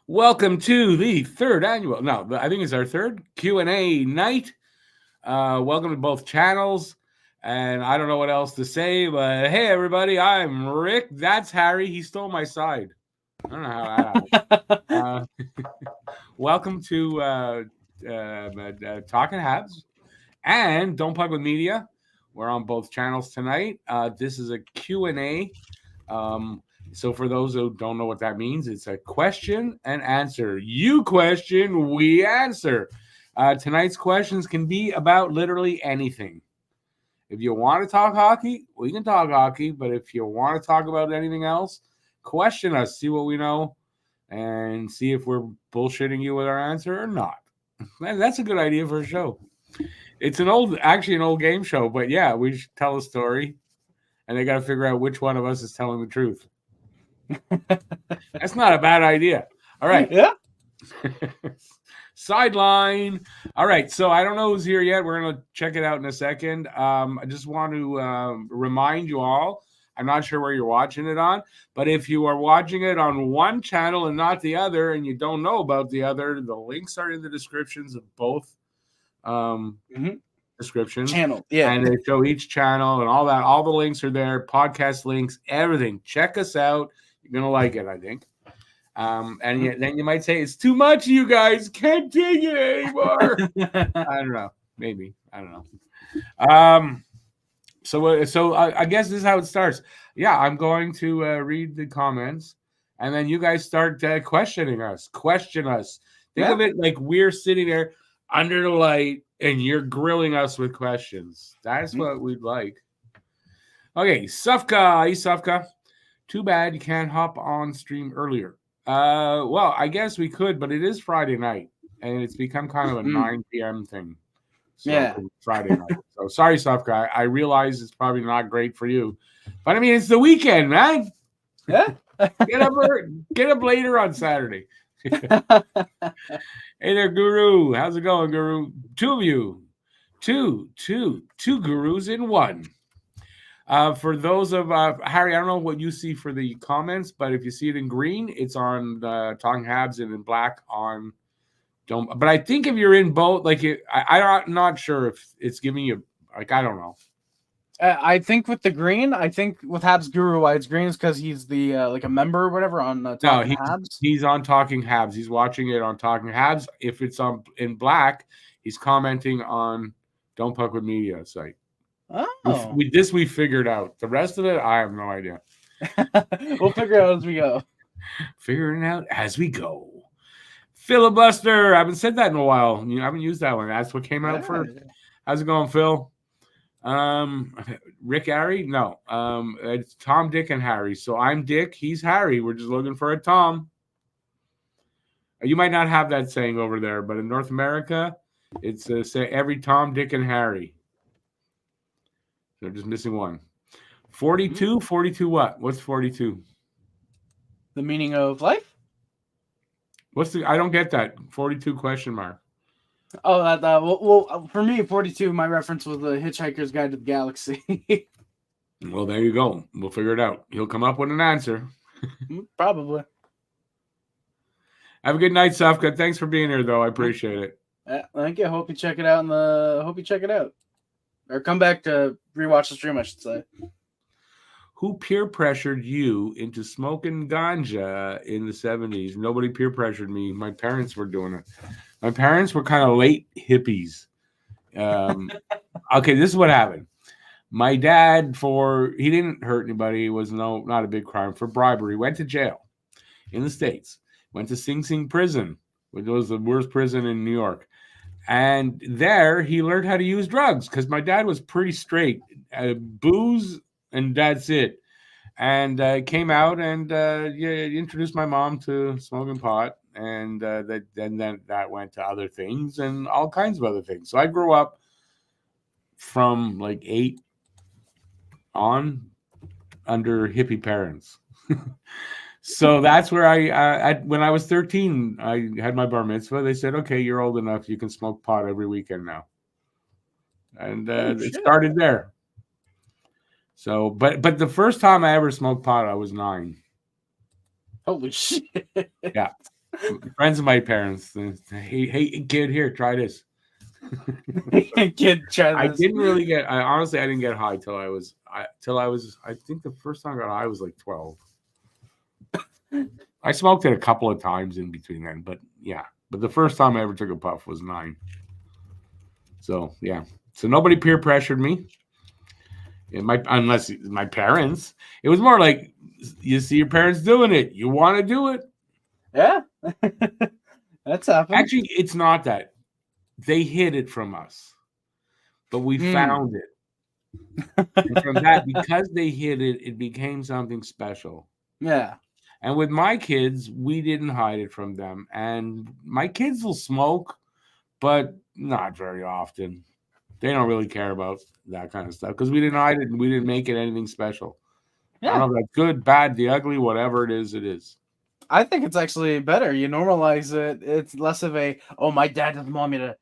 Welcome to the third annual. No, I think it's our third Q&A night. Welcome to both channels. And I don't know what else to say, but hey, everybody, I'm Rick. That's Harry. He stole my side. I don't know how that happened. Welcome to Talking Habs and Don't Plug with Media. We're on both channels tonight. This is a Q&A. So for those who don't know what that means, it's a question and answer. You question, we answer. Tonight's questions can be about literally anything. If you want to talk hockey, we can talk hockey. But if you want to talk about anything else, question us, see what we know, and see if we're bullshitting you with our answer or not. That's a good idea for a show. It's actually an old game show, but yeah, we should tell a story, and they got to figure out which one of us is telling the truth. That's not a bad idea. All right. Yeah. Sideline. All right. So I don't know who's here yet. We're going to check it out in a second. I just want to remind you all, I'm not sure where you're watching it on, but if you are watching it on one channel and not the other, and you don't know about the other, the links are in the descriptions of both descriptions. Channel. Yeah. And they show each channel and all that. All the links are there, podcast links, everything. Check us out. You're going to like it, I think. Then you might say, it's too much, you guys. Can't take it anymore. I don't know. Maybe. I don't know. So I guess this is how it starts. Yeah, I'm going to read the comments, and then you guys start questioning us. Question us. Think of it like we're sitting there under the light, and you're grilling us with questions. That's what we'd like. Okay, Sufka. Hey, Sufka. Too bad you can't hop on stream earlier. Well, I guess we could, but it is Friday night, and it's become kind of a 9 p.m. thing. So Yeah. Friday night. So sorry, Sufka. I realize it's probably not great for you, but I mean, it's the weekend, man. Yeah. Get up later on Saturday. Hey there, Guru. How's it going, Guru? Two of you. Two gurus in one. For those of Harry, I don't know what you see for the comments, but if you see it in green, it's on Talking Habs, and in black on Don't. But I think if you're in both, like I'm not sure if it's giving you like I don't know. I think with the green, I think with Habs Guru, why it's green is because he's the like a member or whatever on Talking Habs. He's on Talking Habs. He's watching it on Talking Habs. If it's on in black, he's commenting on Don't Puck with Media site. Oh, we figured out. The rest of it, I have no idea. We'll figure it out as we go. Figuring it out as we go. Filibuster. I haven't said that in a while. I haven't used that one. That's what came out first. How's it going, Phil? Rick, Harry? No. It's Tom, Dick, and Harry. So I'm Dick. He's Harry. We're just looking for a Tom. You might not have that saying over there, but in North America, it's say every Tom, Dick, and Harry. They're just missing one. 42? 42 what? What's 42? The meaning of life? I don't get that. 42 question mark. Oh, well, for me, 42, my reference was the Hitchhiker's Guide to the Galaxy. Well, there you go. We'll figure it out. He'll come up with an answer. Probably. Have a good night, Safka. Thanks for being here, though. I appreciate it. Thank you. Hope you check it out. Or come back to rewatch the stream, I should say. Who peer pressured you into smoking ganja in the 70s? Nobody peer pressured me. My parents were doing it. My parents were kind of late hippies. Okay, this is what happened. My dad, he didn't hurt anybody. It was not a big crime. For bribery, went to jail in the States. Went to Sing Sing prison, which was the worst prison in New York. And there he learned how to use drugs because my dad was pretty straight. Booze and that's it. And came out and introduced my mom to smoking pot. And then that went to other things and all kinds of other things. So I grew up from like 8 on under hippie parents. So that's where when I was 13, I had my bar mitzvah. They said, okay, you're old enough. You can smoke pot every weekend now. And it started there. So, but the first time I ever smoked pot, I was 9. Holy shit. Yeah. Friends of my parents. Hey, kid, here, try this. Kid, try I this. didn't really get. I didn't get high till I was. I think the first time I got high was like 12. I smoked it a couple of times in between then, but yeah. But the first time I ever took a puff was 9. So yeah. So nobody peer pressured me. Unless my parents. It was more like you see your parents doing it, you want to do it. Yeah, that's happened. Actually, it's not that. They hid it from us, but we found it. And from that, because they hid it, it became something special. Yeah. And with my kids, we didn't hide it from them. And my kids will smoke, but not very often. They don't really care about that kind of stuff because we didn't hide it and we didn't make it anything special. Yeah. I don't know if that's good, bad, the ugly, whatever it is, it is. I think it's actually better. You normalize it. It's less of a, oh, my dad doesn't want me to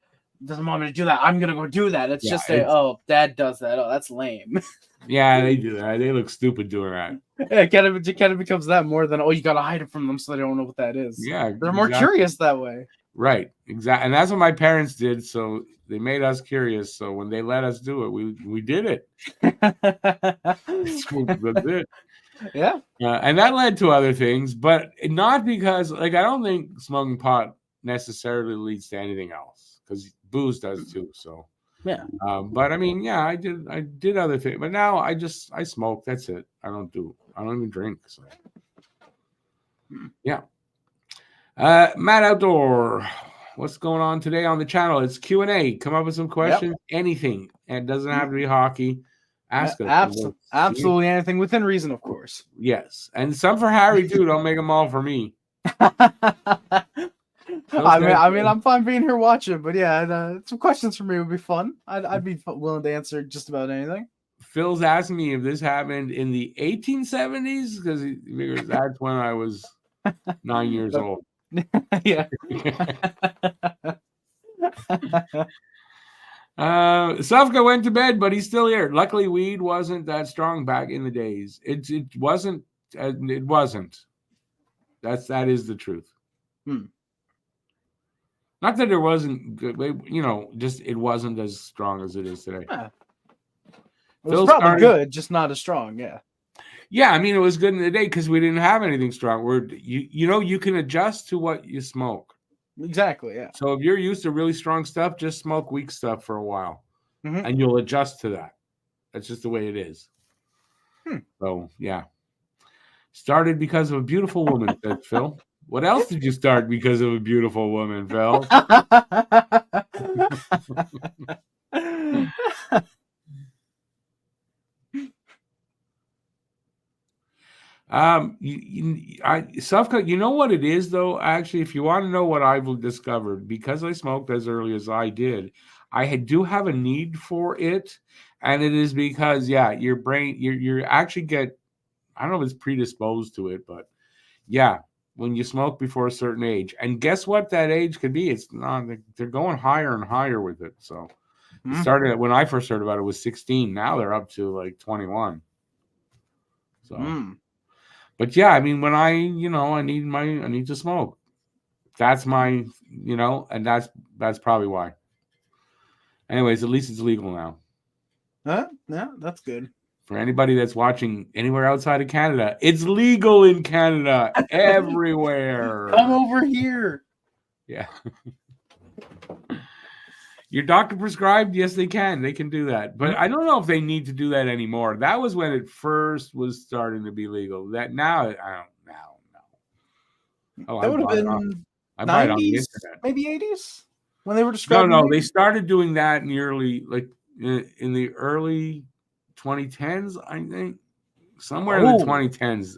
do that. I'm gonna go do that. It's just oh, dad does that. Oh, that's lame. Yeah, they do that. They look stupid doing that. Yeah, it kind of becomes that more than, oh, you gotta hide it from them so they don't know what that is. Yeah, they're more curious that way. Right, exactly, and that's what my parents did. So they made us curious. So when they let us do it, we did it. That's it. Yeah, and that led to other things, but not because, like, I don't think smoking pot necessarily leads to anything else, because booze does too. So yeah, but I mean, yeah, I did other things, but now I smoke. That's it. I don't even drink. So yeah. Matt Outdoor, what's going on today on the channel? It's Q&A. Come up with some questions, anything, and it doesn't have to be hockey. Ask us. Absolutely anything within reason, of course. Yes, and some for Harry too. Don't make them all for me. I mean, I'm fine being here watching, but yeah, some questions for me would be fun. I'd be willing to answer just about anything. Phil's asking me if this happened in the 1870s because he figures that's when I was 9 years old. Yeah. Sufka went to bed, but he's still here. Luckily, weed wasn't that strong back in the days. It wasn't. It wasn't. That is the truth. Not that there wasn't, just it wasn't as strong as it is today. Yeah. It was probably good, just not as strong. Yeah. Yeah, I mean, it was good in the day because we didn't have anything strong. You can adjust to what you smoke. Exactly, yeah. So if you're used to really strong stuff, just smoke weak stuff for a while, and you'll adjust to that. That's just the way it is. So, yeah. Started because of a beautiful woman, said Phil. What else did you start because of a beautiful woman, Phil? Sufka, you know what it is, though? Actually, if you want to know what I've discovered, because I smoked as early as I did, I do have a need for it, and it is because, your brain, you actually get, I don't know if it's predisposed to it, but yeah, when you smoke before a certain age, and guess what that age could be? It's not, they're going higher and higher with it. So it started when I first heard about it was 16. Now they're up to like 21. So. But yeah, I mean, when I need to smoke. That's my, and that's probably why. Anyways, at least it's legal now. Yeah, that's good. For anybody that's watching anywhere outside of Canada, it's legal in Canada everywhere. Come over here. Yeah. Your doctor prescribed? Yes, they can. They can do that. But I don't know if they need to do that anymore. That was when it first was starting to be legal. That now, I don't know. Oh, that would have been 90s, maybe 80s when they were describing. No, they started doing that in the early 2010s, I think. Somewhere in the 2010s.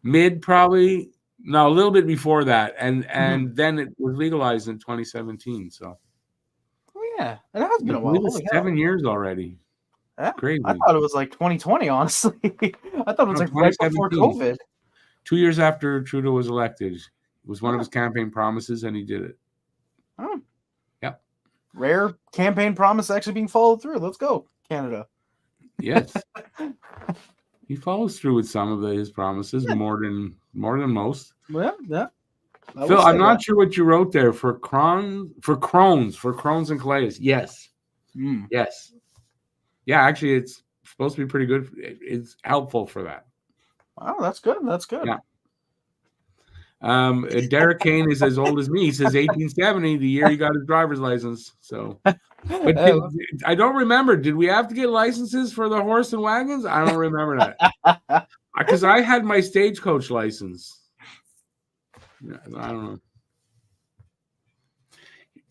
Mid probably. No, a little bit before that. And then it was legalized in 2017, so. Yeah, it has been a while. It's 7 years already. Yeah, crazy. I thought it was like 2020, honestly. I thought it was like right before COVID. 2 years after Trudeau was elected. It was one of his campaign promises, and he did it. Oh. Yep. Rare campaign promise actually being followed through. Let's go, Canada. Yes. He follows through with some of his promises, more than most. Yeah. Phil, I'm not sure what you wrote there for Crohn's and colitis. Yes. Yes. Yeah, actually, it's supposed to be pretty good. It's helpful for that. Oh, that's good. That's good. Yeah. Derek Kane is as old as me. He says 1870, the year he got his driver's license. So, but I don't remember. Did we have to get licenses for the horse and wagons? I don't remember that because I had my stagecoach license. I don't know.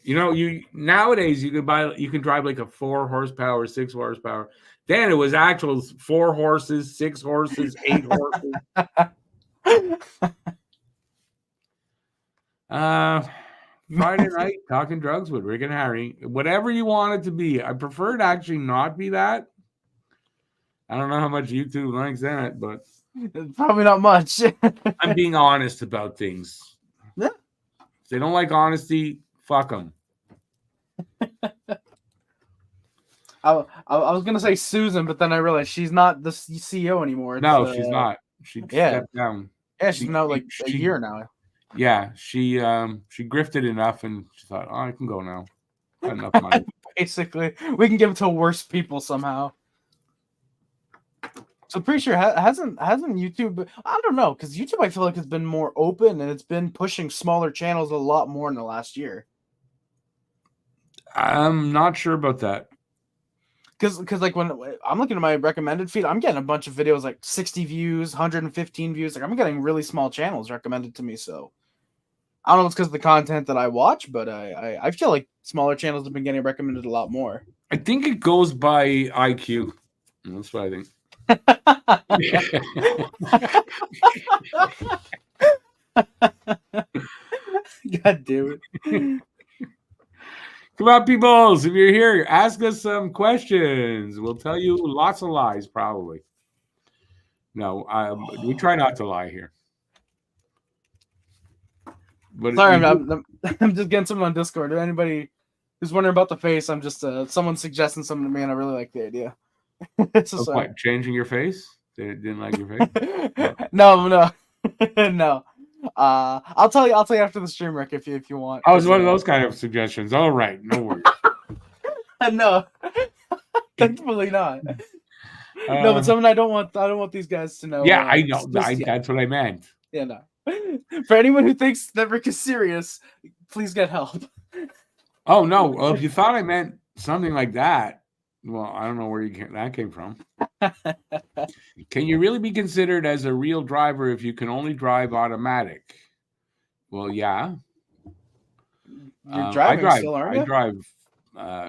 You know, nowadays you can drive like a 4 horsepower, 6 horsepower. Then it was actual 4 horses, 6 horses, 8 horses. Friday night talking drugs with Rick and Harry. Whatever you want it to be. I prefer to actually not be that. I don't know how much YouTube likes that, but probably not much. I'm being honest about things. Yeah. If they don't like honesty, fuck them. I was gonna say Susan, but then I realized she's not the CEO anymore. No, she's not. She stepped down. Yeah, she's now like a year now. Yeah, she grifted enough, and she thought, "Oh, I can go now. Got enough money." Basically, we can give it to worse people somehow. So pretty sure hasn't YouTube? I don't know, because YouTube I feel like has been more open and it's been pushing smaller channels a lot more in the last year. I'm not sure about that. Because like when I'm looking at my recommended feed, I'm getting a bunch of videos like 60 views, 115 views. Like I'm getting really small channels recommended to me. So I don't know if it's because of the content that I watch, but I feel like smaller channels have been getting recommended a lot more. I think it goes by IQ. That's what I think. God damn it. Come on, peoples. If you're here, ask us some questions. We'll tell you lots of lies, probably. No, we try not to lie here. But sorry, I'm just getting something on Discord. If anybody who's wondering about the face, I'm just someone suggesting something to me, and I really like the idea. So what, changing your face? They didn't like your face? No. No. I'll tell you after the stream, Rick, if you want. I was one of those kind of suggestions. All right, no worries. No, thankfully not. No, but something I don't want these guys to know. Yeah, I know. That's what I meant. Yeah, no. For anyone who thinks that Rick is serious, please get help. Oh no! Well, if you thought I meant something like that, well, I don't know where that came from. Can you really be considered as a real driver if you can only drive automatic? Well, yeah. You're driving still, aren't you? I drive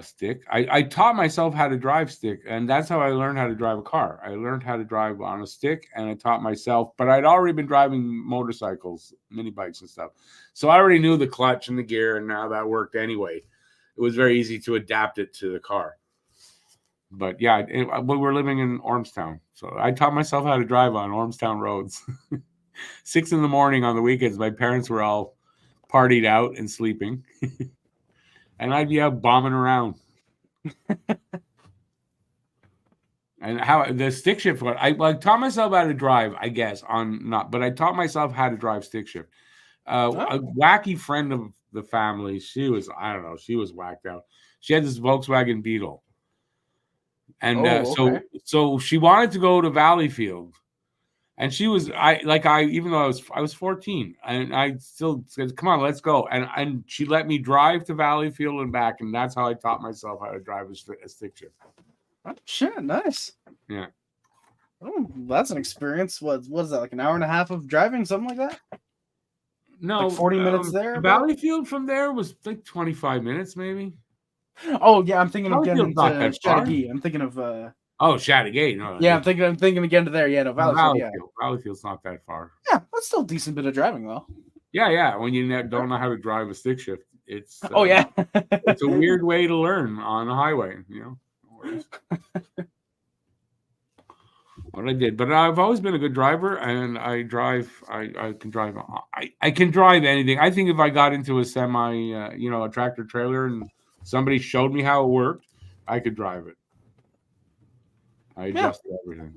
stick. I taught myself how to drive stick, and that's how I learned how to drive a car. I learned how to drive on a stick, and I taught myself. But I'd already been driving motorcycles, mini bikes, and stuff, so I already knew the clutch and the gear and how that worked. Anyway, it was very easy to adapt it to the car. But yeah, we were living in Ormstown, so I taught myself how to drive on Ormstown roads. 6 a.m. on the weekends, my parents were all partied out and sleeping, and I'd be out bombing around. And how the stick shift? I taught myself how to drive, I guess, but I taught myself how to drive stick shift. A wacky friend of the family, she was whacked out. She had this Volkswagen Beetle. And so she wanted to go to Valleyfield, and she was even though I was 14, and I still said, "Come on, let's go." And she let me drive to Valleyfield and back, and that's how I taught myself how to drive a stick shift. Oh, shit, nice. Yeah. Oh, that's an experience. What is that, like an hour and a half of driving, something like that? No, like 40 minutes there. Valleyfield from there was like 25 minutes, maybe. Oh yeah, I'm thinking of getting to Chattagee. I'm thinking of Chattagee. No, yeah, I'm thinking again to there. Yeah, no, Valleyfield. Yeah. Valleyfield's not that far. Yeah, that's still a decent bit of driving though. Yeah. When you don't know how to drive a stick shift, it's it's a weird way to learn on a highway. No worries. What I did, but I've always been a good driver, and I drive. I can drive. I can drive anything. I think if I got into a semi, a tractor trailer, and somebody showed me how it worked, I could drive it. I adjusted everything.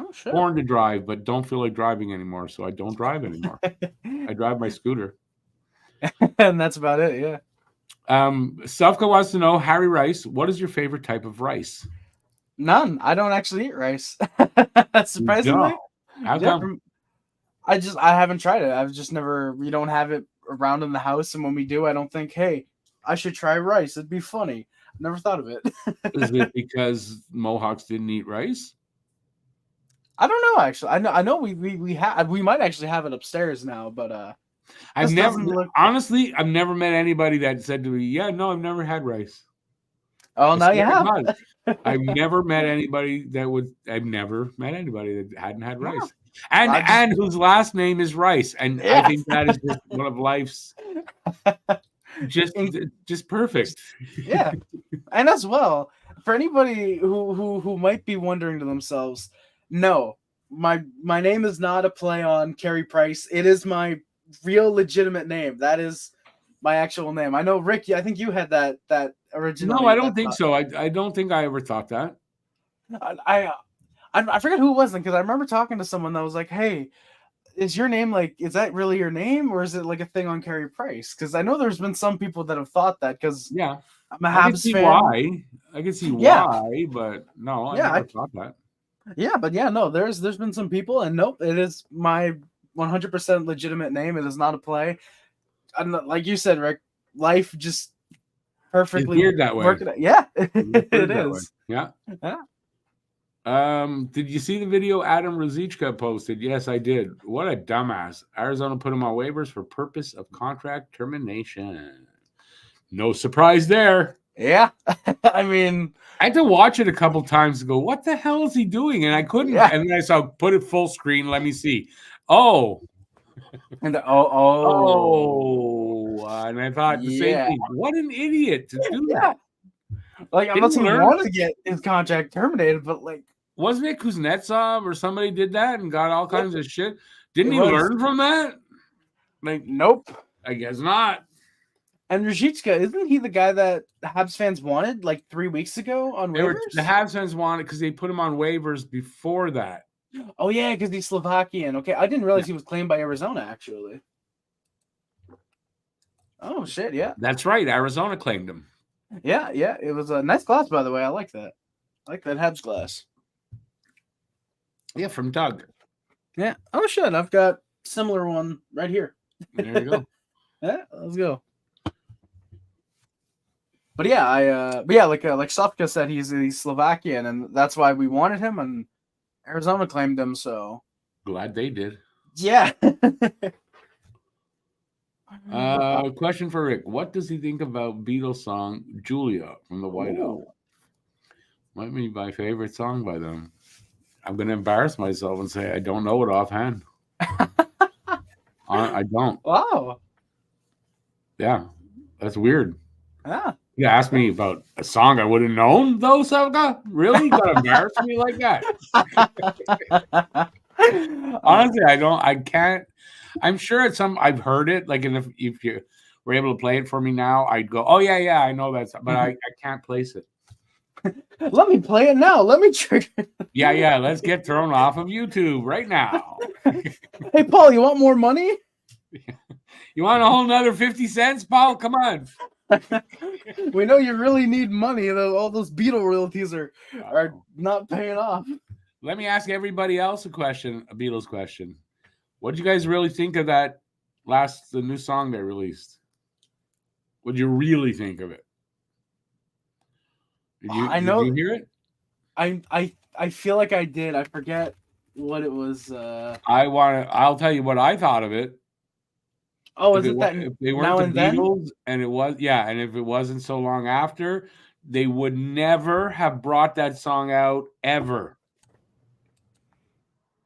Oh shit. Born to drive, but don't feel like driving anymore, so I don't drive anymore. I drive my scooter. And that's about it. Yeah. Sufka wants to know, Harry Rice, what is your favorite type of rice? None. I don't actually eat rice. Surprisingly. How Yeah. come? I haven't tried it. I've just never. We don't have it around in the house, and when we do, I don't think, hey, I should try rice. It'd be funny. Never thought of it. Is it because Mohawks didn't eat rice? I don't know. Actually, I know we might actually have it upstairs now, but I've never met anybody that said to me, "Yeah, no, I've never had rice." Oh, now you have. I've never met anybody that hadn't had rice, No. and whose last name is Rice, and I think that is just one of life's just perfect. Yeah, and as well for anybody who might be wondering to themselves, no, my name is not a play on Carey Price. It is my real legitimate name. That is my actual name. I know, Rick. I think you had that originally. No, I don't think so. I don't think I ever thought that. I forget who it was, because I remember talking to someone that was like, "Hey, is your name is that really your name, or is it like a thing on Carey Price?" Because I know there's been some people that have thought that. Because yeah, I'm a Habs fan. I can see why, but no, I never thought that. Yeah, but yeah, no, there's been some people, and nope, it is my 100% legitimate name. It is not a play. And like you said, Rick, life just perfectly weird that way. Yeah, it is. Yeah. Did you see the video Adam Rosichka posted? Yes, I did. What a dumbass. Arizona put him on waivers for purpose of contract termination. No surprise there. Yeah. I mean, I had to watch it a couple times to go, what the hell is he doing? And I couldn't. Yeah. And then I saw, put it full screen. Let me see. Oh. And and I thought the same thing. What an idiot to do that. Like, I'm not saying he wanted to get his contract terminated, but like, wasn't it Kuznetsov or somebody did that and got all kinds of shit? Didn't he learn from that? Like, nope. I guess not. And Ruzicka, isn't he the guy that Habs fans wanted like 3 weeks ago on waivers? The Habs fans wanted because they put him on waivers before that. Oh, yeah, because he's Slovakian. Okay, I didn't realize he was claimed by Arizona, actually. Oh, shit, yeah. That's right. Arizona claimed him. Yeah. It was a nice glass, by the way. I like that. I like that Habs glass. Yeah, from Doug. Yeah. Oh, shit. I've got similar one right here. There you go. Yeah, let's go. But yeah, like Sofka said, he's Slovakian, and that's why we wanted him, and Arizona claimed him. So glad they did. Yeah. Question for Rick: what does he think about Beatles song "Julia" from the White Album? Might be my favorite song by them. I'm going to embarrass myself and say I don't know it offhand. I don't. Wow. Yeah, that's weird. Yeah. You asked me about a song I would have known, though, Savga? Really? You got to embarrass me like that? Honestly, I can't. I'm sure I've heard it. Like, if you were able to play it for me now, I'd go, oh, yeah, I know that. But I can't place it. Let me play it now. Let me trigger. Yeah. Let's get thrown off of YouTube right now. Hey, Paul, you want more money? You want a whole nother 50 cents, Paul? Come on. We know you really need money. All those Beatle royalties are not paying off. Let me ask everybody else a Beatles question. What did you guys really think of that the new song they released? What did you really think of it? Did you hear it? I feel like I did. I forget what it was. I'll tell you what I thought of it. Oh, is it that if they weren't the Beatles, and it was, and if it wasn't so long after, they would never have brought that song out ever.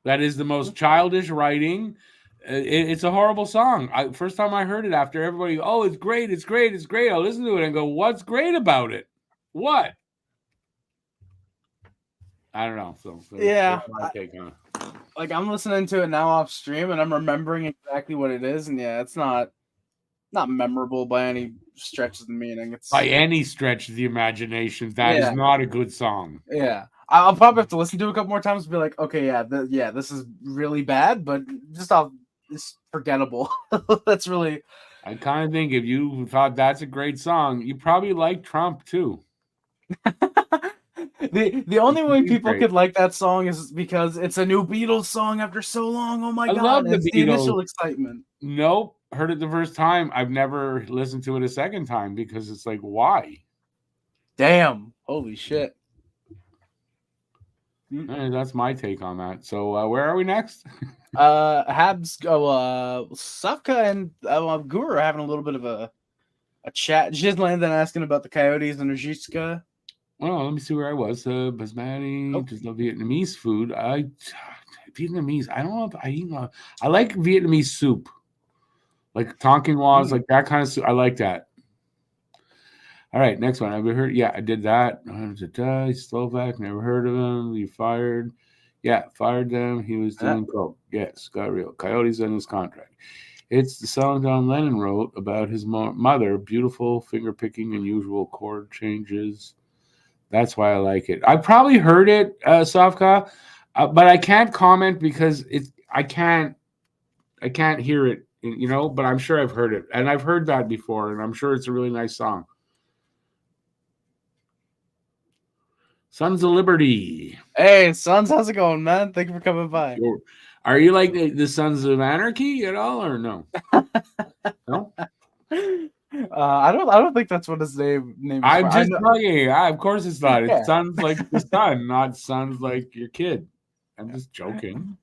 That is the most childish writing. It's a horrible song. First time I heard it, after everybody, oh, it's great. I'll listen to it and go, what's great about it? What? I don't know. So yeah, that's my take on it. Like, I'm listening to it now off stream, and I'm remembering exactly what it is, and yeah, it's not memorable by any stretch of the meaning. It's by any stretch of the imagination. That is not a good song. Yeah, I'll probably have to listen to it a couple more times to be like, okay, yeah, this is really bad, but it's forgettable. That's really. I kind of think if you thought that's a great song, you probably like Trump too. The only way people Great. could like that song is because it's a new Beatles song after so long. Oh my I god! love the It's the initial Beatles. excitement. Nope, heard it the first time. I've never listened to it a second time because it's like, why? Damn! Holy shit! That's my take on that. So where are we next? Habs go. Safka and Guru are having a little bit of a chat. Jizland then asking about the Coyotes and Rajitska. Well, let me see where I was. Basmati, just love Vietnamese food. Vietnamese. I don't know if I eat. I like Vietnamese soup, like Tonkin was, like that kind of soup. I like that. All right, next one. I've heard. Yeah, I did that. Slovak. Never heard of him. You fired. Yeah, fired them. He was doing coke. Yes, got real. Coyotes on his contract. It's the song John Lennon wrote about his mother. Beautiful finger picking, unusual chord changes. That's why I like it. I probably heard it, Safka, but I can't comment because I can't hear it, but I'm sure I've heard it. And I've heard that before, and I'm sure it's a really nice song. Sons of Liberty. Hey, Sons, how's it going, man? Thank you for coming by. Sure. Are you like the Sons of Anarchy at all, or no? No? I don't think that's what his name is. I'm just bugging. Of course it's not. Yeah. It sounds like the son, not sons like your kid. I'm just joking.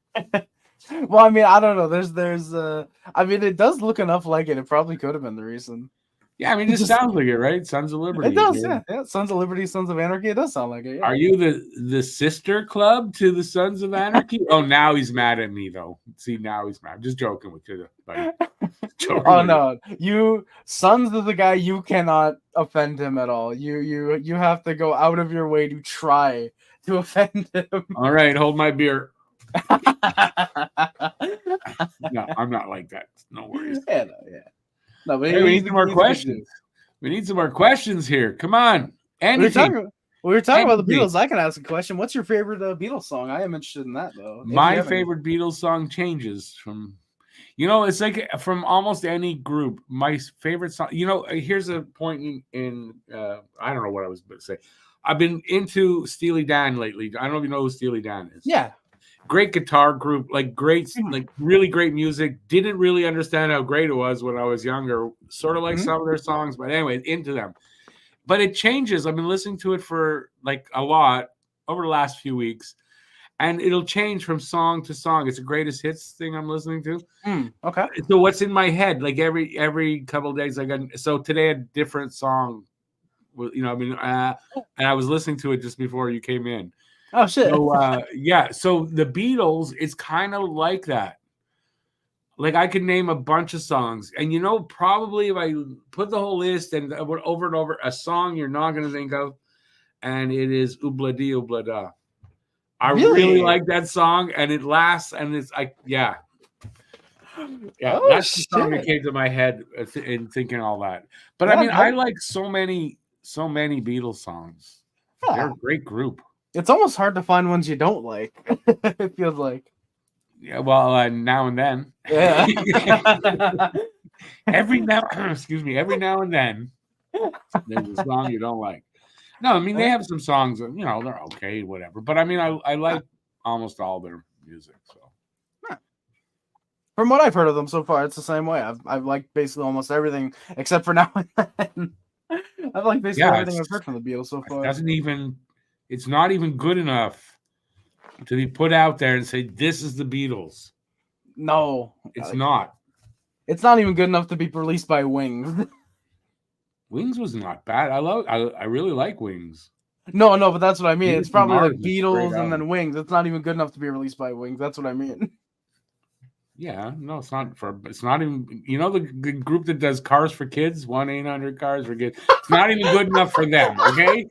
Well, I mean, I don't know. There's I mean, it does look enough like it. It probably could have been the reason. Yeah, I mean, it just sounds like it, right? Sons of Liberty. It does, yeah. Sons of Liberty, Sons of Anarchy. It does sound like it. Yeah. Are you the sister club to the Sons of Anarchy? Oh, now he's mad at me though. See, now he's mad. I'm just joking with you, buddy. No, you Sons of the guy. You cannot offend him at all. You have to go out of your way to try to offend him. All right, hold my beer. No, I'm not like that. No worries. Yeah. No, but hey, we need some more questions. We need some more questions here. Come on. Anything. We were talking about the Beatles. I can ask a question. What's your favorite Beatles song? I am interested in that, though. My favorite Beatles song changes from, it's like from almost any group. My favorite song, here's a point in I don't know what I was about to say. I've been into Steely Dan lately. I don't know if you know who Steely Dan is. Yeah. Great guitar group, like really great music. Didn't really understand how great it was when I was younger. Sort of like some of their songs, but anyway, into them. But it changes. I've been listening to it for like a lot over the last few weeks, and it'll change from song to song. It's a greatest hits thing I'm listening to. Okay. So what's in my head? Like every couple of days, so today a different song. And I was listening to it just before you came in. Oh shit! So so the Beatles, it's kind of like that. Like I could name a bunch of songs, and probably if I put the whole list and over and over, a song you're not going to think of, and it is Obladi Oblada. I really like that song, and it lasts, and it's like that's the song that came to my head in thinking all that. But I mean, I like so many Beatles songs. Yeah. They're a great group. It's almost hard to find ones you don't like. It feels like. Yeah, well, now and then. Yeah. every now and then, there's a song you don't like. No, I mean they have some songs that they're okay, whatever. But I mean, I like almost all their music. So, from what I've heard of them so far, it's the same way. I've liked basically almost everything except for Now and Then. I've liked basically everything I've heard from the Beatles so far. It's not even good enough to be put out there and say this is the Beatles. No, it's not. It's not even good enough to be released by Wings. Wings was not bad. I really like Wings. No, but that's what I mean. It's probably like Beatles and then Wings. It's not even good enough to be released by Wings. That's what I mean. Yeah, no, it's not even. The group that does Cars for Kids, 1-800 for Kids. It's not even good enough for them. Okay.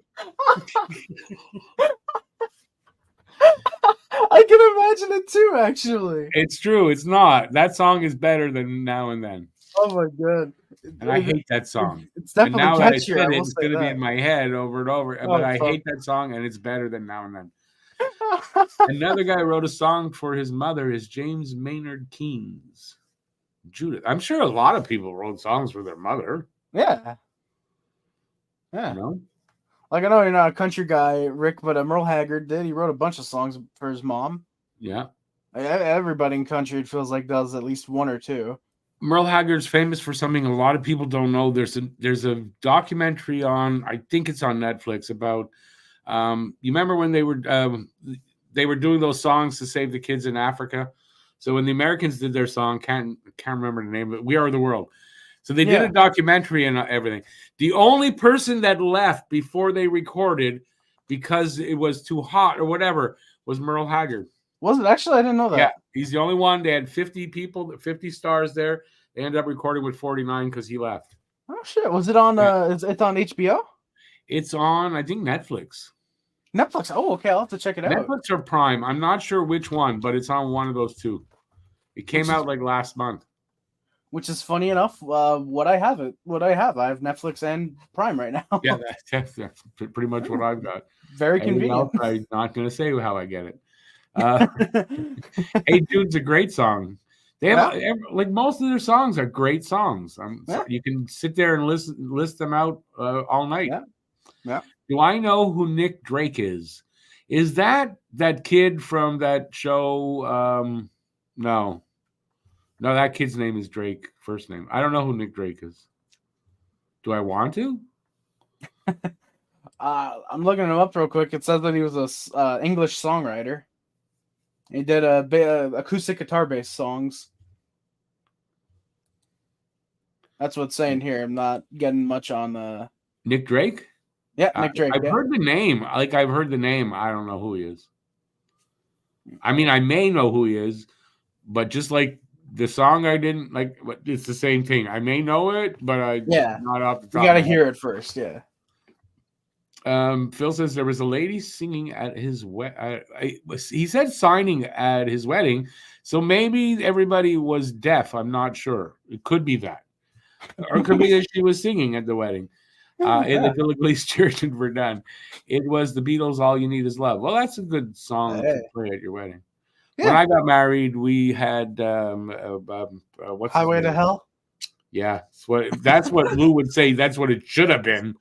I can imagine it too, actually. It's true. It's not. That song is better than Now and Then. Oh my god. And I hate that song. It's definitely now catchier. It's going to be in my head over and over. But I hate that song, and it's better than Now and Then. Another guy wrote a song for his mother is James Maynard Keynes. Judith. I'm sure a lot of people wrote songs for their mother. Yeah. Yeah. You know? Like, I know you're not a country guy, Rick, but Merle Haggard did. He wrote a bunch of songs for his mom. Yeah. Everybody in country, it feels like, does at least one or two. Merle Haggard's famous for something a lot of people don't know. There's a documentary on, I think it's on Netflix, about you remember when they were doing those songs to save the kids in Africa? So when the Americans did their song, can't remember the name of it, We Are the World. So they did a documentary and everything. The only person that left before they recorded because it was too hot or whatever was Merle Haggard. Was it actually? I didn't know that. Yeah, he's the only one. They had 50 people, 50 stars there. They ended up recording with 49 because he left. Oh shit! Was it on? It's on HBO. It's on, I think, Netflix. Netflix. Oh, okay. I'll have to check it out. Netflix or Prime. I'm not sure which one, but it's on one of those two. It came out like last month. Which is funny enough. What I have. I have Netflix and Prime right now. Yeah, that's pretty much what I've got. Very convenient. I'm not going to say how I get it. Hey Dude's a great song. They have like most of their songs are great songs. You can sit there and list them out all night. Yeah. Do I know who Nick Drake is? Is that kid from that show? No, that kid's name is Drake. First name. I don't know who Nick Drake is. Do I want to? I'm looking him up real quick. It says that he was a English songwriter. He did acoustic guitar-based songs. That's what's saying here. I'm not getting much on Nick Drake. Yeah, Nick Drake. I've heard the name. I've heard the name. I don't know who he is. I mean, I may know who he is, but just like the song, I didn't like. It's the same thing. I may know it, but not off the top. You got to hear it first. Yeah. Phil says there was a lady singing at his he said signing at his wedding, so maybe everybody was deaf. I'm not sure. It could be that, or it could be that she was singing at the wedding in the Gilligley's Church in Verdun. It was the Beatles' "All You Need Is Love." Well, that's a good song to play at your wedding. Yeah. When I got married, we had what's Highway to Hell. Yeah, that's what Lou would say. That's what it should have been.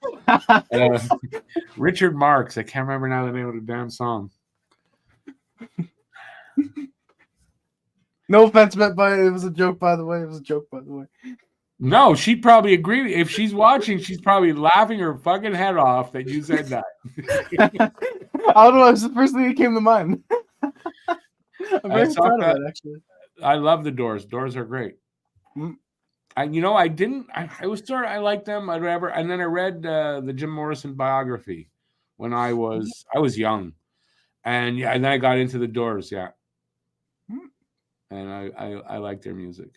Richard Marx. I can't remember now the name of the damn song. No offense meant by it. It was a joke, by the way. No, she'd probably agree. If she's watching, she's probably laughing her fucking head off that you said that. I don't know. It's the first thing that came to mind. I'm very proud of it, actually. I love the Doors. Doors are great. I liked them, whatever. And then I read the Jim Morrison biography when I was young, and then I got into the Doors, and I like their music.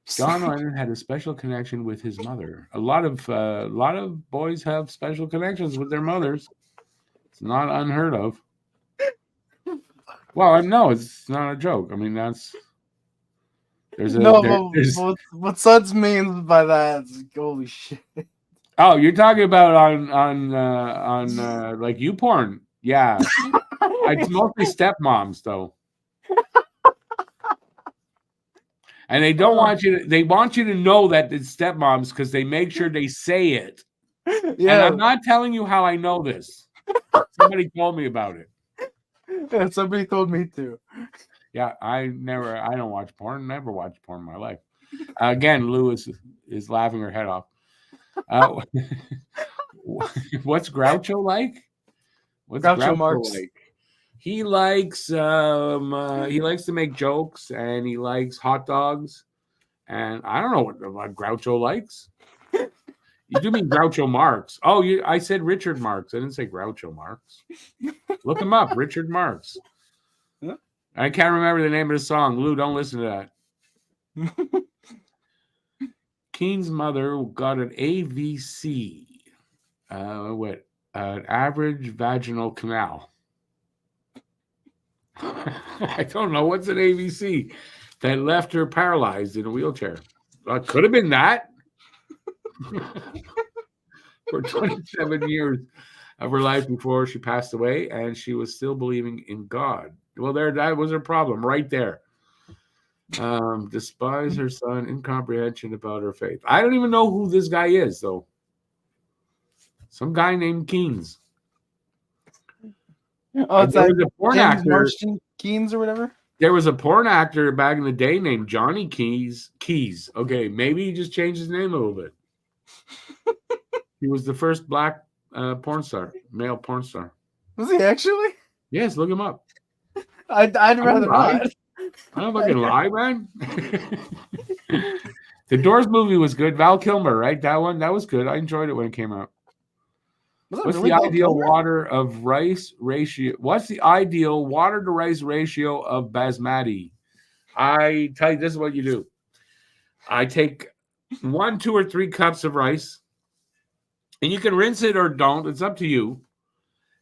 John Lennon had a special connection with his mother. A lot of boys have special connections with their mothers. It's not unheard of. Well, no, it's not a joke. I mean, that's. What Suds means by that is holy shit. Oh, you're talking about on like YouPorn. Yeah. It's mostly stepmoms though. And they don't want you to know that it's stepmoms because they make sure they say it. Yeah. And I'm not telling you how I know this. Somebody told me about it. Yeah, somebody told me too. Yeah, I don't watch porn. Never watched porn in my life. Again, Lou is laughing her head off. What's Groucho like? What's Groucho Marx like? He likes to make jokes and he likes hot dogs. And I don't know what Groucho likes. You do mean Groucho Marx. Oh, I said Richard Marx. I didn't say Groucho Marx. Look him up, Richard Marx. I can't remember the name of the song. Lou, don't listen to that. Keen's mother got an AVC. An average vaginal canal. I don't know. What's an AVC? That left her paralyzed in a wheelchair. Could have been that. For 27 years. of her life before she passed away, and she was still believing in God. Well, that was her problem right there. Despise her son, incomprehension about her faith. I don't even know who this guy is, though. Some guy named Keynes. Oh, it's There like was a porn James actor. Marston Keynes or whatever. There was a porn actor back in the day named Johnny Keys. Okay, maybe he just changed his name a little bit. He was the first black porn star, male porn star. Was he actually? Yes, look him up. I'd rather not. I don't fucking lie, man. The Doors movie was good. Val Kilmer, right? That was good. I enjoyed it when it came out. What's the ideal water of rice ratio? What's the ideal water to rice ratio of basmati? I tell you, this is what you do. I take 1, 2, or 3 cups of rice, and you can rinse it or don't. It's up to you.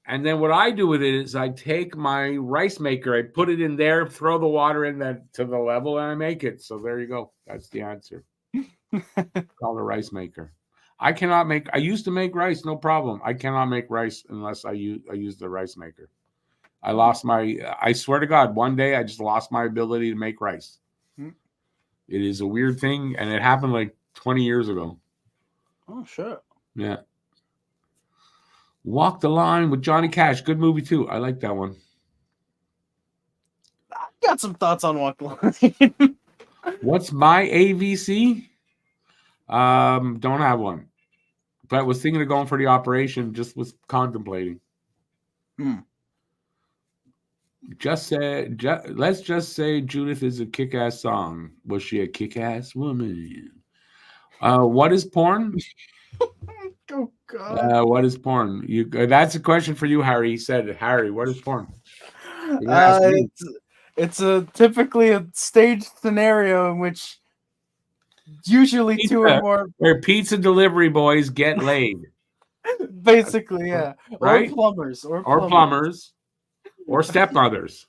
And then what I do with it is I take my rice maker, I put it in there, throw the water in that to the level, and I make it. So there you go. That's the answer. Called a rice maker. I used to make rice, no problem. I cannot make rice unless I use the rice maker. I swear to God, one day I just lost my ability to make rice. It is a weird thing, and it happened like 20 years ago. Oh, sure. Yeah. Walk the Line with Johnny Cash. Good movie, too. I like that one. I got some thoughts on Walk the Line. What's my AVC? Don't have one. But was thinking of going for the operation, just was contemplating. Let's just say Judith is a kick-ass song. Was she a kick-ass woman? What is porn? Oh God. What is porn? That's a question for you, Harry. He said, Harry, what is porn? It's typically a staged scenario in which usually pizza, 2 or more where pizza delivery boys get laid. Basically, yeah. Right? Or plumbers. Or stepmothers.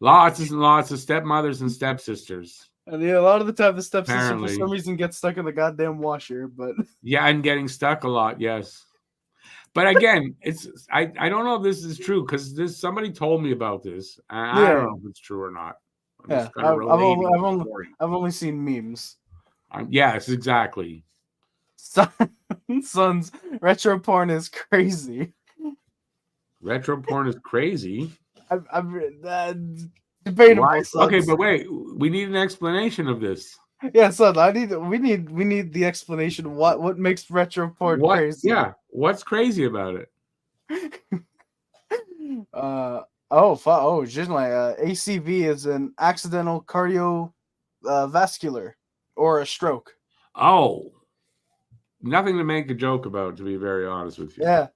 Lots and lots of stepmothers and stepsisters. And a lot of the time the stepsister Apparently. for some reason gets stuck in the goddamn washer, but yeah, and getting stuck a lot, yes. But again, I don't know if this is true because somebody told me about this. I don't know if it's true or not. Yeah, I've only seen memes. Yes, exactly. Sons, retro porn is crazy. Retro porn is crazy. Debatable. Okay, but wait, we need an explanation of this. Yeah, son, we need the explanation. What makes retro porn crazy? Yeah, what's crazy about it? ACV is an accidental cardiovascular or a stroke. Oh, nothing to make a joke about, to be very honest with you. Yeah.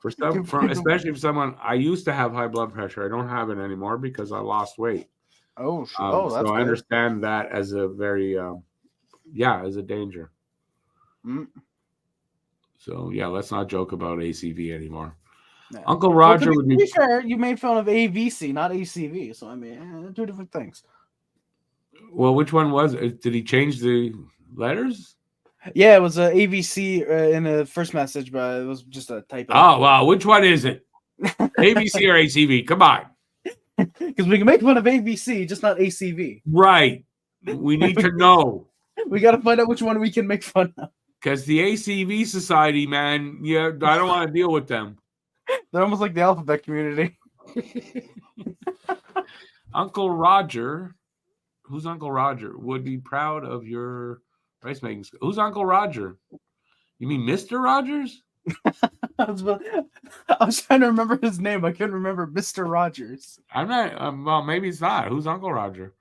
Especially for someone, I used to have high blood pressure. I don't have it anymore because I lost weight. That's so good. I understand that as a very, as a danger. So yeah, let's not joke about ACV anymore. No. Uncle Roger would be fair. You made fun of AVC, not ACV. So I mean, 2 different things. Well, which one was it? Did he change the letters? Yeah, it was a AVC in the first message, but it was just a typo. Oh, well, which one is it? AVC or ACV? Come on. Because we can make fun of AVC, just not ACV. Right. We need to know. We got to find out which one we can make fun of. Because the ACV Society, man, I don't want to deal with them. They're almost like the alphabet community. Uncle Roger, who's Uncle Roger, would be proud of your rice making skill. Who's Uncle Roger? You mean Mr. Rogers? I was trying to remember his name. I couldn't remember Mr. Rogers. I'm not. Well, maybe it's not. Who's Uncle Roger?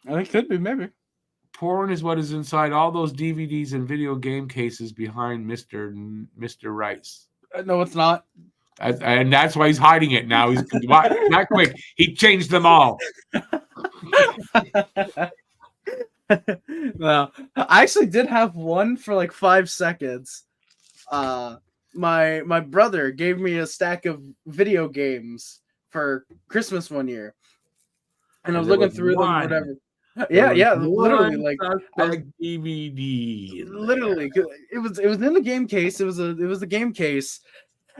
It could be, maybe. Porn is what is inside all those DVDs and video game cases behind Mr. Rice. No, it's not. And that's why he's hiding it now. He's not quick. He changed them all. No, I actually did have one for like 5 seconds. My brother gave me a stack of video games for Christmas one year, and I was looking through them, whatever. Yeah, literally, like DVD. Literally, it was in the game case. It was the game case,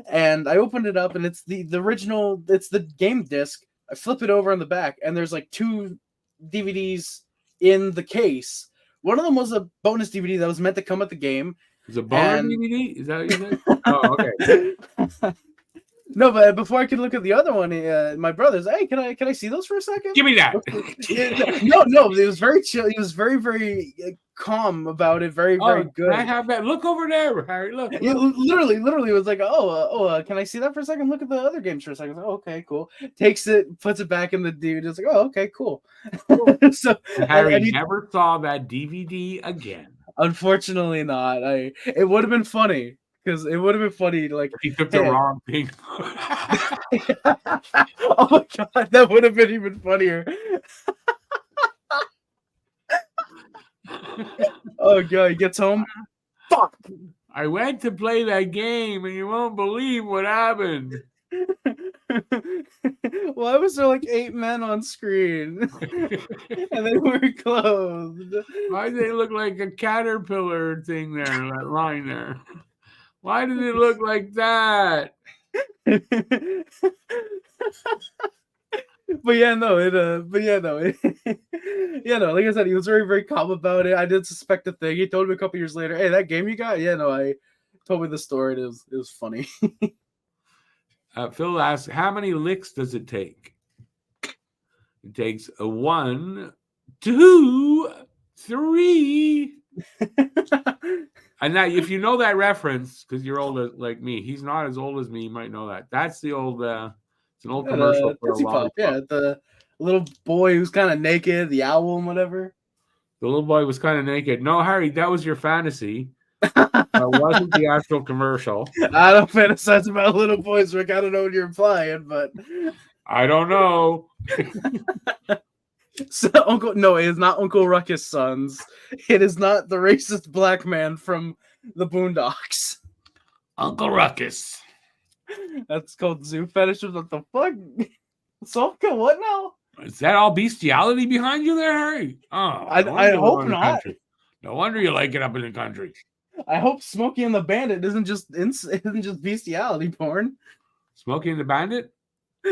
and I opened it up, and it's the original. It's the game disc. I flip it over on the back, and there's like 2 DVDs in the case. One of them was a bonus DVD that was meant to come with the game. Is it a boner DVD? Is that what you said? Oh, okay. No, but before I could look at the other one, my brother's, hey, can I see those for a second? Give me that. No, it was very chill. He was very, very calm about it. Very, very good. I have that. Look over there, Harry. Look. Yeah, literally, it was like, can I see that for a second? Look at the other games for a second. Like, okay, cool. Takes it, puts it back in the DVD. It's like, oh, okay, cool. So Harry never saw that DVD again. Unfortunately, not. It would have been funny. Because it would have been funny, like he took the wrong thing. Oh my god, that would have been even funnier. Oh god, he gets home. Fuck! I went to play that game, and you won't believe what happened. Why was there like 8 men on screen, and they were clothed? Why did they look like a caterpillar thing there? That line there. Why did it look like that? But yeah, no. Like I said, he was very, very calm about it. I didn't suspect a thing. He told me a couple years later, "Hey, that game you got?" Yeah, no. I told me the story. And it was funny. Phil asks, "How many licks does it take?" It takes 1, 2, 3. And now, if you know that reference, because you're older like me, he's not as old as me. You might know that. That's the old. It's an old commercial for a lollipop. Yeah, the little boy who's kind of naked, the owl and whatever. The little boy was kind of naked. No, Harry, that was your fantasy. That wasn't the actual commercial. I don't fantasize about little boys, Rick. I don't know what you're implying, but I don't know. So it is not Uncle Ruckus' sons. It is not the racist black man from the Boondocks. Uncle Ruckus. That's called zoo fetishes. What the fuck? Sofka, what now? Is that all bestiality behind you there, Harry? Oh, I hope not. No wonder you like it up in the country. I hope Smokey and the Bandit isn't just bestiality porn. Smokey and the Bandit?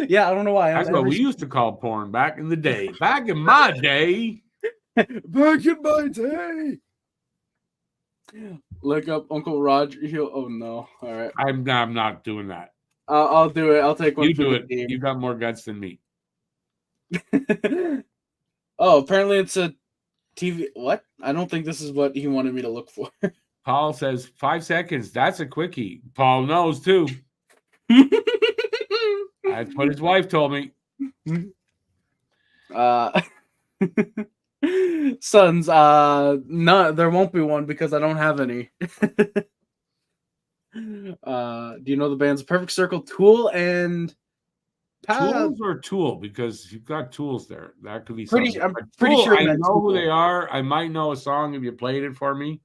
Yeah, I don't know why. That's what we used to call porn back in the day. Back in my day. Back in my day. Look up Uncle Roger. Oh no! All right, I'm not doing that. I'll do it. I'll take one. You do it. You got more guts than me. Oh, apparently it's a TV. What? I don't think this is what he wanted me to look for. Paul says 5 seconds. That's a quickie. Paul knows too. That's what his wife told me. Sons, no, there won't be one because I don't have any. Do you know the bands Perfect Circle, Tool, and Tools or Tool? Because you've got tools there. That could be I'm pretty Tool, sure I know who they are. I might know a song if you played it for me.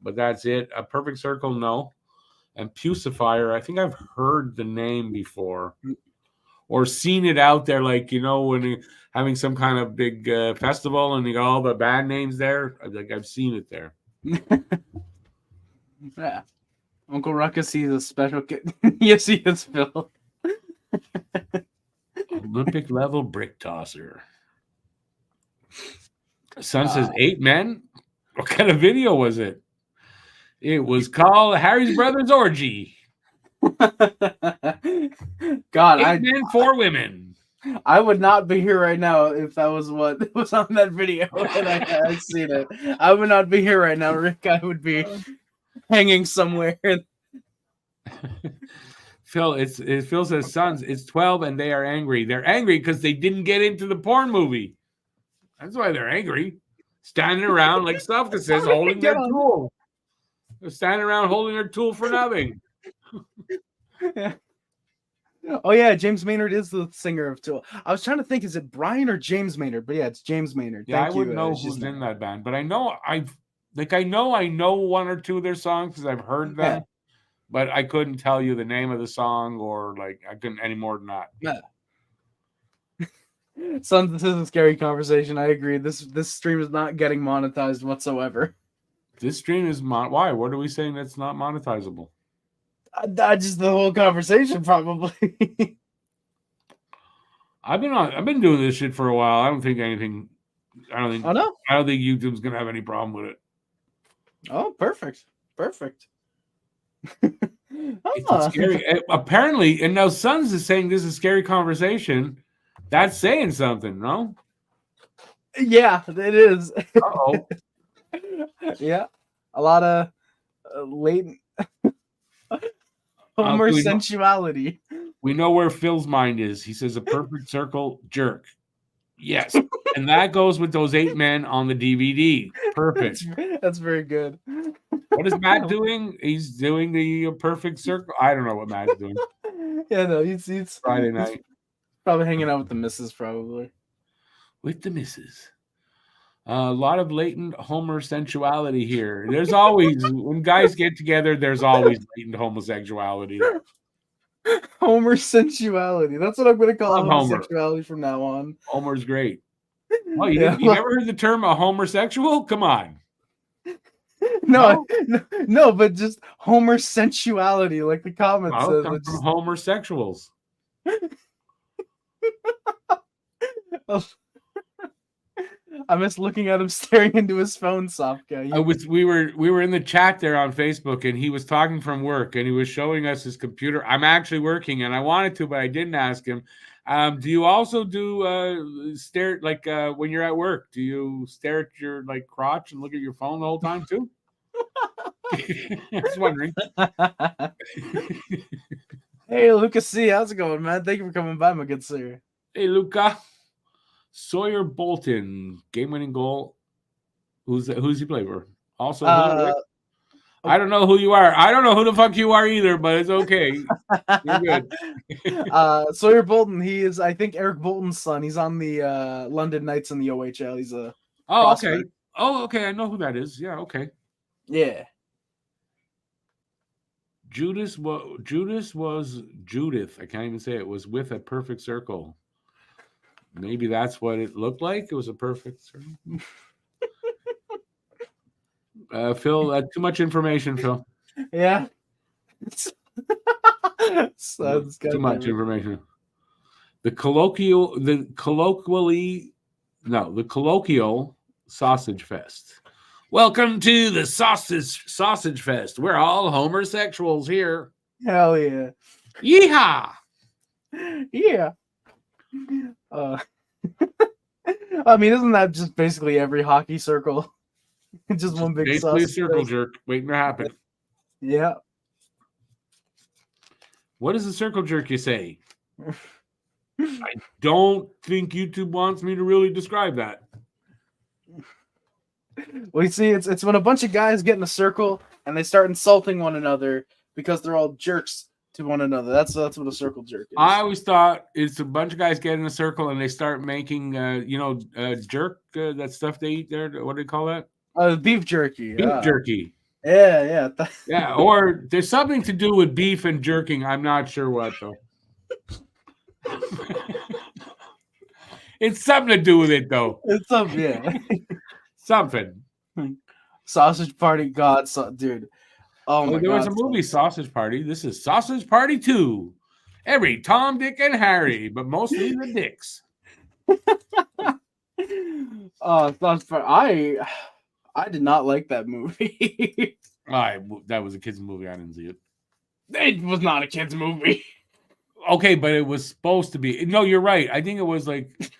But that's it. A Perfect Circle, no. And Pucifier, I think I've heard the name before or seen it out there, like, you know, when you're having some kind of big festival and you got all the band names there. Like, I've seen it there. Yeah. Uncle Ruckus, he's a special kid. Yes, he is, Phil. Olympic level brick tosser. Son says 8 men. What kind of video was it? It was called Harry's Brothers Orgy. God, 8 men, 4 women. I would not be here right now if that was what was on that video and I had seen it. I would not be here right now, Rick. I would be hanging somewhere. Phil, Phil says, sons, it's 12 and they are angry. They're angry because they didn't get into the porn movie. That's why they're angry. Standing around, like Sofka says, holding their tool. They're standing around holding their tool for nothing. Yeah. Oh yeah, James Maynard is the singer of Tool. I was trying to think, is it Brian or James Maynard? But yeah, it's James Maynard. Yeah, I wouldn't know who's in that band, but I know I know 1 or 2 of their songs because I've heard them. Yeah. But I couldn't tell you the name of the song or like I couldn't any more than that. Yeah. Son, this is a scary conversation. I agree. This stream is not getting monetized whatsoever. This stream is why? What are we saying that's not monetizable? Just the whole conversation, probably. I've been doing this shit for a while. I don't think Oh no. I don't think YouTube's gonna have any problem with it. Oh, perfect. It's a scary. Apparently, and now Sons is saying this is a scary conversation. That's saying something, no? Yeah, it is. Uh-oh. Yeah, a lot of latent Homer sensuality. We know where Phil's mind is. He says a perfect circle jerk. Yes. And that goes with those 8 men on the DVD. Perfect. That's very good. What is Matt doing? He's doing the perfect circle. I don't know what Matt's doing. Yeah, no, he's Friday night. Probably hanging out with the missus, probably. With the missus. A lot of latent Homer sensuality here. There's always, when guys get together, there's always latent homosexuality. Homer sensuality. That's what I'm going to call homosexuality from now on. Homer's great. Oh, you never heard the term a homosexual? Come on. No, but just Homer sensuality, like the comment says. Come from homosexuals. I miss looking at him staring into his phone, Sofka. We were in the chat there on Facebook, and he was talking from work, and he was showing us his computer. I'm actually working, and I wanted to, but I didn't ask him. Do you also do stare, like when you're at work? Do you stare at your like crotch and look at your phone the whole time too? I was wondering. Hey, Lucas C, how's it going, man? Thank you for coming by, my good sir. Hey, Luca. Sawyer Bolton, game-winning goal. Who's he play for? Also, I don't know who you are. I don't know who the fuck you are either, but it's okay. You're good. Sawyer Bolton, he is, I think, Eric Bolton's son. He's on the London Knights in the OHL. He's a prospect. Okay. Oh, okay. I know who that is. Yeah, okay. Yeah. Judith. I can't even say it. Was with a perfect circle. Maybe that's what it looked like. It was a perfect circle. Phil, too much information, Phil. Yeah. Too much information. The colloquial sausage fest. Welcome to the sausage fest. We're all homosexuals here. Hell yeah. Yeehaw. Yeah. I mean, isn't that just basically every hockey circle? Just one big basically a circle jerk waiting to happen. Yeah. What is a circle jerk, you say? I don't think YouTube wants me to really describe that. Well, you see, it's when a bunch of guys get in a circle and they start insulting one another because they're all jerks to one another. That's what a circle jerk is. I always thought it's a bunch of guys get in a circle and they start making, jerk, that stuff they eat there. What do they call that? Beef jerky. Beef jerky. Yeah. Yeah, or there's something to do with beef and jerking. I'm not sure what, though. It's something to do with it, though. It's something, yeah. Something. Sausage Party, dude. Oh my God. There was a movie, Sausage Party. This is Sausage Party 2. Every Tom, Dick, and Harry, but mostly the dicks. Sausage Party. I did not like that movie. That was a kid's movie. I didn't see it. It was not a kid's movie. Okay, but it was supposed to be. No, you're right. I think it was like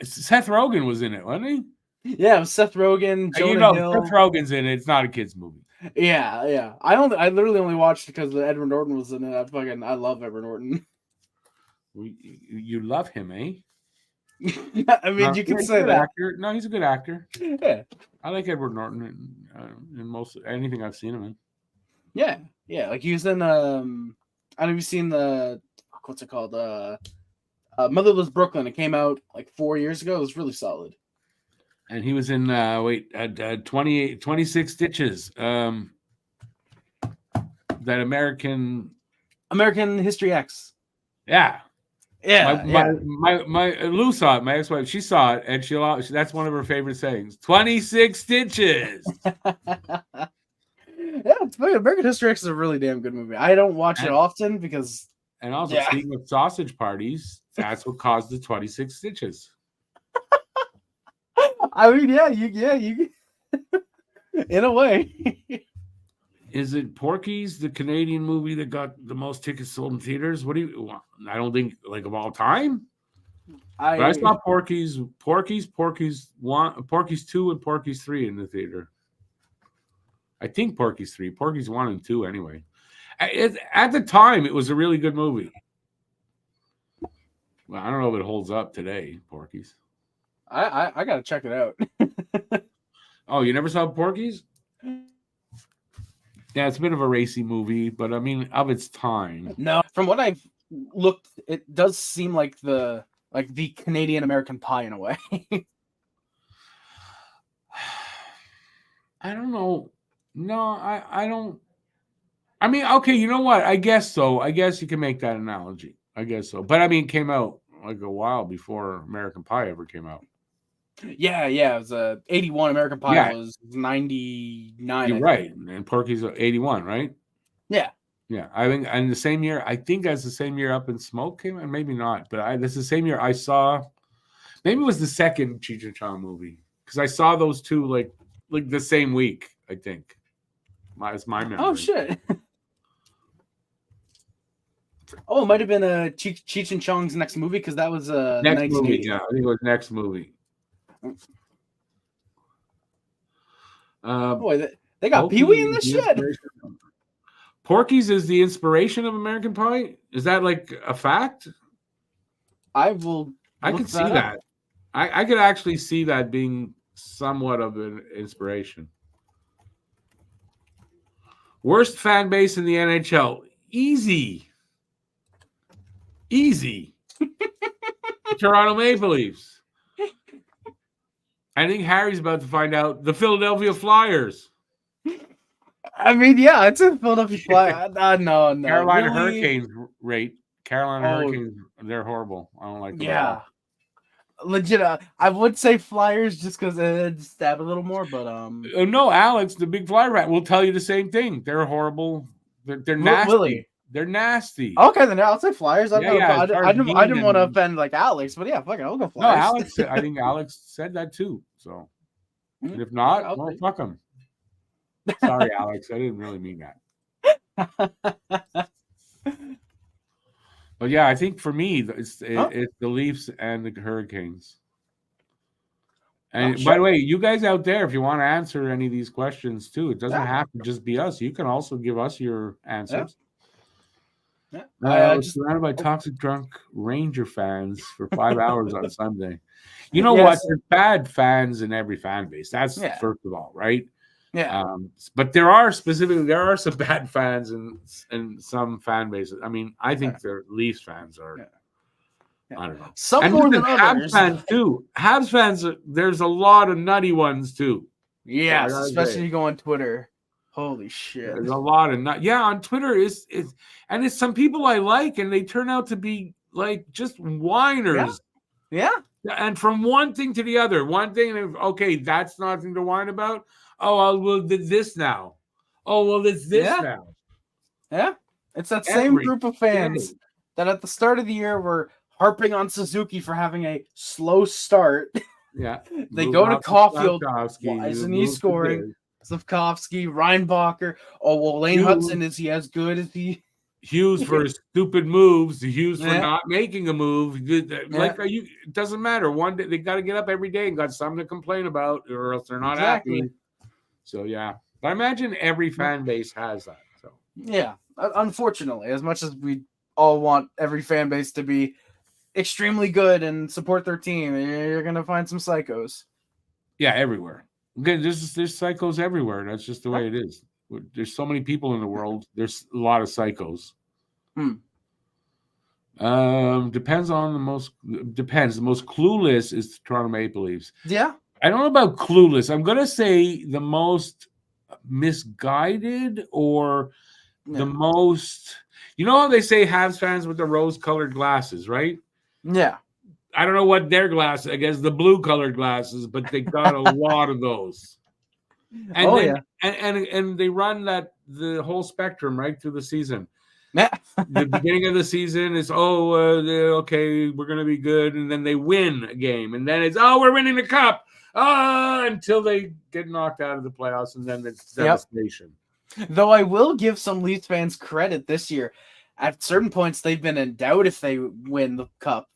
Seth Rogen was in it, wasn't he? Yeah, it was Seth Rogen. Jonah Hill. Seth Rogen's in it. It's not a kid's movie. Yeah. I literally only watched it because Edward Norton was in it. I love Edward Norton. You love him, eh? I mean, you can say that. Actor. No, he's a good actor. Yeah. I like Edward Norton in most anything I've seen him in. Yeah. Like he was in. I don't know if you've seen what's it called? Motherless Brooklyn. It came out like 4 years ago. It was really solid. And he was in 26 Stitches. That American History X. Yeah. Yeah. My Lou saw it. My ex-wife, she saw it, and that's one of her favorite sayings. 26 stitches. Yeah, American History X is a really damn good movie. I don't watch it often because. And also, speaking of sausage parties, that's what caused the 26 Stitches. I mean, you in a way. Is it Porky's, the Canadian movie that got the most tickets sold in theaters? What do you? I don't think like of all time. I saw Porky's 1, Porky's 2, and Porky's 3 in the theater. I think Porky's 3, Porky's 1 and 2 anyway. At the time, it was a really good movie. Well, I don't know if it holds up today, Porky's. I gotta check it out. Oh, you never saw Porky's? Yeah, it's a bit of a racy movie, but I mean, of its time. No, from what I've looked, it does seem like the Canadian American Pie in a way. I don't know. No, I don't. I mean, okay, you know what? I guess so. I guess you can make that analogy. I guess so. But I mean, it came out like a while before American Pie ever came out. Yeah. It was 81. American Pie was 99. You're right. And Porky's 81, right? Yeah. Yeah. I think, and the same year, I think that's the same year Up in Smoke came out. Maybe not, but this is the same year I saw, maybe it was the second Cheech and Chong movie. Because I saw those two like the same week, I think. It's my memory. Oh, shit. Oh, it might have been Cheech and Chong's next movie because that was next movie. Yeah, I think it was next movie. Boy, they got Pee-wee in this shit. Porky's is the inspiration of American Pie. Is that like a fact? I could see that. I could actually see that being somewhat of an inspiration. Worst fan base in the NHL. Easy. Toronto Maple Leafs. I think Harry's about to find out. The Philadelphia Flyers. I mean, yeah, it's a Philadelphia Flyers. No. Carolina Hurricanes rate. Hurricanes, they're horrible. I don't like them. Yeah. Legit, I would say Flyers just because it stab a little more, but no, Alex, the big Fly rat, will tell you the same thing. They're horrible. They're nasty. Willie. They're nasty. Okay, then I'll say Flyers. I didn't want to offend like Alex, but yeah, fuck it, I'll go Flyers. No, Alex. I think Alex said that too. So, and if not, well, fuck him. Sorry, Alex. I didn't really mean that. But yeah, I think for me, it's the Leafs and the Hurricanes. And by the way, you guys out there, if you want to answer any of these questions too, it doesn't have to just be us. You can also give us your answers. Surrounded by toxic drunk Ranger fans for 5 hours on Sunday. You know what? There's bad fans in every fan base. That's first of all, right? Yeah. But there are some bad fans in some fan bases. I mean, I think the Leafs fans are. I don't know. Some more than others. Habs fans too. Habs fans. There's a lot of nutty ones too. Yeah, especially you go on Twitter. Holy shit! There's a lot of on Twitter is and it's some people I like, and they turn out to be like just whiners. Yeah. And from one thing to the other, one thing. Okay, that's nothing to whine about. Oh, well, this now. Oh, well, it's this now. Yeah, it's that same group of fans that at the start of the year were harping on Suzuki for having a slow start. Yeah, they go to Caulfield. Why isn't he scoring? Slavkovsky, Reinbacher. Oh, well, Lane Hudson, is he as good as he? Hughes for stupid moves. Hughes for not making a move. Like, it doesn't matter. One day they got to get up every day and got something to complain about, or else they're not happy. So but I imagine every fan base has that. So unfortunately, as much as we all want every fan base to be extremely good and support their team, you're gonna find some psychos. Yeah, everywhere. There's psychos everywhere. That's just the way it is. There's so many people in the world. There's a lot of psychos. Depends. The most clueless is the Toronto Maple Leafs. Yeah. I don't know about clueless. I'm gonna say the most misguided or the most. You know how they say Habs fans with the rose-colored glasses, right? Yeah. I don't know what their glasses. I guess the blue-colored glasses, but they got a lot of those. And and they run that the whole spectrum right through the season. Yeah. The beginning of the season is okay, we're gonna be good, and then they win a game, and then it's we're winning the cup, until they get knocked out of the playoffs, and then it's devastation. Though I will give some Leafs fans credit this year. At certain points, they've been in doubt if they win the cup.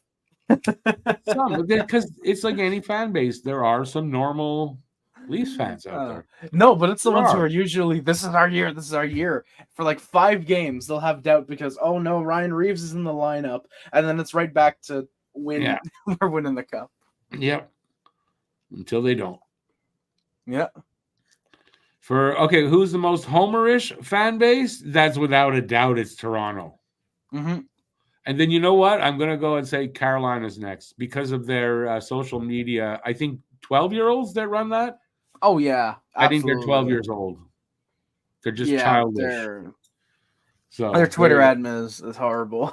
Because it's like any fan base, there are some normal Leafs fans out there. No, but it's the ones who are usually, this is our year. For like 5 games, they'll have doubt because, oh no, Ryan Reeves is in the lineup. And then it's right back to win. Yeah. We're winning the cup. Yep. Until they don't. Yeah. Who's the most homerish fan base? That's without a doubt, it's Toronto. Mm-hmm. And then you know what? I'm going to go and say Carolina's next because of their social media. I think 12-year-olds that run that. Oh, yeah. Absolutely. I think they're 12 years old. They're just childish. Their Twitter admin is horrible.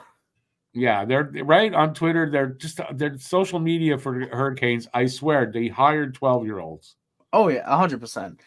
Yeah, they're right on Twitter. They're social media for Hurricanes. I swear, they hired 12-year-olds. Oh, yeah, 100%.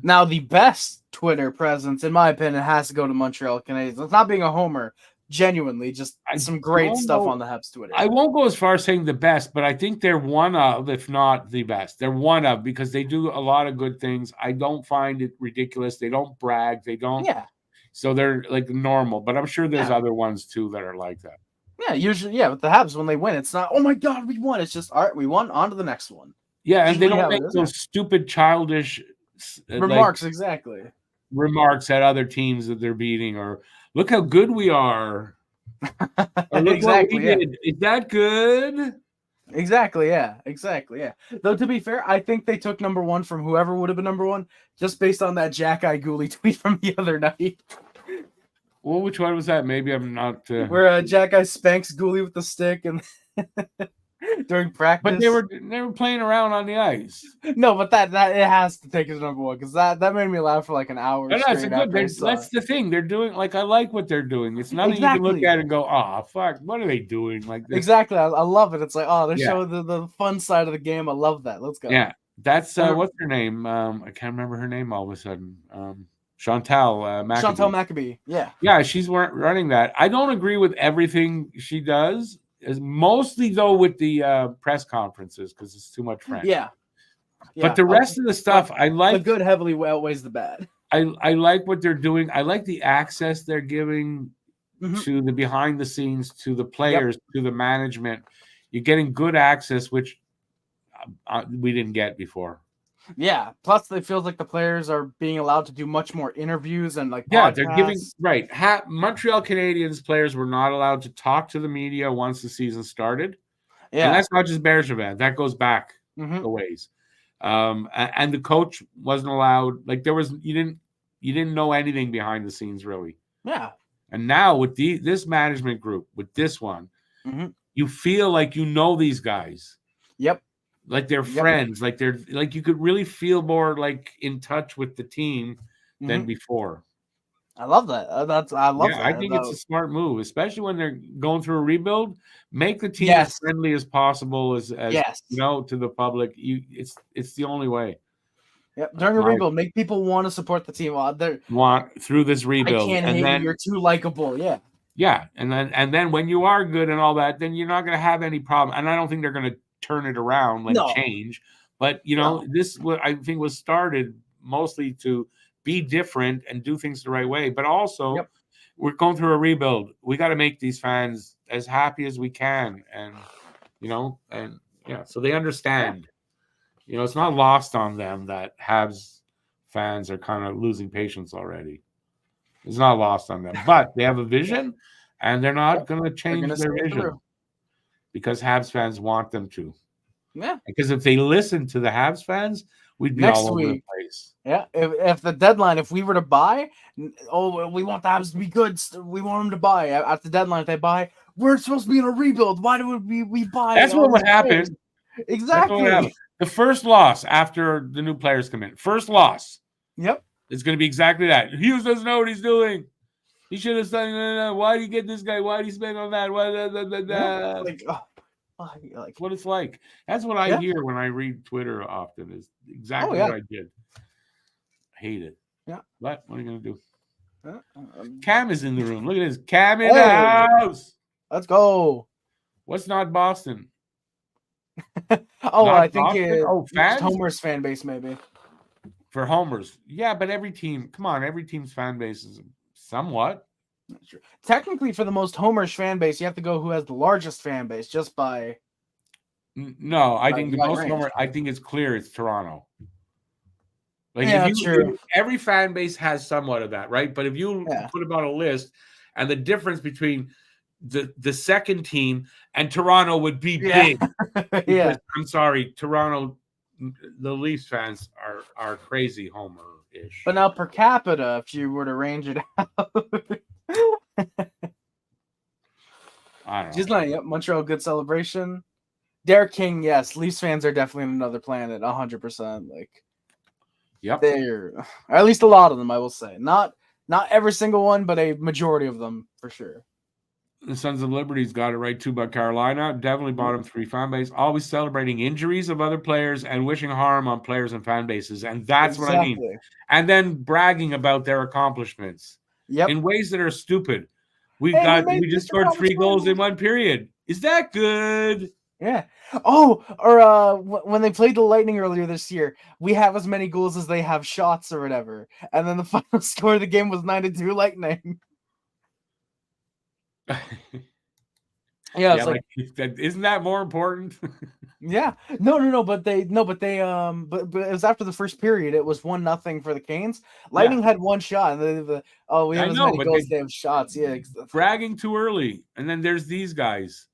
Now, the best Twitter presence, in my opinion, has to go to Montreal Canadiens. It's not being a homer. Genuinely, just some great stuff on the Habs Twitter. I won't go as far as saying the best, but I think they're one of, if not the best. They're one of, because they do a lot of good things. I don't find it ridiculous. They don't brag. They don't. Yeah. So they're like normal, but I'm sure there's other ones too that are like that. Yeah, usually, with the Habs, when they win, it's not, oh my God, we won. It's just, all right, we won, on to the next one. Yeah, and they don't make those stupid, childish remarks, exactly. Remarks at other teams that they're beating, or look how good we are. Or look exactly. What we did. Is that good? Exactly. Yeah. Though to be fair, I think they took number 1 from whoever would have been number 1, just based on that Jack Gooley tweet from the other night. Well, which one was that? Maybe I'm not. Where Jack spanks Gooley with the stick and during practice. But they were playing around on the ice. No, but that it has to take as number 1 because that made me laugh for like an hour. That's the thing they're doing. Like, I like what they're doing. It's nothing you can look at and go, fuck, what are they doing? Like this. Exactly, I love it. It's like, they're showing the fun side of the game. I love that. Let's go. Yeah, that's what's her name? I can't remember her name all of a sudden. Chantal Maccabee. Chantal Maccabee. Yeah, she's running that. I don't agree with everything she does. Is mostly though with the press conferences because it's too much French. Yeah. But the rest of the stuff I like. The good heavily outweighs the bad. I like what they're doing. I like the access they're giving to the behind the scenes, to the players, to the management. You're getting good access, which we didn't get before. Yeah. Plus, it feels like the players are being allowed to do much more interviews and podcasts. They're giving Montreal Canadiens players were not allowed to talk to the media once the season started. Yeah, and that's not just Bergevin. That goes back a ways. And the coach wasn't allowed. Like you didn't know anything behind the scenes really. Yeah. And now with this management group, with this one, you feel like you know these guys. Yep. Like they're friends, like they're like you could really feel more like in touch with the team than before. I love that. I love that. I think it's a smart move, especially when they're going through a rebuild. Make the team as friendly as possible, as to the public. It's the only way. Yep. During a rebuild, make people want to support the team. Want through this rebuild. I can't hate you. You're too likable. Yeah. Yeah, and then when you are good and all that, then you're not going to have any problem. And I don't think they're going to turn it around, change. But this I think was started mostly to be different and do things the right way. But also, we're going through a rebuild. We got to make these fans as happy as we can, and so they understand. It's not lost on them that Habs fans are kind of losing patience already. It's not lost on them, but they have a vision, and they're not going to change their vision. Because Habs fans want them to. Yeah. Because if they listen to the Habs fans, we'd be all over the place. Yeah. If the deadline, if we were to buy, we want the Habs to be good. We want them to buy. At the deadline, if they buy, we're supposed to be in a rebuild. Why do we buy? That's what would happen. Exactly. The first loss after the new players come in. First loss. Yep. It's going to be exactly that. Hughes doesn't know what he's doing. He should have said, no. Why do you get this guy? Why do you spend on that? Like what it's like. That's what I hear when I read Twitter often is exactly what I did. I hate it. Yeah. But what are you going to do? Cam is in the room. Look at this. Cam in Hey. the house. Let's go. What's not Boston? Oh, Not I think Boston? Oh, just fans? Homer's fan base, maybe. For homers. Yeah, but every team, come on, every team's fan base is somewhat. Technically, for the most Homerish fan base, you have to go who has the largest fan base just by. No, I think the by most range. homer, I think it's clear it's Toronto. Like Yeah, every fan base has somewhat of that, right? But if you put them on a list, and the difference between the second team and Toronto would be big. Because I'm sorry, Toronto, the Leafs fans are crazy homer-ish. But now per capita, if you were to range it out. I don't know. She's not. Yep, Montreal, good celebration. Derek King, yes. Leafs fans are definitely on another planet, 100%. Like, yep, they're, or at least a lot of them, I will say. Not every single one, but a majority of them for sure. The Sons of Liberty's got it right too about Carolina. Definitely bottom 3 fan base. Always celebrating injuries of other players and wishing harm on players and fan bases. And that's what I mean. And then bragging about their accomplishments in ways that are stupid. We just scored 3 goals in 1 period. Is that good? Yeah. Oh, or when they played the Lightning earlier this year, we have as many goals as they have shots or whatever. And then the final score of the game was 9-2 Lightning. Yeah, like isn't that more important? Yeah, no, but it was after the first period. It was 1-0 for the Canes. Lightning had 1 shot, and we have as many goals as they have shots. Yeah, bragging too early, and then there's these guys.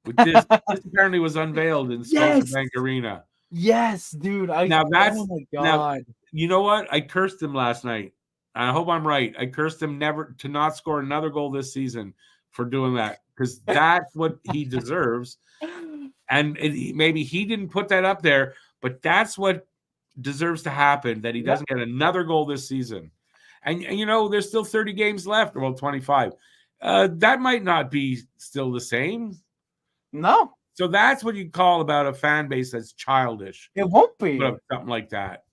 With this apparently was unveiled in Scotiabank Arena. Yes, dude. Oh my God. Now, you know what? I cursed him last night. I hope I'm right. I cursed him never to not score another goal this season for doing that, because that's what he deserves. And maybe he didn't put that up there, but that's what deserves to happen, that he doesn't get another goal this season. And there's still 30 games left, well, 25. That might not be still the same. No. So that's what you call about a fan base that's childish. It won't be. Something like that.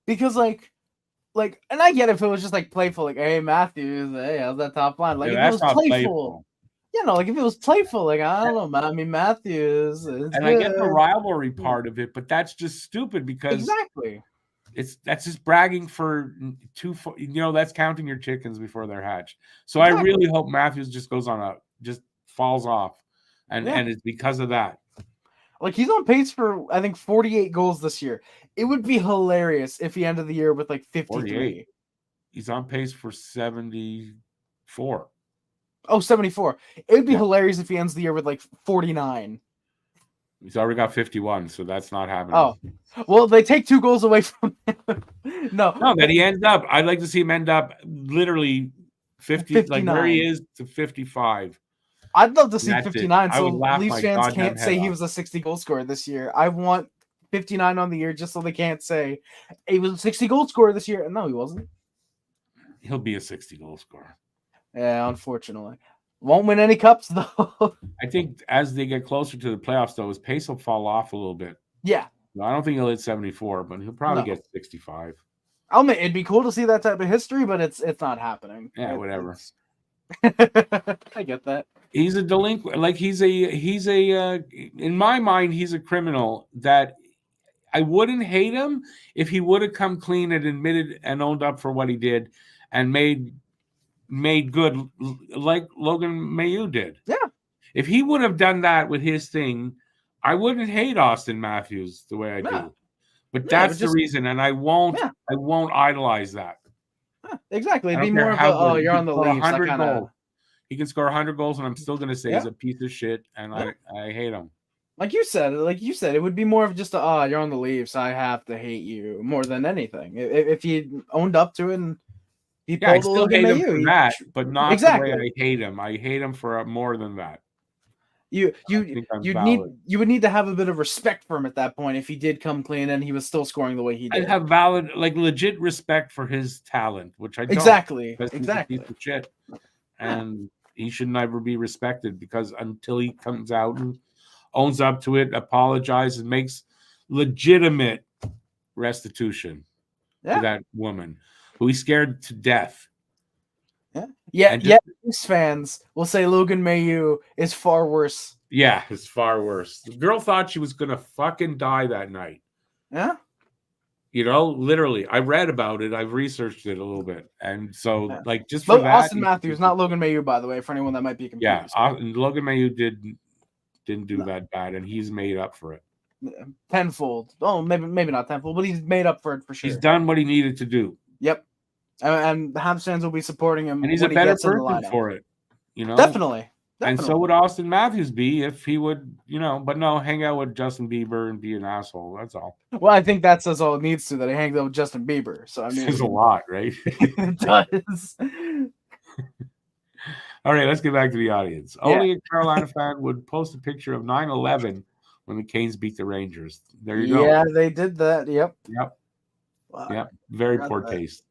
Because like, and I get if it was just like playful, like, hey, Matthews, hey, how's that top line? Like, if it was playful. Like if it was playful, like, I don't know, Matthews. And good. I get the rivalry part of it, but that's just stupid because that's just bragging for that's counting your chickens before they're hatched. So I really hope Matthews just just falls off, and it's because of that. Like, he's on pace for, I think, 48 goals this year. It would be hilarious if he ended the year with like 53. 48. He's on pace for 74. Oh, 74. It would be hilarious if he ends the year with like 49. He's already got 51, so that's not happening. Oh, well, they take 2 goals away from him. No, that he ends up. I'd like to see him end up literally 50, 59. Like where he is to 55. I'd love to see 59, so Leafs fans can't say he was a 60 goal scorer this year. I want 59 on the year just so they can't say he was a 60 goal scorer this year. No, he wasn't. He'll be a 60 goal scorer. Yeah, unfortunately. Won't win any cups, though. I think as they get closer to the playoffs, though, his pace will fall off a little bit. Yeah. I don't think he'll hit 74, but he'll probably get 65. I'll admit, it'd be cool to see that type of history, but it's not happening. Yeah, whatever. I get that. He's a delinquent. Like he's a in my mind, he's a criminal that I wouldn't hate him if he would have come clean and admitted and owned up for what he did and made good, like Logan Mailloux did. Yeah. If he would have done that with his thing, I wouldn't hate Austin Matthews the way I do. But that's the reason, and I won't idolize that. Exactly. It'd be more of you're on the Leafs. He can score 100 goals, and I'm still going to say he's a piece of shit, and I hate him. Like you said, it would be more of just you're on the Leafs, I have to hate you more than anything. If he owned up to it and he pulled I still hate him for that, but not the way I hate him. I hate him for more than that. You would need to have a bit of respect for him at that point if he did come clean and he was still scoring the way he did. I'd have valid, legit respect for his talent, which I don't. Exactly. He's a piece of shit, and he should never be respected because until he comes out and owns up to it, apologizes, makes legitimate restitution to that woman who he scared to death. Yeah, And yeah. Leafs fans will say Logan Mailloux is far worse. yeah, it's far worse. The girl thought she was gonna fucking die that night. Yeah. Literally, I read about it. I've researched it a little bit, and so like just for that, Austin Matthews, not Logan Mailloux, by the way, for anyone that might be confused. Yeah, Logan Mailloux didn't do that bad, and he's made up for it tenfold. Oh, maybe not tenfold, but he's made up for it for sure. He's done what he needed to do. Yep, and the Habs fans will be supporting him, and he's a better person for it. Definitely. And so would Austin Matthews be if he would, but no, hang out with Justin Bieber and be an asshole. That's all. Well, I think that's all it needs to, that he hangs out with Justin Bieber. So I mean, it's a lot, right? It does. All right, let's get back to the audience. Yeah. Only a Carolina fan would post a picture of 9/11 when the Canes beat the Rangers. There you go. Yeah, they did that. Yep. Wow. Yep. Very poor taste.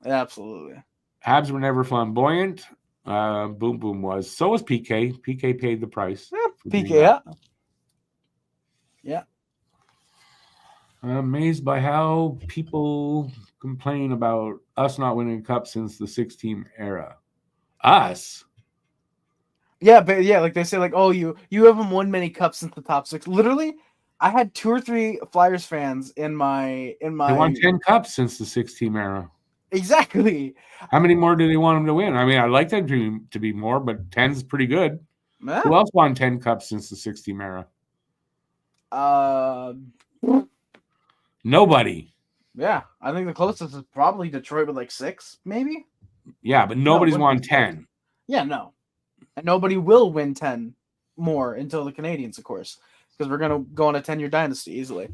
Absolutely. Habs were never flamboyant. Boom Boom was. So was PK. PK paid the price. PK, yeah. I'm amazed by how people complain about us not winning a cup since the 6-team era. Us? Yeah, but yeah, like they say, like, oh, you haven't won many cups since the top 6. Literally, I had 2 or 3 Flyers fans in my. They won 10 cups since the 6-team era. Exactly. How many more do they want them to win? I mean, I'd like them to be more, but 10 is pretty good. Yeah. Who else won 10 cups since the 6-team era? Nobody. Yeah, I think the closest is probably Detroit with like 6, maybe. Yeah, but nobody's won 10. Yeah, no. And nobody will win 10 more until the Canadians, of course, because we're going to go on a 10-year dynasty easily.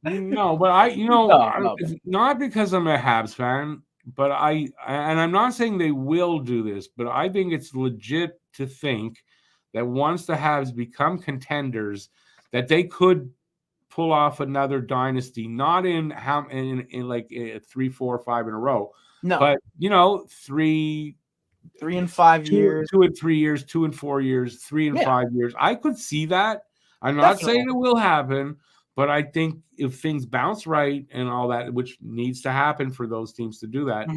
No, but not because I'm a Habs fan, but I'm not saying they will do this, but I think it's legit to think that once the Habs become contenders, that they could pull off another dynasty, not in like 3, 4, 5 in a row. No. But 3 and 5 years, 2 and 3 years, 2 and 4 years, 3 and 5 years. I could see that. I'm not saying it will happen, but I think if things bounce right and all that, which needs to happen for those teams to do that,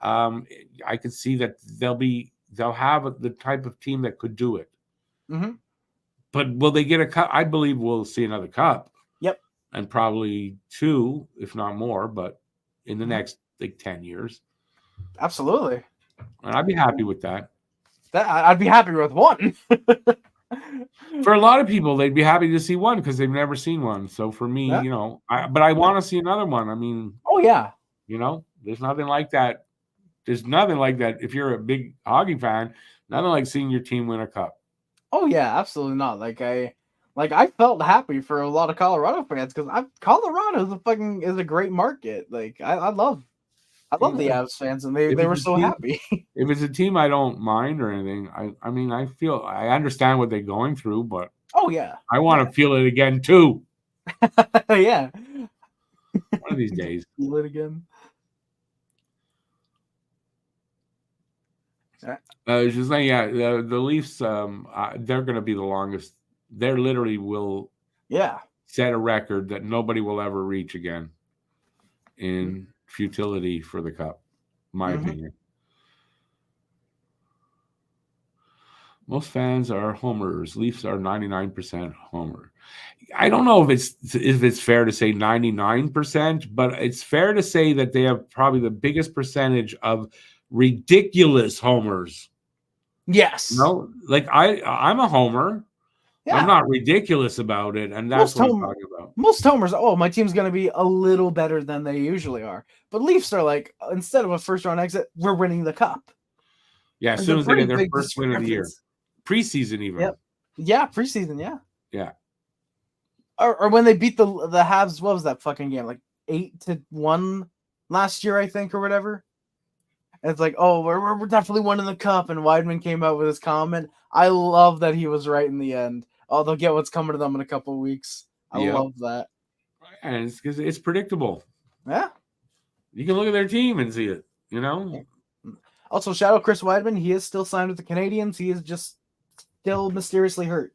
I could see that they'll have the type of team that could do it. Mm-hmm. But will they get a cup? I believe we'll see another cup. Yep. And probably 2, if not more, but in the next 10 years. Absolutely. And I'd be happy with that. I'd be happy with 1. For a lot of people, they'd be happy to see 1 because they've never seen one. So for me, but I want to see another one. I mean, oh yeah, there's nothing like that. There's nothing like that. If you're a big hockey fan, nothing like seeing your team win a cup. Oh yeah, absolutely not. I felt happy for a lot of Colorado fans because Colorado is a great market. Like I love the Avs fans, and they were so happy. If it's a team I don't mind or anything, I mean, I understand what they're going through, but oh yeah, I want to feel it again too. Yeah, one of these days. Feel it again. Just saying, the Leafs, they're going to be the longest. They literally will, set a record that nobody will ever reach again in futility for the cup, my opinion. Most fans are homers. Leafs are 99% homer. I don't know if it's fair to say 99%, but it's fair to say that they have probably the biggest percentage of ridiculous homers. Yes. Like I'm a homer. Yeah. I'm not ridiculous about it, and that's what I'm talking about. Most homers, my team's going to be a little better than they usually are. But Leafs are like, instead of a first-round exit, we're winning the cup. Yeah, as soon as they get their first win of the year. Preseason even. Yep. Yeah, preseason, yeah. Yeah. Or when they beat the Habs, what was that fucking game? Like 8-1 last year, I think, or whatever. And it's like, we're definitely winning the cup. And Weidman came out with his comment. I love that he was right in the end. Oh, they'll get what's coming to them in a couple of weeks. I love that. And it's because it's predictable. Yeah. You can look at their team and see it, Also, shout out Chris Weidman. He is still signed with the Canadians. He is just still mysteriously hurt.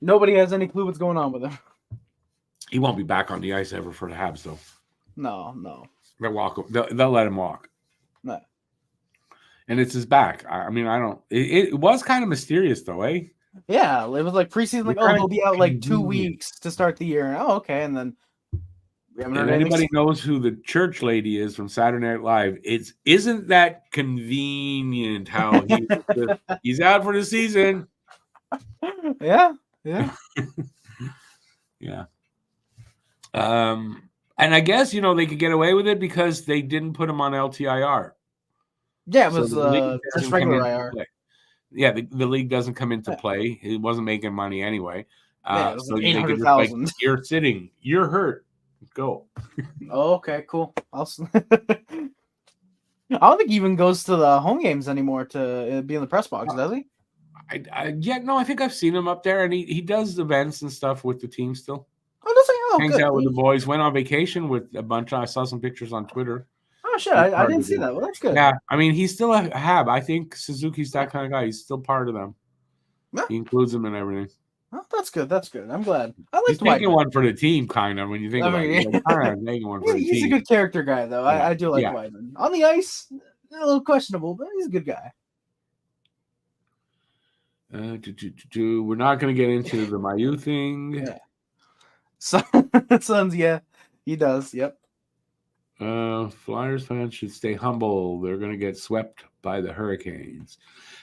Nobody has any clue what's going on with him. He won't be back on the ice ever for the Habs, though. No. They'll let him walk. No. and it's his back. I mean, I don't. It was kind of mysterious though, eh? Yeah, it was like preseason. Like, oh, Kinda he'll be out like 2 convenient. weeks to start the year. Oh, okay, and then we haven't If heard anything. anybody knows who the church lady is from Saturday Night Live, isn't that convenient how he's out for the season. Yeah. Yeah. And I guess they could get away with it because they didn't put him on LTIR. Yeah, it So was the league just doesn't come regular into IR. play. Yeah, the league doesn't come into Yeah. play. It wasn't making money anyway. Yeah, it was So like they could just 800,000. you're sitting, you're hurt, go. Oh, okay, cool. I don't think he even goes to the home games anymore to be in the press box, does he? I think I've seen him up there, and he does events and stuff with the team still. Oh, does he? Oh, Hangs good. out with the boys. Went on vacation with a bunch. I saw some pictures on Twitter. Oh shit, I didn't see that. Well, that's good. Yeah, I mean, he's still a Hab. I think Suzuki's that kind of guy. He's still part of them. Yeah. He includes them in everything. Oh, that's good. That's good. I'm glad. I like He's taking one for the team, kind of, when you think about it. He's taking one for the he's team. a good character guy, though. Yeah. I do like Weidman. On the ice, a little questionable, but he's a good guy. We're not going to get into the Mayu thing. Yeah. Sons, yeah, he does. Yep. Flyers fans should stay humble. They're going to get swept by the Hurricanes.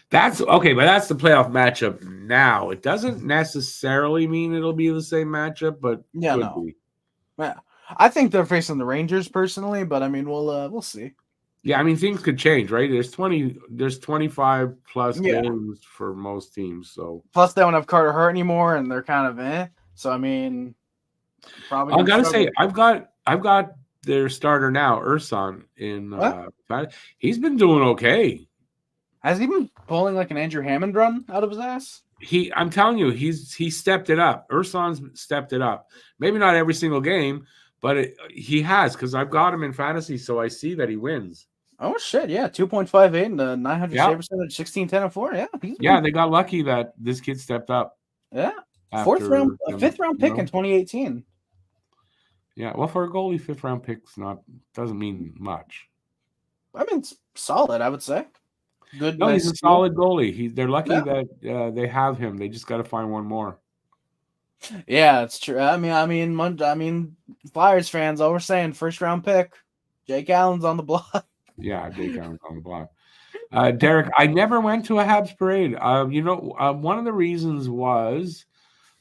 That's okay, but that's the playoff matchup now. It doesn't necessarily mean it'll be the same matchup, but could be. Yeah, I think they're facing the Rangers personally, but I mean, we'll see. Yeah, I mean, things could change, right? There's 25 plus games for most teams, so plus they don't have Carter Hart anymore, and they're kind of So I mean, probably. I gotta say, I've got their starter now, Urson in. He's been doing okay. Has he been pulling like an Andrew Hammond run out of his ass? I'm telling you, he stepped it up. Urson's stepped it up. Maybe not every single game, but he has, because I've got him in fantasy, so I see that he wins. Oh shit! Yeah, 2.58 and 900 save percentage, 16, 10, and 4. Yeah, they got lucky that this kid stepped up. Yeah, fifth round pick in 2018. Yeah, well, for a goalie, fifth round pick's doesn't mean much. I mean, it's solid, I would say. Good. No, he's a solid goalie. They're lucky that they have him. They just got to find one more. Yeah, it's true. I mean, Flyers fans, all we're saying, first round pick, Jake Allen's on the block. Yeah, Jake Allen's on the block. Derek, I never went to a Habs parade. One of the reasons was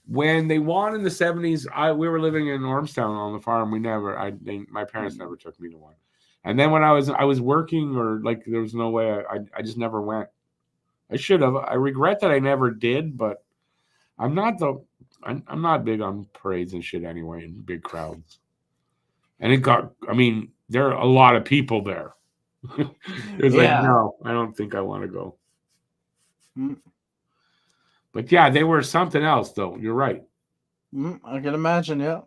when they won in the 70s. We were living in Ormstown on the farm. My parents never took me to one. And then when I was working, or like there was no way, I just never went. I should have. I regret that I never did, but I'm not big on parades and shit anyway, in big crowds. And there are a lot of people there. It's no, I don't think I want to go. But yeah, they were something else, though. You're right. I can imagine, yeah.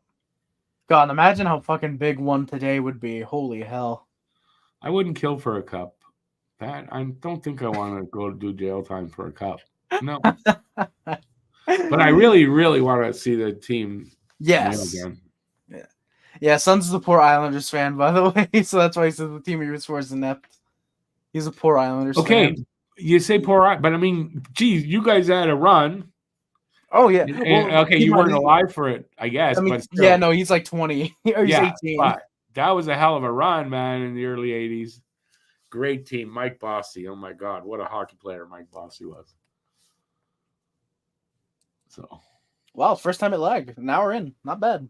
God, imagine how fucking big one today would be. Holy hell. I wouldn't kill for a cup. I don't think I want to go do jail time for a cup. No. But I really, really want to see the team. Yes. Again. Yeah, Son's is a poor Islanders fan, by the way. So that's why he says the team he roots for is inept. He's a poor Islanders fan. Okay, you say poor, but I mean, geez, you guys had a run. Oh, yeah. You weren't alive for it, I guess. But still. Yeah, no, he's like 20 or he's 18. But that was a hell of a run, man, in the early 80s. Great team. Mike Bossy. Oh, my God. What a hockey player Mike Bossy was. So. Wow, first time it lagged. Now we're in. Not bad.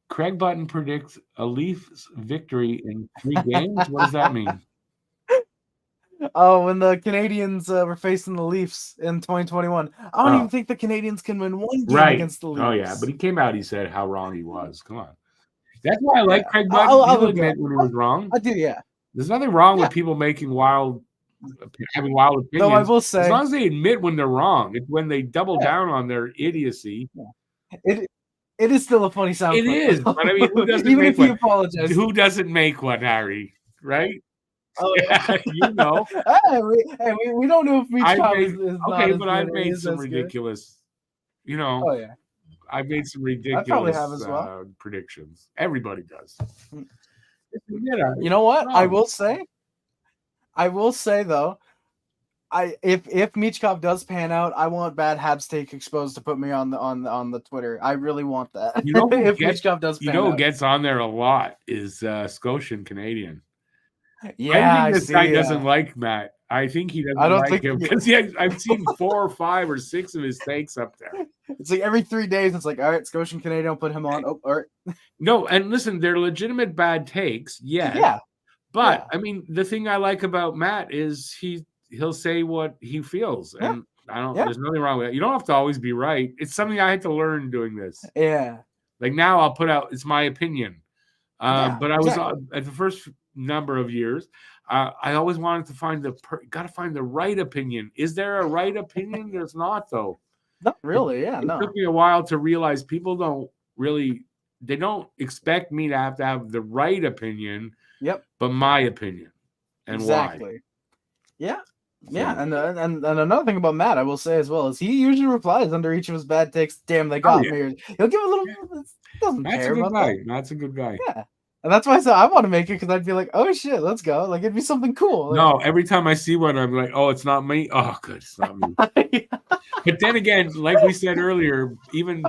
Craig Button predicts a Leafs victory in 3 games. What does that mean? Oh, when the Canadians were facing the Leafs in 2021. I don't even think the Canadians can win one game against the Leafs. Oh, yeah. But he came out, he said how wrong he was. Come on. That's why I like Craig Button. He'll admit when he was wrong. I do, yeah. There's nothing wrong with people having wild opinions. No, I will say. As long as they admit when they're wrong. It's when they double down on their idiocy. Yeah. It is still a funny sound. It is. But I mean, who doesn't even make if you apologize. Who doesn't make one, Harry? Right? Oh, yeah. You know. we don't know if Meach is okay, but I've made some ridiculous, Oh, yeah. I've made some ridiculous I probably have as well. Predictions. Everybody does. You know what? I will say, I will say though, if Michkov does pan out, I want Bad Habs take exposed to put me on the Twitter. I really want that. You know if Michkov does pan who out. gets on there a lot is Scotian Canadian. Yeah, I think this guy doesn't like Matt. I think he doesn't like him because I've seen 4 or 5 or 6 of his takes up there. It's like every 3 days, it's like, all right, Scotian Canadian, I'll put him on. Oh, all right. No, and listen, they're legitimate bad takes, yes. Yeah. But I mean, the thing I like about Matt is he'll say what he feels, and there's nothing wrong with it. You don't have to always be right. It's something I had to learn doing this. Yeah. Like now, I'll put out it's my opinion. But I was at the first number of years. I always wanted to find got to find the right opinion. Is there a right opinion? There's not, though. Not really. It took me a while to realize people don't expect me to have the right opinion. Yep. But my opinion and why. Yeah. Yeah. And another thing about Matt, I will say as well, is he usually replies under each of his bad takes. Damn, they got me. He'll give a little. Doesn't That's care a good about guy. that. That's a good guy. Yeah. And that's why I said I want to make it, because I'd be like, oh shit, let's go. Like it'd be something cool. Like, no, every time I see one, I'm like, oh, it's not me. Oh, good, it's not me. But then again, like we said earlier, even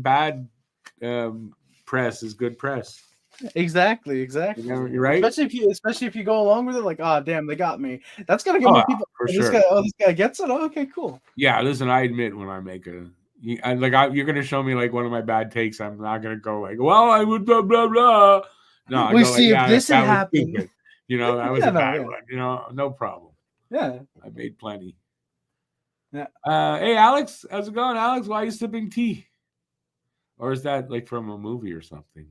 bad press is good press. Exactly. You're right. Especially if you go along with it, like, oh damn, they got me. That's gonna get more people. For sure. This guy gets it. Oh, okay, cool. Yeah, listen, I admit when I make you're gonna show me like one of my bad takes. I'm not gonna go like, well, I would blah blah blah. No, we see if this had happened. Stupid. That was a bad one. No problem. Yeah, I made plenty. Yeah. Hey, Alex, how's it going, Alex? Why are you sipping tea? Or is that like from a movie or something?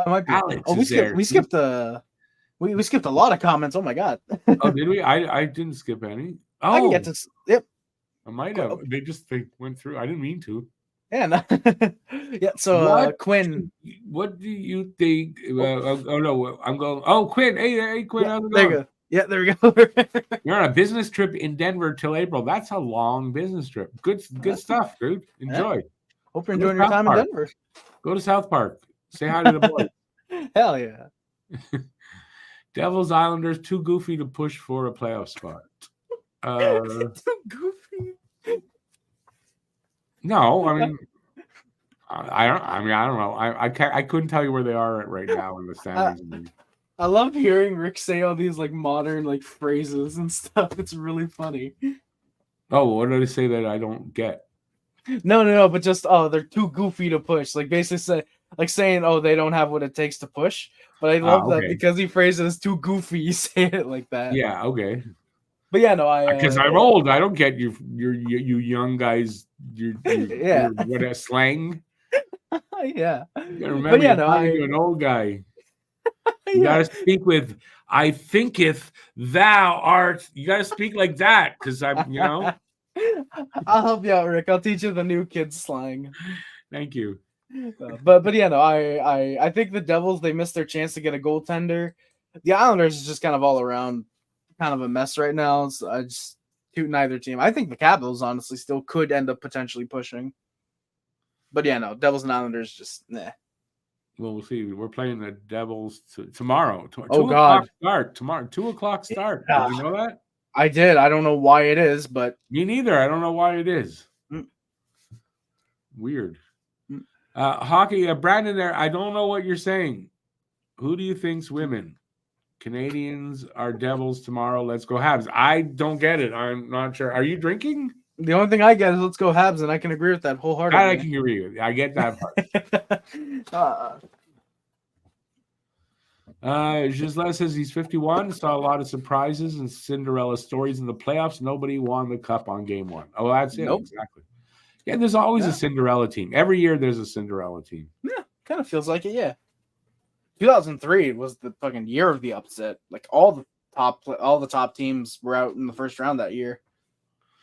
Might be. Alex, we skipped a lot of comments. Oh my god. Oh, did we? I didn't skip any. Oh, I can get to. Yep. I might have. They went through. I didn't mean to. Yeah. No. Yeah. So Quinn. What do you think? Oh no, I'm going. Oh, Quinn. Hey, Quinn. Yeah, how's it there going? you go. Yeah, there we go. You're on a business trip in Denver till April. That's a long business trip. Good stuff, dude. Enjoy. Yeah. Hope you're enjoying your time in Denver. Go to South Park. Say hi to the boys. Hell yeah. Devils Islanders too goofy to push for a playoff spot. Too goofy. No, I mean, I don't know. I couldn't tell you where they are right now in the standings. I love hearing Rick say all these like modern like phrases and stuff. It's really funny. Oh, what did I say that I don't get? No, but just they're too goofy to push. Like basically saying, oh, they don't have what it takes to push. But I love that because he phrased it as too goofy. You say it like that. Yeah, okay. But yeah, no, because I'm old. I don't get you young guys. Your what a slang. Yeah. Remember, but you're an old guy. You gotta speak with I thinketh thou art. You gotta speak like that because I'm. I'll help you out, Rick. I'll teach you the new kids slang. Thank you. But yeah, no, I think the Devils, they missed their chance to get a goaltender. The Islanders is just kind of all around kind of a mess right now. So I just toot neither team. I think the Capitals honestly still could end up potentially pushing. But yeah, no, Devils and Islanders just nah. Well, we'll see. We're playing the Devils tomorrow. 2 o'clock start tomorrow. 2 o'clock start. Did you know that? I did. I don't know why it is, but me neither. I don't know why it is. Weird. Hockey, Brandon there. I don't know what you're saying. Who do you think's women? Canadians are Devils tomorrow. Let's go Habs. I don't get it. I'm not sure. Are you drinking? The only thing I get is let's go Habs, and I can agree with that wholeheartedly. I can agree with you. I get that part. Gisela says he's 51. Saw a lot of surprises and Cinderella stories in the playoffs. Nobody won the cup on game 1. Oh, that's it. Nope. Exactly. Yeah, there's always a Cinderella team. Every year there's a Cinderella team. Yeah, kind of feels like it, yeah. 2003 was the fucking year of the upset. Like all the top teams were out in the first round that year.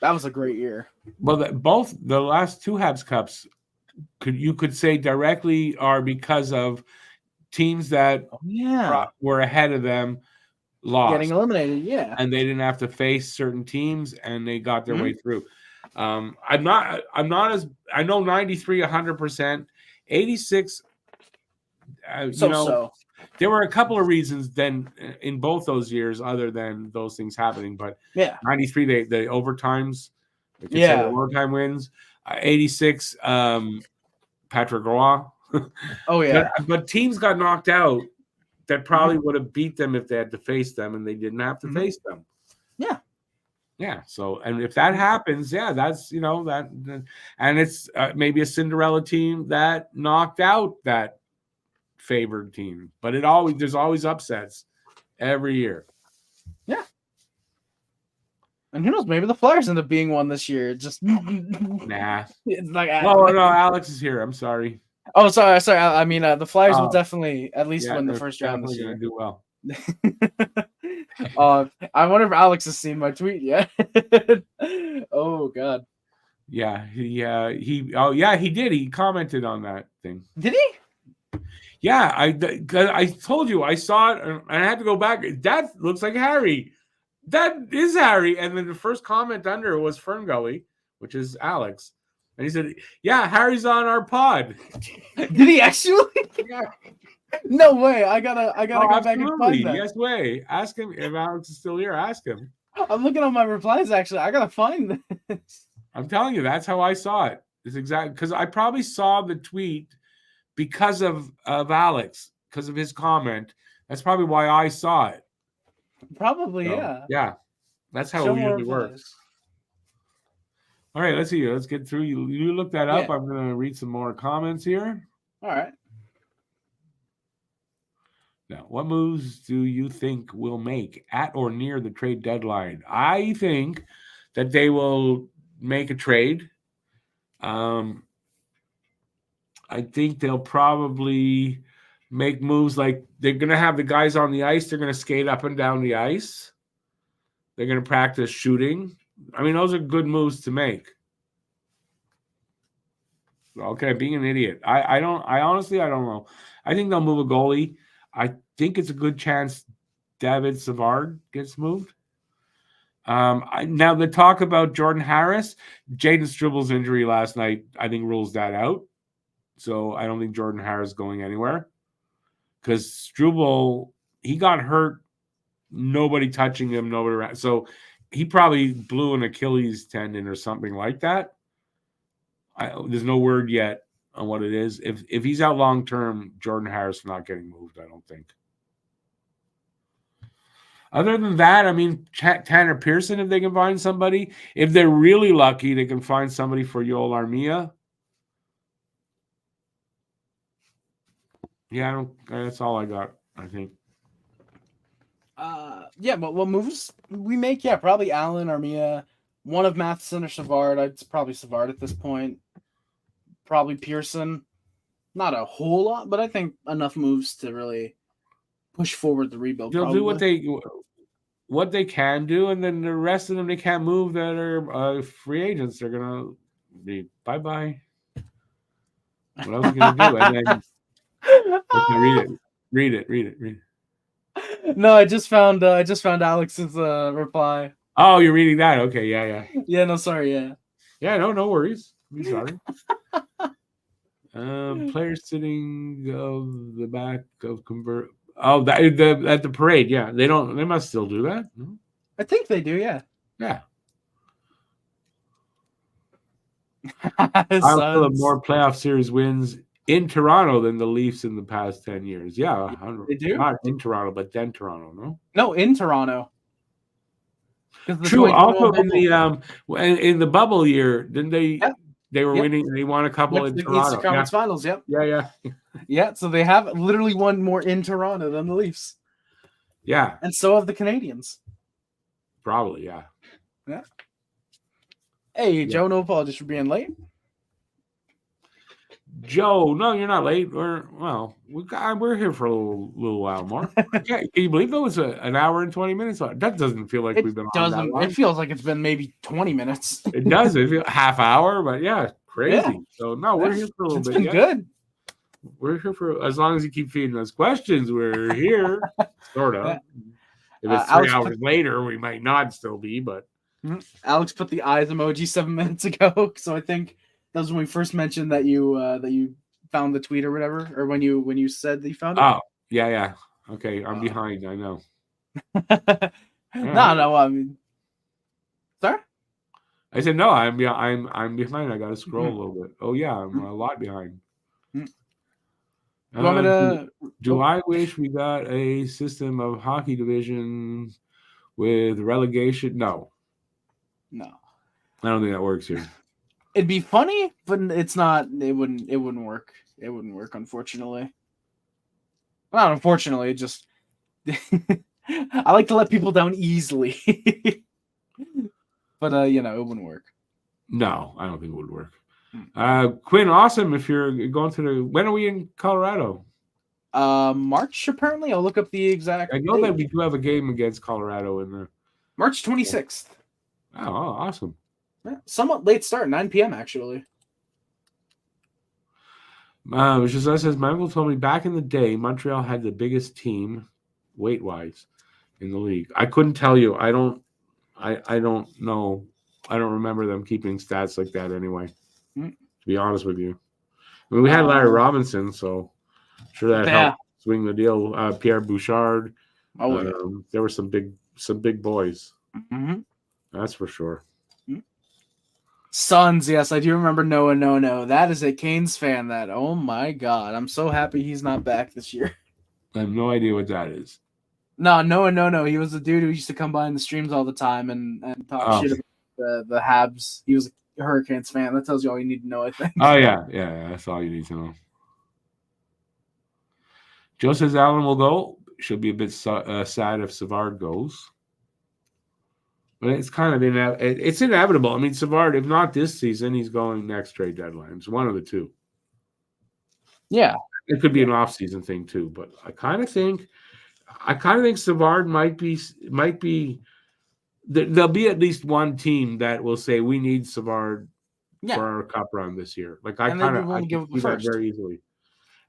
That was a great year. Well, both the last 2 Habs Cups you could say directly are because of teams that were ahead of them lost. Getting eliminated, yeah. And they didn't have to face certain teams and they got their way through. I'm not as I know 93 100%, 86 so There were a couple of reasons then in both those years, other than those things happening. But Yeah. 93, the overtimes, Yeah. overtime wins. 86, Patrick Roy. Oh yeah. But teams got knocked out that probably would have beat them if they had to face them, and they didn't have to face them. Yeah. Yeah. So, and if that happens, yeah, that's that, and it's maybe a Cinderella team that knocked out that favored team, but there's always upsets every year. Yeah. And who knows? Maybe the Flyers end up being one this year. Just nah. It's like no, Alex is here. I'm sorry. Oh, sorry. I mean, the Flyers will definitely at least win the first round this year. Do well. I wonder if Alex has seen my tweet yet. Oh God. Yeah, he did. He commented on that thing. Did he? Yeah, I told you I saw it, and I had to go back. That looks like Harry. That is Harry. And then the first comment under was Ferngully, which is Alex. And he said, yeah, Harry's on our pod. Did he actually? Yeah. No way. I gotta go back and find that. Yes way. Ask him if Alex is still here. Ask him. I'm looking at my replies actually. I gotta find this. I'm telling you, that's how I saw it. It's exactly because I probably saw the tweet because of Alex, because of his comment. That's probably why I saw it. Probably, yeah. Yeah. That's how it usually works. All right, let's see. Let's get through. You look that up. Yeah. I'm going to read some more comments here. All right. Now, what moves do you think will make at or near the trade deadline? I think that they will make a trade. I think they'll probably make moves like they're going to have the guys on the ice. They're going to skate up and down the ice. They're going to practice shooting. I mean, those are good moves to make. Okay, being an idiot. I honestly don't know. I think they'll move a goalie. I think it's a good chance David Savard gets moved. Now the talk about Jordan Harris, Jaden Strubble's injury last night, I think rules that out. So I don't think Jordan Harris is going anywhere. Because Struble, he got hurt, nobody touching him, nobody around. So he probably blew an Achilles tendon or something like that. There's no word yet on what it is. If he's out long term, Jordan Harris is not getting moved, I don't think. Other than that, I mean, Tanner Pearson, if they can find somebody. If they're really lucky, they can find somebody for Yoel Armia. Yeah, that's all I got, I think. Yeah, but what moves we make? Yeah, probably Allen, Armia, one of Matheson or Savard. It's probably Savard at this point. Probably Pearson. Not a whole lot, but I think enough moves to really push forward the rebuild. They'll do what they can do, and then the rest of them they can't move that are free agents. They're gonna be bye-bye. What else are you gonna do? And then read it. No, I just found Alex's reply. Oh, you're reading that? Okay, yeah. Yeah, no, sorry, yeah. Yeah, no worries. I'm sorry. Players sitting of the back of convert. Oh, at the parade, yeah. They must still do that. No? I think they do, yeah. Yeah. I'll have more playoff series wins in Toronto than the Leafs in the past 10 years. Yeah, they do. Not in Toronto, but then Toronto, no? No, in Toronto. True. Also in the bubble year, didn't they? Yeah. They were winning. They won a couple in Toronto. Conference Finals. Yep. Yeah. Yeah. So they have literally won more in Toronto than the Leafs. Yeah. And so have the Canadians. Probably, yeah. Yeah. Hey, Joe, no apologies for being late. Joe, no, you're not late. We're here for a little while more. Can you believe that was an hour and 20 minutes? That doesn't feel like we've been on that long. It feels like it's been maybe 20 minutes. It does. It feels half hour, but yeah, crazy. Yeah. So no, we're here for a little bit. It's been good. We're here for as long as you keep feeding us questions. We're here, sort of. Yeah. If it's 3 hours later, we might not still be, but Alex put the eyes emoji 7 minutes ago, so I think that was when we first mentioned that you found the tweet or whatever, or when you said that you found it. Oh, Yeah. Okay, I'm behind. I know. No. I mean, sorry. I said no. I'm behind. I got to scroll a Mm-hmm. little bit. Oh yeah, I'm a lot behind. You want me to? Do I wish we got a system of hockey divisions with relegation? No, No. I don't think that works here. It'd be funny, but it's not. It wouldn't work. It wouldn't work, unfortunately. Not unfortunately, just I like to let people down easily. But it wouldn't work. No, I don't think it would work. Mm. Quinn, awesome. If you're going to when are we in Colorado? March apparently. I'll look up the exact. I know date. that we do have a game against Colorado in there. March 26th. Oh, awesome. Yeah, somewhat late start, 9 p.m. actually. Which is says my uncle told me back in the day, Montreal had the biggest team, weight wise, in the league. I couldn't tell you. I don't know. I don't remember them keeping stats like that anyway. To be honest with you, I mean, we had Larry Robinson, so I'm sure that helped swing the deal. Pierre Bouchard. There were some big boys. Mm-hmm. That's for sure. Suns, yes, I do remember Noah. No. That is a Canes fan. That, oh my god, I'm so happy he's not back this year. I have no idea what that is. No. He was the dude who used to come by in the streams all the time and talk shit about the Habs. He was a Hurricanes fan. That tells you all you need to know, I think. Oh, yeah. That's all you need to know. Joe says Allen will go. She'll be a bit sad if Savard goes. But it's kind of it's inevitable. I mean, Savard, if not this season, he's going next trade deadline. It's one of the two. Yeah. It could be an off-season thing too, but I kind of think Savard might be there'll be at least one team that will say we need Savard for our cup run this year. Like I can see that very easily.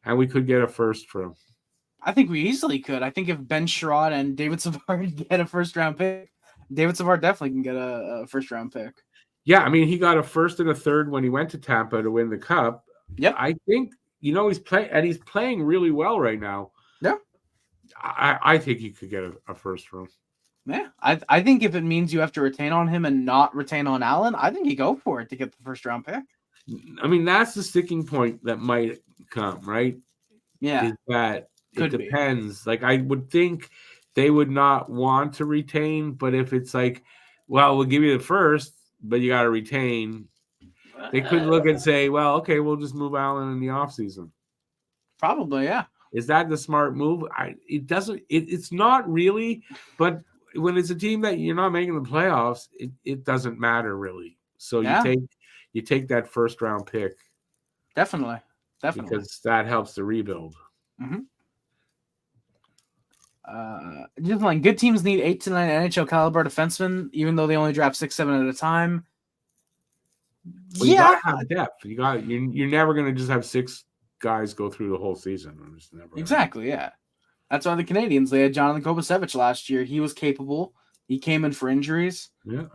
And we could get a first for him. I think we easily could. I think if Ben Sherrod and David Savard get a first-round pick, David Savard definitely can get a first-round pick. Yeah, I mean, he got a first and a third when he went to Tampa to win the cup. Yep. I think, he's playing really well right now. Yeah. I think he could get a first from him. Yeah. I think if it means you have to retain on him and not retain on Allen, I think you go for it to get the first-round pick. I mean, that's the sticking point that might come, right? Yeah. Is that it depends. Like, I would think they would not want to retain, but if it's like, well, we'll give you the first, but you got to retain, they could look and say, well, okay, we'll just move Allen in the offseason. Probably, yeah. Is that the smart move? It's not really, but when it's a team that you're not making the playoffs, it doesn't matter really. So you take that first round pick. Definitely. Because that helps the rebuild. Mm-hmm. Just like good teams need 8 to 9 NHL caliber defensemen, even though they only draft 6-7 at a time. Well, you gotta have depth. You're never gonna just have 6 guys go through the whole season. Exactly, yeah. That's why the Canadians, they had Jonathan Kovacevic last year. He was capable. He came in for injuries. Yeah,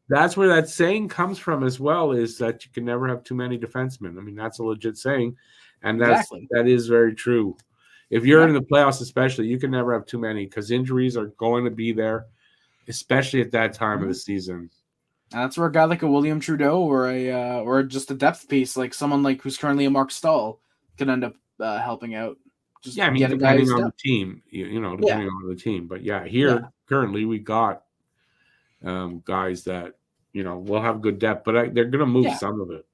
That's where that saying comes from as well. Is that you can never have too many defensemen. I mean, that's a legit saying, and that is very true. If you're in the playoffs, especially, you can never have too many because injuries are going to be there, especially at that time of the season. And that's where a guy like a William Trudeau or just a depth piece, like someone like who's currently a Mark Stahl, can end up helping out. Depending on the team, depending on the team. But currently we got guys that will have good depth, but they're going to move some of it.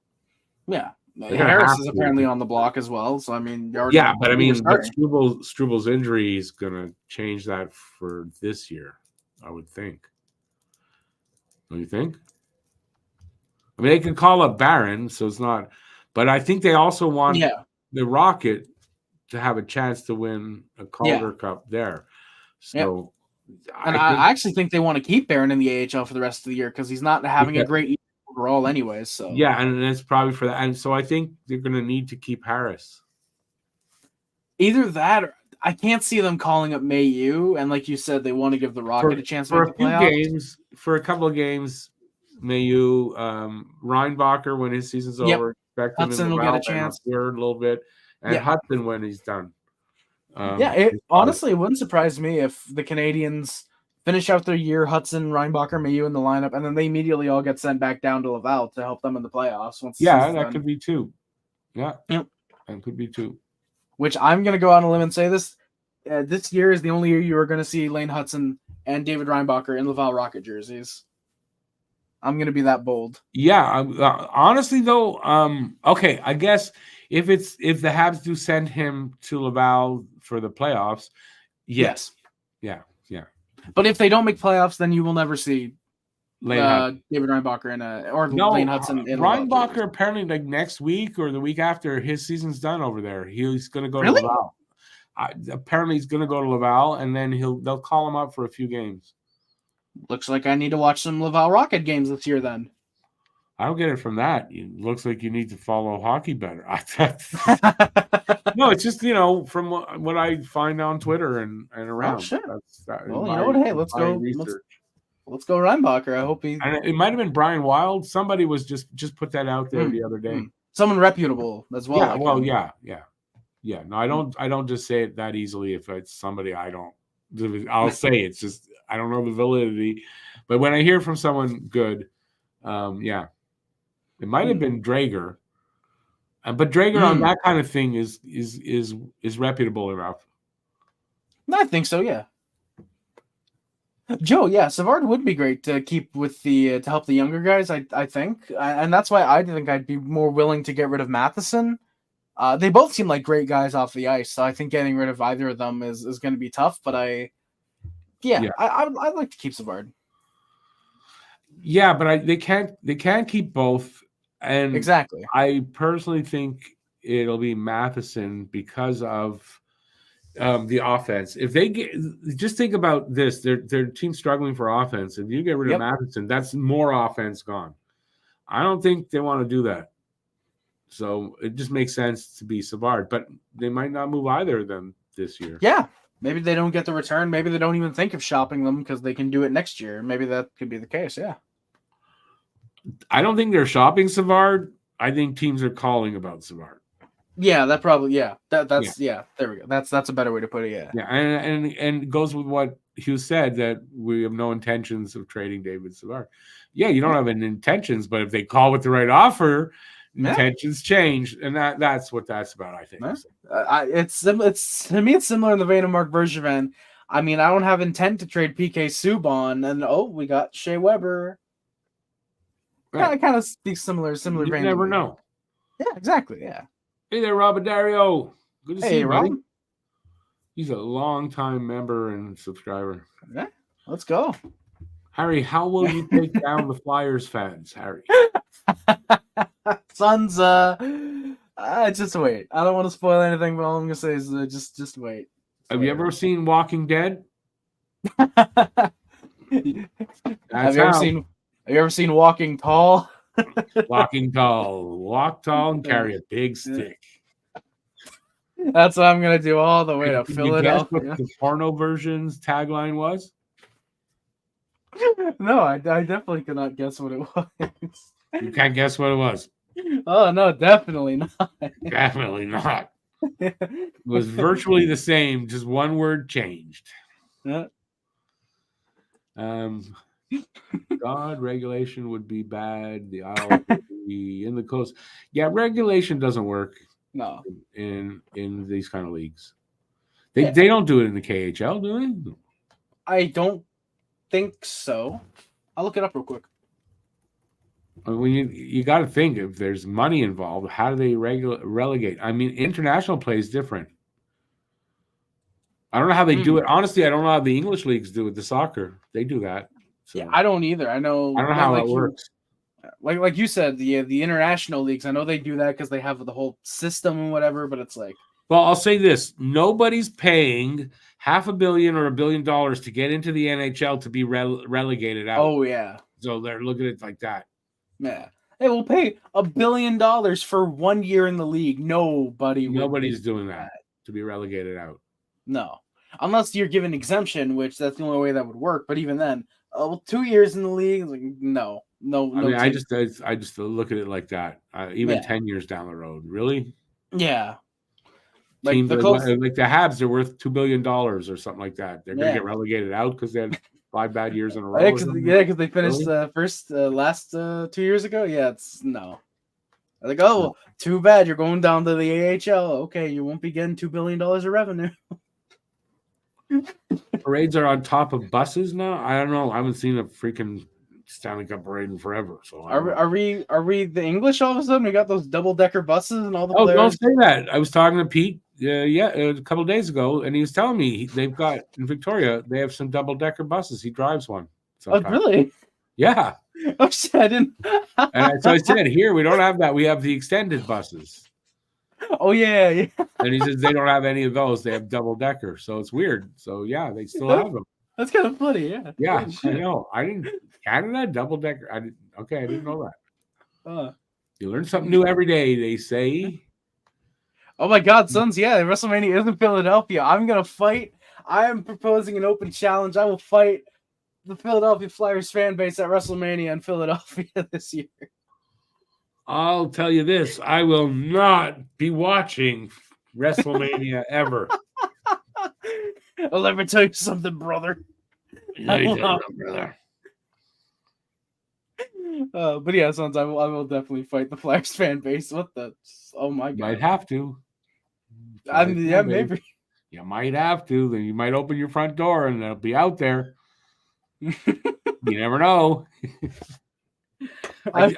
Yeah. Harris is apparently on the block as well, so I mean, but Strubal's injury is going to change that for this year, I would think. Don't you think? I mean, they can call up Barron, so it's not. But I think they also want the Rocket to have a chance to win a Calder Cup there. So, I actually think they want to keep Barron in the AHL for the rest of the year because he's not having a great year overall, anyways. So and that's probably for that. And so I think they're going to need to keep Harris. Either that, or I can't see them calling up Mayu, and like you said, they want to give the Rocket a chance for a few games. For a couple of games, Mayu, Reinbacher when his season's over. Hudson will get a chance here a little bit, and Hudson when he's done. Honestly, it wouldn't surprise me if the Canadians finish out their year, Hudson, Reinbacher, Mayu in the lineup, and then they immediately all get sent back down to Laval to help them in the playoffs. Once the season's done. Could be too. Yeah, yep. That could be too. Which I'm going to go out on a limb and say this. This year is the only year you are going to see Lane Hudson and David Reinbacher in Laval Rocket jerseys. I'm going to be that bold. Yeah, honestly though, okay, I guess if the Habs do send him to Laval for the playoffs, yes. Yeah. But if they don't make playoffs, then you will never see David Reinbacher Lane Hudson in Reinbacher apparently like next week or the week after his season's done over there. He's going to go to Laval. Apparently he's going to go to Laval, and then they'll call him up for a few games. Looks like I need to watch some Laval Rocket games this year then. I don't get it from that. It looks like you need to follow hockey better. No, it's just, from what I find on Twitter and around. Oh, shit. Well, you know what? Hey, let's go. Let's go Reinbacher. I hope he. And it might have been Brian Wild. Somebody was just put that out there the other day. Someone reputable as well. Yeah. Yeah. No, I don't just say it that easily. If it's somebody I'll say it's just I don't know the validity. But when I hear from someone good, it might have been Drager. But Drager on that kind of thing is reputable enough. I think so, yeah. Joe, yeah, Savard would be great to keep with to help the younger guys, I think. And that's why I think I'd be more willing to get rid of Matheson. They both seem like great guys off the ice, so I think getting rid of either of them is going to be tough, but I'd like to keep Savard. Yeah, but they can't keep both. And exactly. I personally think it'll be Matheson because of the offense. If they just think about this, their team's struggling for offense. If you get rid of Matheson, that's more offense gone. I don't think they want to do that. So it just makes sense to be Savard, but they might not move either of them this year. Yeah. Maybe they don't get the return. Maybe they don't even think of shopping them because they can do it next year. Maybe that could be the case. Yeah. I don't think they're shopping Savard. I think teams are calling about Savard. Yeah, that probably there we go. That's a better way to put it. Yeah. Yeah, and it goes with what Hugh said that we have no intentions of trading David Savard. Yeah, you don't have any intentions, but if they call with the right offer, intentions change, and that's what that's about. I think. It's to me it's similar in the vein of Mark Bergevin. I mean, I don't have intent to trade PK Subban, and we got Shea Weber. Right. It kind of speaks similar. You never know. Yeah, exactly. Yeah. Hey there, Rob Dario. Good to see you, Rob. buddy. He's a long-time member and subscriber. Yeah, let's go. Harry, how will you take down the Flyers fans, Harry? Suns, just wait. I don't want to spoil anything, but all I'm gonna say is just wait. Have you ever seen Walking Dead? Have you ever seen Walking Tall? Walking Tall. Walk tall and carry a big stick. That's what I'm going to do all the way to Philadelphia. You guess what the porno version's tagline was? No, I definitely cannot guess what it was. You can't guess what it was? Oh, no, definitely not. Definitely not. It was virtually the same, just one word changed. Yeah. God, regulation would be bad. The Isle would be in the coast. Yeah, regulation doesn't work. No, in these kind of leagues, they don't do it in the KHL, do they? I don't think so. I'll look it up real quick. When you got to think if there's money involved, how do they relegate? I mean, international play is different. I don't know how they do it. Honestly, I don't know how the English leagues do it. The soccer, they do that. So. Yeah, I don't either. I don't know how it works. Like you said, the international leagues, I know they do that because they have the whole system and whatever, but it's like... Well, I'll say this. Nobody's paying $500 million or $1 billion to get into the NHL to be relegated out. Oh, yeah. So they're looking at it like that. Yeah. Hey, we'll pay $1 billion for 1 year in the league. Nobody's doing that to be relegated out. No. Unless you're given exemption, which that's the only way that would work. But even then, 2 years in the league, like, no. I mean, I just look at it like that. Even 10 years down the road, really. Yeah. Like teams the like the Habs are worth $2 billion or something like that. They're going to Yeah. get relegated out because they had 5 bad years in a row. Yeah, or something. because they finished Really? last 2 years ago. Yeah, it's no. Like, oh, too bad you're going down to the AHL. Okay, you won't be getting $2 billion of revenue. Parades are on top of buses now. I don't know. I haven't seen a freaking Stanley Cup parade in forever. So Are we the English all of a sudden? We got those double-decker buses and all the Oh, don't players. say that. I was talking to Pete, a couple of days ago, and he was telling me they've got in Victoria. They have some double-decker buses. He drives one. Oh, really? Yeah. Oh shit! I didn't. And so I said, here we don't have that. We have the extended buses. Oh yeah. And he says they don't have any of those. They have double-decker. So it's weird. So yeah, they still have them. That's kind of funny. Yeah. Yeah, I know. I didn't. Canada double-decker. I didn't know that. You learn something new every day, they say. Oh my God, sons! Yeah, WrestleMania is in Philadelphia. I'm gonna fight. I am proposing an open challenge. I will fight the Philadelphia Flyers fan base at WrestleMania in Philadelphia this year. I'll tell you this: I will not be watching WrestleMania ever. Let me tell you something, brother. Brother. But yeah, sons, I will definitely fight the Flyers fan base. What the? Oh my God! Might have to. Yeah, maybe. You might have to. Then you might open your front door and they'll be out there. You never know.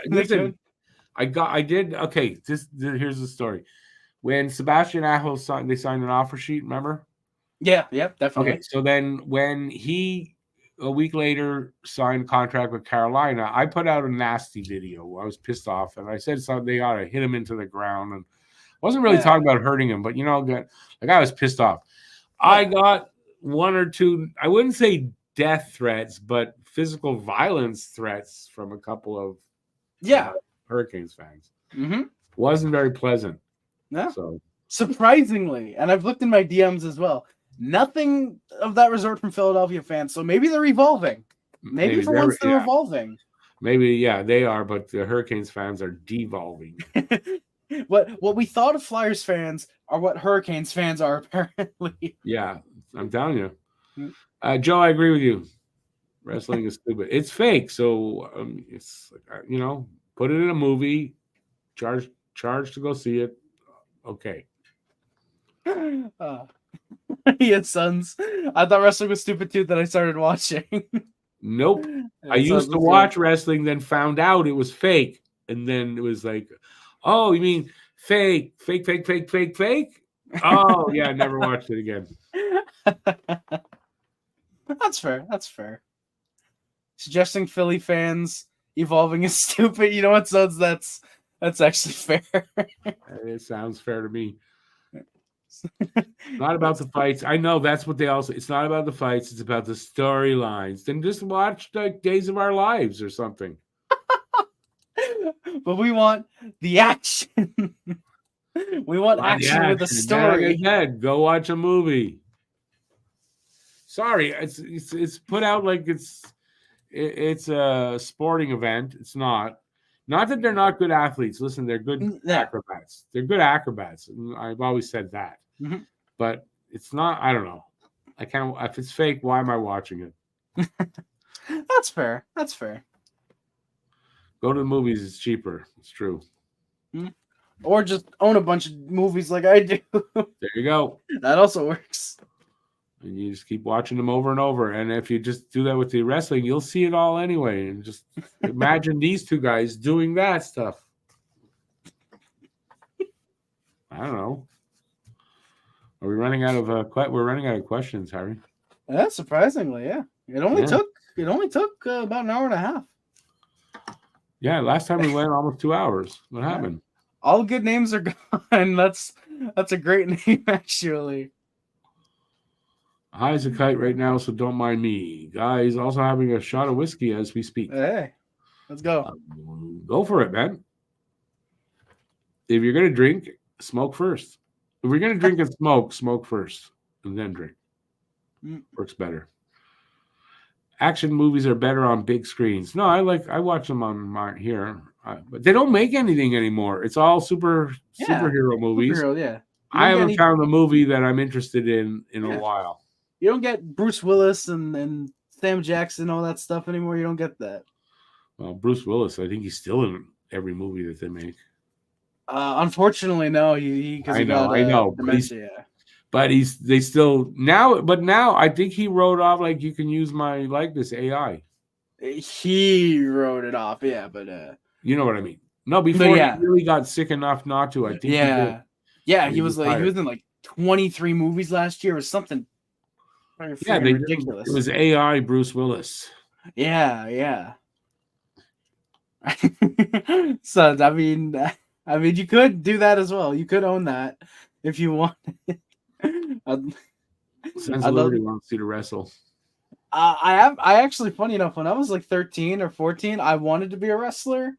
Listen, okay. Here's the story. When Sebastian Aho signed an offer sheet. Remember? Yeah, definitely. Okay, so then when he a week later signed a contract with Carolina, I put out a nasty video. I was pissed off, and I said something. They ought to hit him into the ground, and wasn't really talking about hurting him, but I was pissed off. Yeah. I got one or two. I wouldn't say death threats, but physical violence threats from a couple of Hurricanes fans. Mm-hmm. Wasn't very pleasant. Yeah. So surprisingly, and I've looked in my DMs as well. Nothing of that resort from Philadelphia fans, so maybe they're evolving. Maybe for once they're evolving. Maybe, they are, but the Hurricanes fans are devolving. What we thought of Flyers fans are what Hurricanes fans are, apparently. Yeah, I'm telling you. Joe, I agree with you. Wrestling is stupid. It's fake, so it's put it in a movie, charge to go see it. Okay. Yeah, sons. I thought wrestling was stupid too. That I started watching. Nope. I used to watch wrestling, then found out it was fake, and then it was like, oh, you mean fake? Oh yeah, I never watched it again. That's fair. Suggesting Philly fans evolving is stupid. You know what, sons? That's actually fair. It sounds fair to me. Not about the fights. I know that's what they also. It's not about the fights. It's about the storylines. Then just watch like Days of Our Lives or something. But we want the action. We want action with a story. Go watch a movie. Sorry, it's put out like it's a sporting event. It's not. Not that they're not good athletes. Listen, they're good acrobats. They're good acrobats. I've always said that. Mm-hmm. But it's not. I don't know. I can't. If it's fake, why am I watching it? That's fair. Go to the movies. It's cheaper. It's true. Mm-hmm. Or just own a bunch of movies like I do. There you go. That also works. And you just keep watching them over and over. And if you just do that with the wrestling, you'll see it all anyway. And just imagine these two guys doing that stuff. I don't know. Are we running out of we're running out of questions, Harry? Yeah, surprisingly, yeah. It only took about an hour and a half. Yeah, last time we went almost 2 hours. What happened? All good names are gone. That's a great name, actually. High as a kite right now, so don't mind me. Guy's also having a shot of whiskey as we speak. Hey, let's go. Go for it, man. If you're going to drink, smoke first. If you're going to drink and smoke first, and then drink. Works better. Action movies are better on big screens. No, I watch them on mine here. But they don't make anything anymore. It's all superhero movies. Superhero, yeah. I haven't found a movie that I'm interested in a while. You don't get Bruce Willis and Sam Jackson, all that stuff anymore. You don't get that. Well, Bruce Willis, I think he's still in every movie that they make. Unfortunately, no. I know. Dementia. But now I think he wrote off like you can use my likeness AI. He wrote it off, yeah, but you know what I mean. No, before he really got sick enough not to. I think he was in like 23 movies last year or something. Yeah, ridiculous. It was AI Bruce Willis. Yeah. So I mean, you could do that as well. You could own that if you wanted. Sons of Liberty wants you to wrestle. I actually, funny enough, when I was like 13 or 14, I wanted to be a wrestler.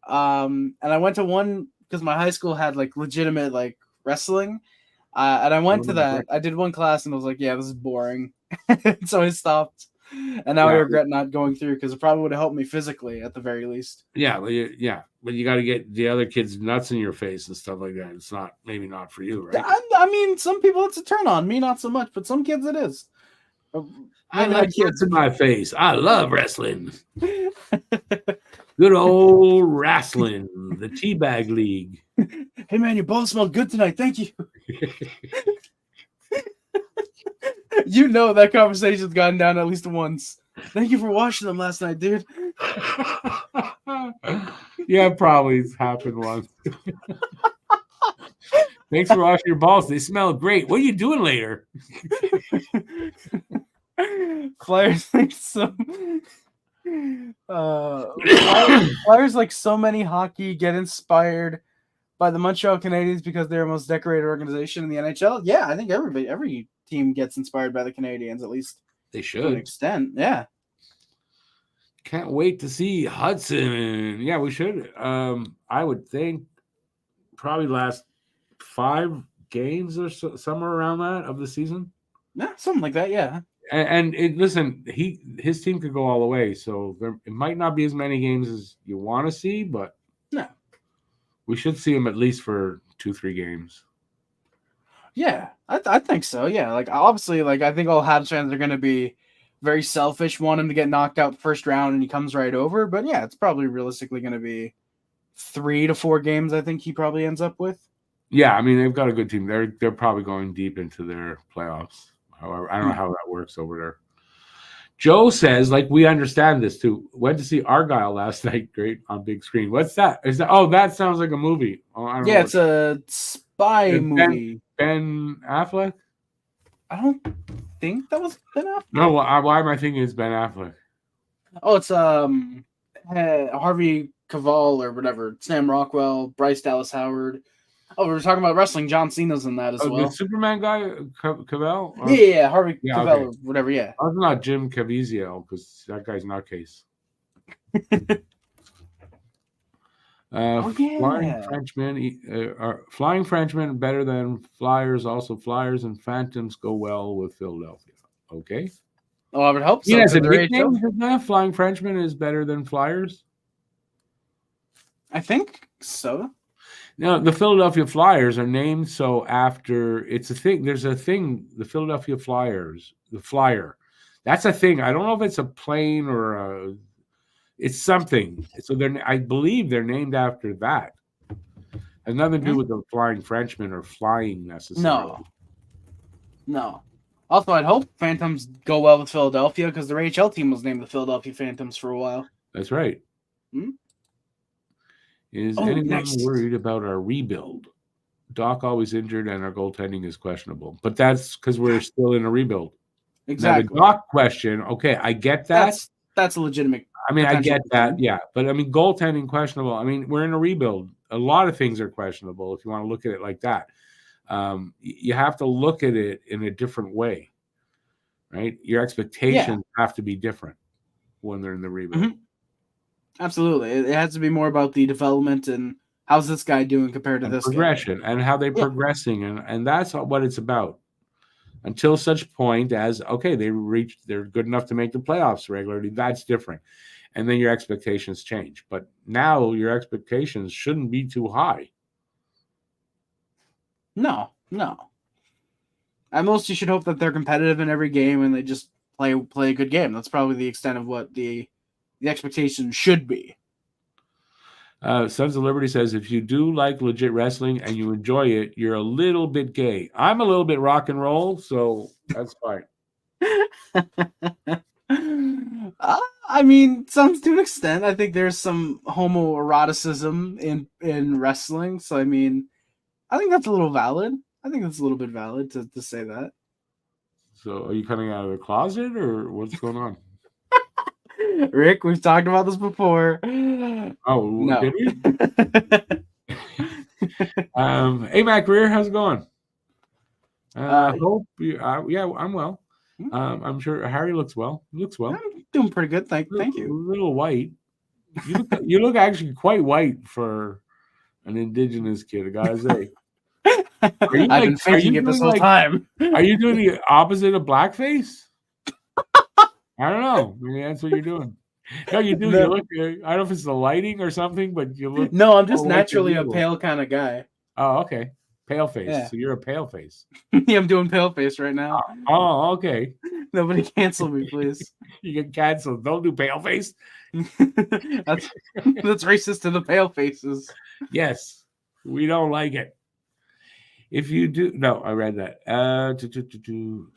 And I went to one because my high school had like legitimate like wrestling. And I went to that. I did one class and I was like, yeah, this is boring. So I stopped. And now I regret not going through because it probably would have helped me physically at the very least. Yeah, but you got to get the other kids nuts in your face and stuff like that. It's maybe not for you, right? I mean, some people it's a turn on. Me, not so much, but some kids it is. I like kids in my face. I love wrestling. Good old wrestling, the Teabag League. Hey man, your balls smell good tonight. Thank you. You know that conversation's gotten down at least once. Thank you for washing them last night, dude. Yeah, probably it's happened once. Thanks for washing your balls. They smell great. What are you doing later? Flyers like Flyers like so many hockey get inspired by the Montreal Canadiens because they're the most decorated organization in the NHL. Yeah, I think every team gets inspired by the Canadiens, at least they should to an extent. Yeah. Can't wait to see Hudson. Yeah, we should. I would think probably last 5 games or somewhere around that of the season. Yeah, something like that. Yeah. And listen, his team could go all the way, so it might not be as many games as you want to see, but no, we should see him at least for 2-3 games. Yeah, I think so. Yeah, like obviously, like I think all Habs fans are going to be very selfish, want him to get knocked out first round, and he comes right over. But yeah, it's probably realistically going to be 3 to 4 games. I think he probably ends up with. Yeah, I mean they've got a good team. They're probably going deep into their playoffs. However, I don't know how that works over there. Joe says, like, we understand this too. Went to see Argyle last night. Great on big screen. What's that? Is that? Oh, that sounds like a movie. Oh, I don't know. It's a spy movie. Ben Affleck? I don't think that was Ben Affleck. No, why am I thinking it's Ben Affleck? Oh, it's Harvey Keitel or whatever. Sam Rockwell, Bryce Dallas Howard. Oh, we were talking about wrestling. John Cena's in that as well. The Superman guy, Cavell? Yeah, Harvey Keitel or whatever, yeah. I was not Jim Caviezel because that guy's nutcase. Flying Frenchmen better than Flyers. Also, Flyers and Phantoms go well with Philadelphia. Okay. Oh, I would hope so. Yeah, Flying Frenchman is better than Flyers. I think so. Now, the Philadelphia Flyers are named so after it's a thing. There's a thing, the Philadelphia Flyers, the Flyer. That's a thing. I don't know if it's a plane or it's something. So I believe they're named after that. Has nothing to do with the Flying Frenchman or flying necessarily. No. Also, I'd hope Phantoms go well with Philadelphia because their AHL team was named the Philadelphia Phantoms for a while. That's right. Is anyone worried about our rebuild? Doc always injured and our goaltending is questionable. But that's because we're still in a rebuild. Exactly. Now, the Doc question, okay, I get that. That's a legitimate. I mean, I get that, yeah. But, I mean, goaltending questionable. I mean, we're in a rebuild. A lot of things are questionable if you want to look at it like that. You have to look at it in a different way, right? Your expectations have to be different when they're in the rebuild. Mm-hmm. Absolutely. It has to be more about the development and how's this guy doing compared to this progression guy. And how they're progressing. And that's what it's about. Until such point as, okay, they're good enough to make the playoffs regularly. That's different. And then your expectations change. But now your expectations shouldn't be too high. No. No. At most, you should hope that they're competitive in every game and they just play a good game. That's probably the extent of what the expectation should be. Sons of Liberty says, if you do like legit wrestling and you enjoy it, you're a little bit gay. I'm a little bit rock and roll, so that's fine. I mean, some to an extent. I think there's some homoeroticism in wrestling. So I mean, I think that's a little valid. I think that's a little bit valid to say that. So are you coming out of the closet or what's going on? Rick, we've talked about this before. Oh, no. Did we? Hey, Matt Greer, how's it going? Hope you, yeah, I'm well. I'm sure Harry looks well. He looks well. I'm doing pretty good. Thank you. A little white. You look actually quite white for an indigenous kid, I gotta say. I've been thinking it this whole time. Are you doing the opposite of blackface? I don't know. Maybe that's what you're doing. No, you do. You look. I don't know if it's the lighting or something, but you look. No, I'm just naturally a pale kind of guy. Oh, okay. Pale face. Yeah. So you're a pale face. Yeah, I'm doing pale face right now. Oh, okay. Nobody cancel me, please. You get canceled. Don't do pale face. That's racist to the pale faces. Yes, we don't like it. If you do, no, I read that. Did Vignac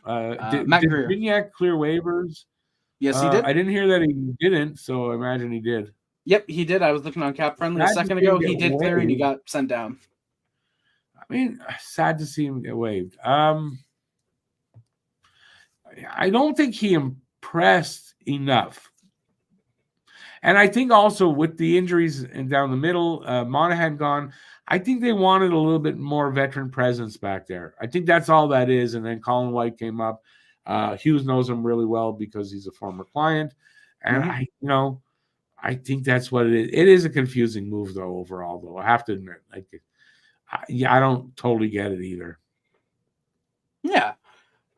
clear waivers? Yes, he did. I didn't hear that he didn't, so I imagine he did. Yep, he did. I was looking on Cap Friendly a second ago. He did clear and he got sent down. I mean, sad to see him get waived. I don't think he impressed enough. And I think also with the injuries and down the middle, Monahan gone, I think they wanted a little bit more veteran presence back there. I think that's all that is. And then Colin White came up. Hughes knows him really well because he's a former client. And I think that's what it is. It is a confusing move, though, overall, though. I have to admit. I don't totally get it either. Yeah.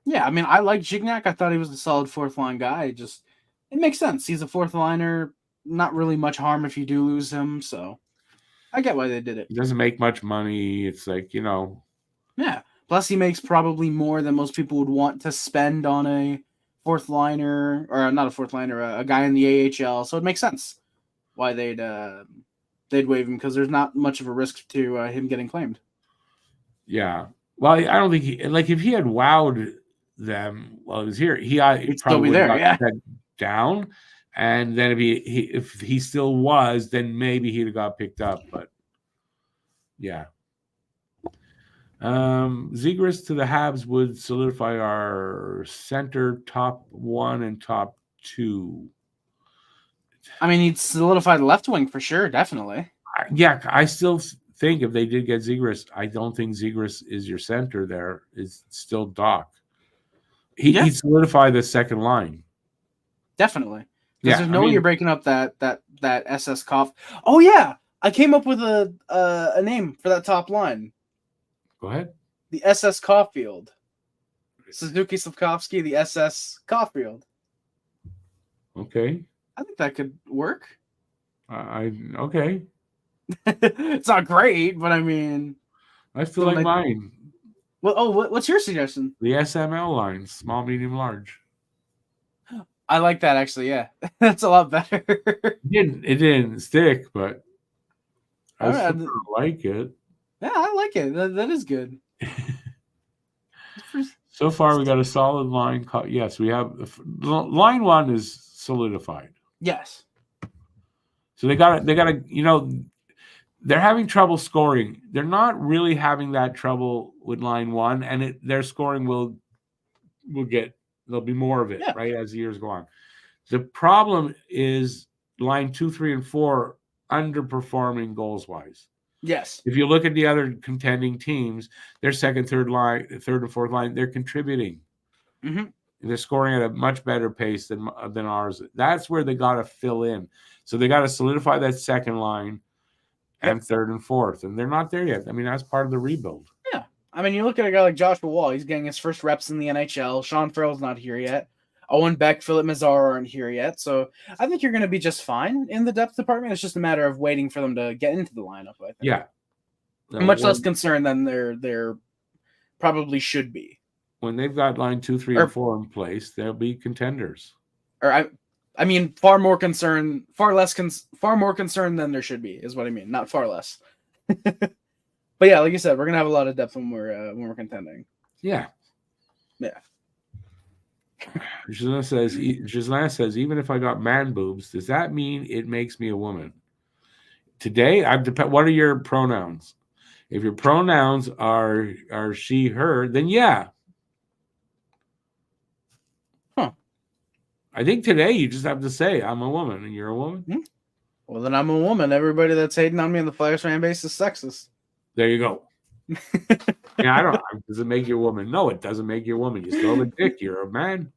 Yeah, I mean, I like Gignac. I thought he was a solid fourth line guy. It makes sense. He's a fourth liner. Not really much harm if you do lose him, so I get why they did it. He doesn't make much money. It's like, Yeah. Plus, he makes probably more than most people would want to spend on a fourth liner, or not a fourth liner, a guy in the AHL. So it makes sense why they'd waive him, because there's not much of a risk to him getting claimed. Yeah. Well, I don't think if he had wowed them while he was here, he'd probably be there. Yeah. Down. And then if he still was, then maybe he'd have got picked up. But yeah. Zegras to the Habs would solidify our center top 1 and top 2. I mean, he'd solidify the left wing for sure, definitely. Yeah, I still think if they did get Zegras, I don't think Zegras is your center there. It's still Doc. He'd solidify the second line. Definitely. Because there's no way you're breaking up that SS Cough. Oh, yeah. I came up with a name for that top line. Go ahead. The SS Caulfield. Suzuki Slavkovsky, the SS Caulfield. Okay. I think that could work. Okay. It's not great, but I mean, I still like mine. Well, what's your suggestion? The SML line, small, medium, large. I like that actually. Yeah, that's a lot better. It didn't stick, but I still like it. Yeah, I like it. That is good. So far, we got a solid line. Yes, we have line 1 is solidified. Yes. So they got to, they're having trouble scoring. They're not really having that trouble with line 1, and their scoring will get, there'll be more of it, right, as the years go on. The problem is line 2, 3, and 4 underperforming goals-wise. Yes. If you look at the other contending teams, their second, third and fourth line, they're contributing. Mm-hmm. They're scoring at a much better pace than ours. That's where they got to fill in. So they got to solidify that second line and third and fourth, and they're not there yet. I mean, that's part of the rebuild. Yeah. I mean, you look at a guy like Joshua Wall. He's getting his first reps in the NHL. Sean Farrell's not here yet. Owen Beck, Philip Mazar aren't here yet. So I think you're going to be just fine in the depth department. It's just a matter of waiting for them to get into the lineup, I think. Yeah. I'm much less concerned than their probably should be. When they've got line 2, 3, and 4 in place, they'll be contenders. Or I mean, far more concerned than there should be is what I mean. Not far less. But yeah, like you said, we're gonna have a lot of depth when we're contending. Yeah. Yeah. Gislain says, even if I got man boobs, does that mean it makes me a woman? Today, what are your pronouns? If your pronouns are she, her, then yeah. Huh. I think today you just have to say, I'm a woman, and you're a woman. Hmm. Well, then I'm a woman. Everybody that's hating on me in the Flyers fan base is sexist. There you go. Yeah, I don't. Does it make you a woman? No, it doesn't make you a woman. You still have a dick. You're a man.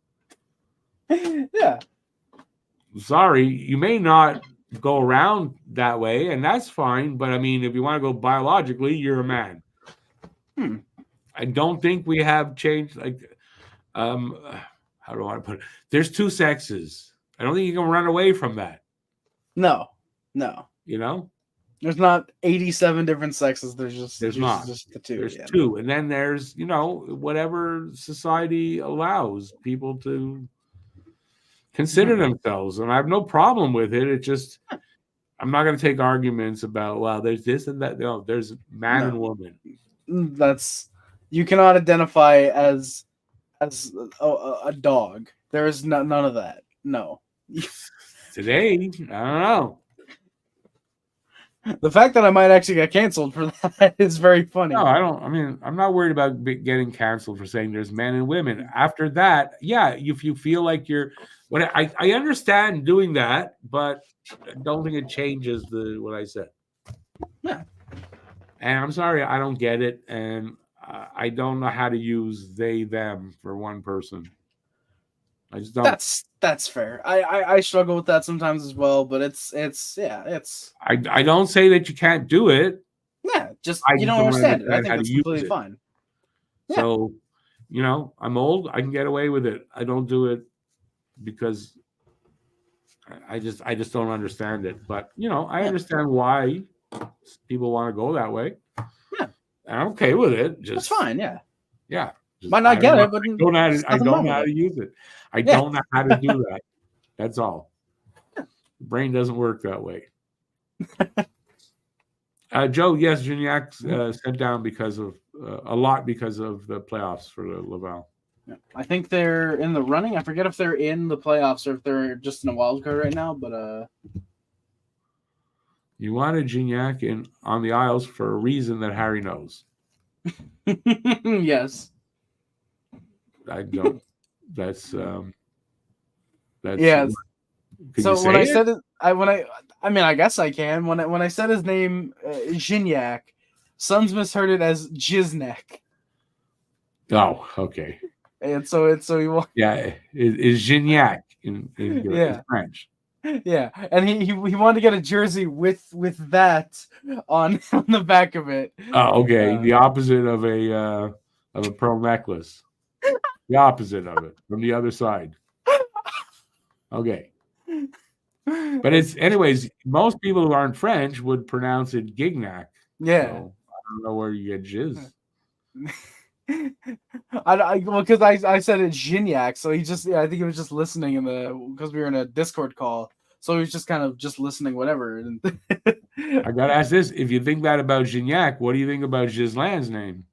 Yeah. Sorry, you may not go around that way, and that's fine. But I mean, if you want to go biologically, you're a man. I don't think we have changed. Like, how do I want to put it? There's two sexes. I don't think you can run away from that. No. You know, there's not 87 different sexes. There's just the two. There's two, and then there's whatever society allows people to consider themselves, and I have no problem with it. It just, I'm not going to take arguments about, well, there's this and that. No, there's man and woman. You cannot identify as a dog. There is none of that. No. Today, I don't know. The fact that I might actually get canceled for that is very funny. No, I don't. I mean, I'm not worried about getting canceled for saying there's men and women. After that, yeah, if you feel like you're, I understand doing that, but I don't think it changes what I said. Yeah. And I'm sorry, I don't get it, and I don't know how to use they them for one person. I just don't. That's fair. I struggle with that sometimes as well, but it's. I don't say that you can't do it. Yeah, just you don't understand it. I think that's completely fine. Yeah. So, I'm old. I can get away with it. I don't do it because I just don't understand it. But I understand why people want to go that way. Yeah, I'm okay with it. That's fine. Yeah. Yeah. Might not get it, but I don't know how to use it. I don't know how to do that. That's all. The brain doesn't work that way. Joe, yes, Gignac sent down because of a lot because of the playoffs for Laval. Yeah. I think they're in the running. I forget if they're in the playoffs or if they're just in a wild card right now. But you wanted Gignac on the Isles for a reason that Harry knows. Yes. I don't. That's yes. So when I said it, I mean, I guess I can. When I said his name, Gignac, Sons misheard it as Giznek. Oh, okay. And so he is Gignac in French. Yeah, and he wanted to get a jersey with that on the back of it. Oh, okay. The opposite of a pearl necklace. The opposite of it from the other side. Okay. But it's, anyways, most people who aren't French would pronounce it Gignac. Yeah. So I don't know where you get jizz. Because I said it's Gignac, so I think he was just listening because we were in a Discord call. So he was just kind of just listening, whatever. I got to ask this. If you think that about Gignac, what do you think about Gislain's name?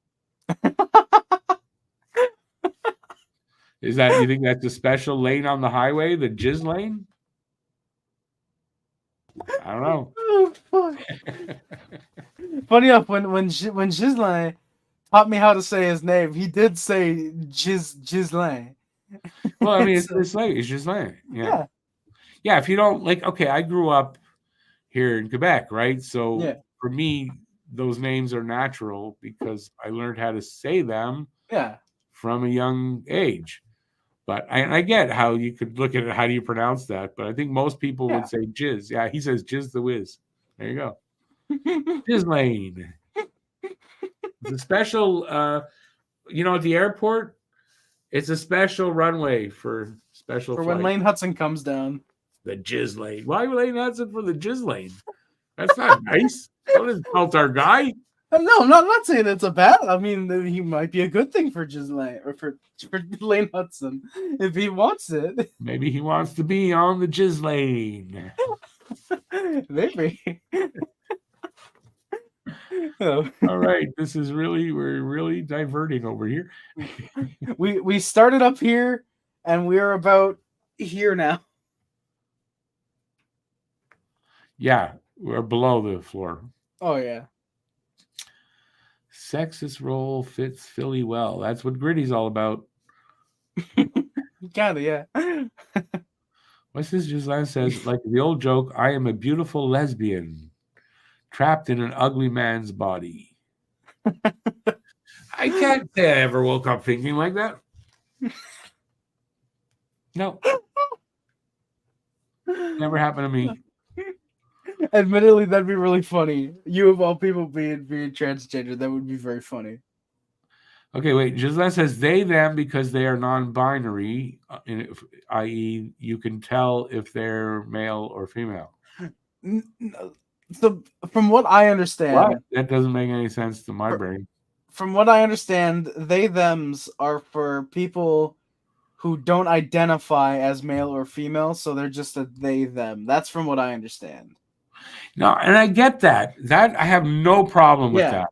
You think that's a special lane on the highway, the Jizz lane? I don't know. Oh, fuck. Funny enough, when Ghislain taught me how to say his name, he did say Ghislain. Well, I mean, it's Ghislain. Yeah. Yeah, if you don't, okay, I grew up here in Quebec, right? So for me, those names are natural because I learned how to say them from a young age. But I get how you could look at it. How do you pronounce that? But I think most people would say Jizz. Yeah, he says Jizz the Whiz. There you go. Jizz Lane. It's a special, at the airport, it's a special runway for special for when Lane Hudson comes down. The Jizz Lane. Why Lane Hudson for the Jizz Lane? That's not nice. Don't insult our guy. No, I'm not saying it's a bad. I mean, he might be a good thing for Ghislaine or for Lane Hudson if he wants it. Maybe he wants to be on the Ghislaine. Maybe. Oh. All right, we're really diverting over here. We started up here, and we're about here now. Yeah, we're below the floor. Oh yeah. Sexist role fits Philly well. That's what Gritty's all about. Kinda, yeah. What's this? Ghislaine says, like the old joke, I am a beautiful lesbian trapped in an ugly man's body. I can't say I ever woke up thinking like that. No. Never happened to me. Admittedly, that'd be really funny. You of all people being transgender, that would be very funny. Okay, wait. Ghislaine says they, them because they are non-binary, i.e., you can tell if they're male or female. So, from what I understand, what? That doesn't make any sense to my brain. From what I understand, they, thems are for people who don't identify as male or female, so they're just a they, them. That's from what I understand. No, and I get that. That I have no problem with that.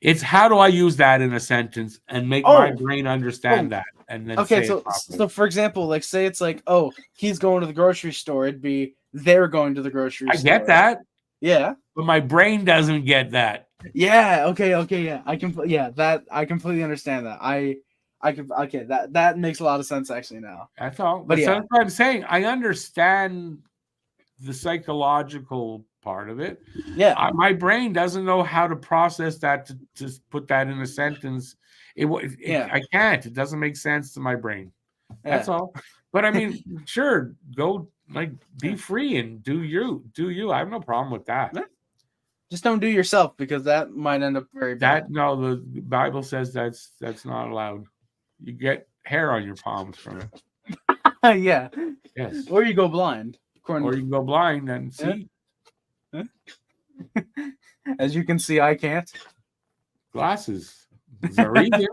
It's how do I use that in a sentence and make my brain understand that, and then okay. So for example, like say it's like, oh, he's going to the grocery store. It'd be they're going to the grocery store. I get that. Yeah, but my brain doesn't get that. Yeah. Okay. Yeah. I completely understand that. That makes a lot of sense actually now. That's all. But that's what I'm saying. I understand the psychological part of it. Yeah. My brain doesn't know how to process that to put that in a sentence. I can't. It doesn't make sense to my brain. That's all. But I mean, sure, go be free and do you. I have no problem with that. Just don't do yourself because that might end up very bad. No, the Bible says that's not allowed. You get hair on your palms from it. Yeah. Yes. Or you go blind. Or you can go blind and see. As you can see, I can't. Glasses. Is there a reason?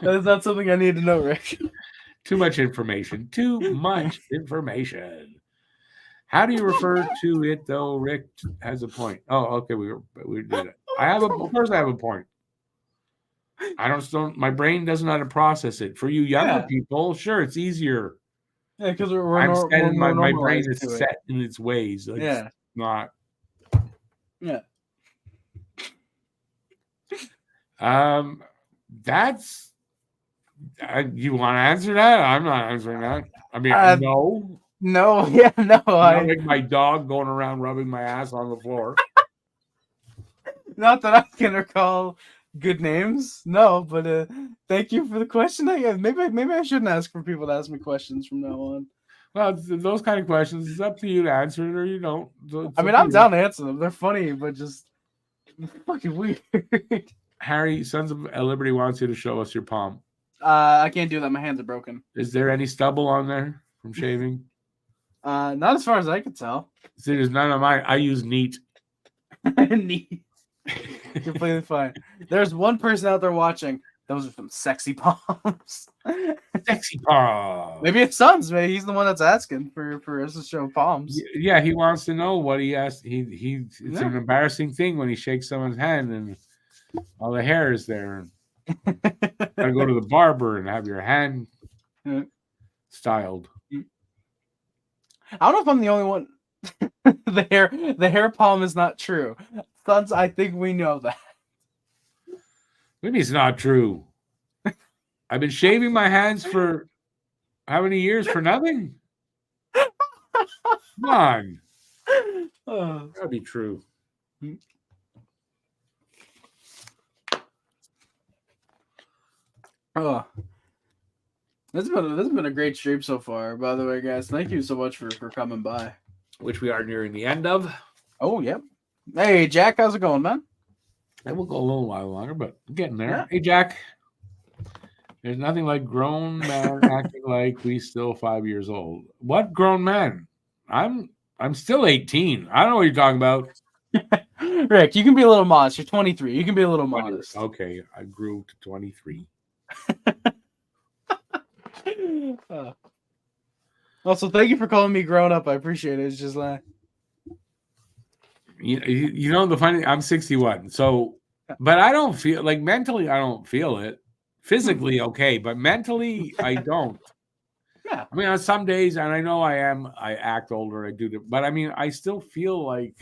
That's not something I need to know, Rick. Too much information. Too much information. How do you refer to it, though? Rick has a point. Oh, okay. We did it. Of course, I have a point. My brain doesn't know how to process it. For you younger people, sure, it's easier. Yeah, because my brain is set in its ways. It's not. Yeah. That's. You want to answer that? I'm not answering that. I mean, no. No, yeah, no. I like my dog going around rubbing my ass on the floor. Not that I can recall good names. No, but thank you for the question. Maybe I shouldn't ask for people to ask me questions from now on. Well, those kind of questions, it's up to you to answer it or you don't. I mean, I'm down to answer them. They're funny, but just fucking weird. Harry, Sons of Liberty wants you to show us your palm. I can't do that. My hands are broken. Is there any stubble on there from shaving? Not as far as I can tell. See, there's none of mine. I use neat. Neat. Completely fine. There's one person out there watching. Those are some sexy palms. Sexy palms. Maybe it's Sons. Maybe he's the one that's asking for us to show palms. Yeah, he wants to know what he asked. It's an embarrassing thing when he shakes someone's hand and all the hair is there. Gotta go to the barber and have your hand styled. I don't know if I'm the only one. The hair palm is not true. Sons, I think we know that. Maybe it's not true. I've been shaving my hands for how many years for nothing? Come on. That'd be true. Oh. This has been a great stream so far, by the way, guys. Thank you so much for coming by. Which we are nearing the end of. Oh, yep. Hey, Jack, how's it going, man? It will go a little while longer, but I'm getting there. Yeah. Hey, Jack. There's nothing like grown men acting like we still 5 years old. What grown men? I'm still 18. I don't know what you're talking about. Rick, you can be a little modest. You're 23. You can be a little modest. Okay, I grew to 23. Also, thank you for calling me grown up. I appreciate it. It's just like You know the funny. I'm 61, so but I don't feel like mentally. I don't feel it. Physically, okay, but mentally, I don't. yeah. I mean, on some days, and I know I act older. I do, but I mean, I still feel like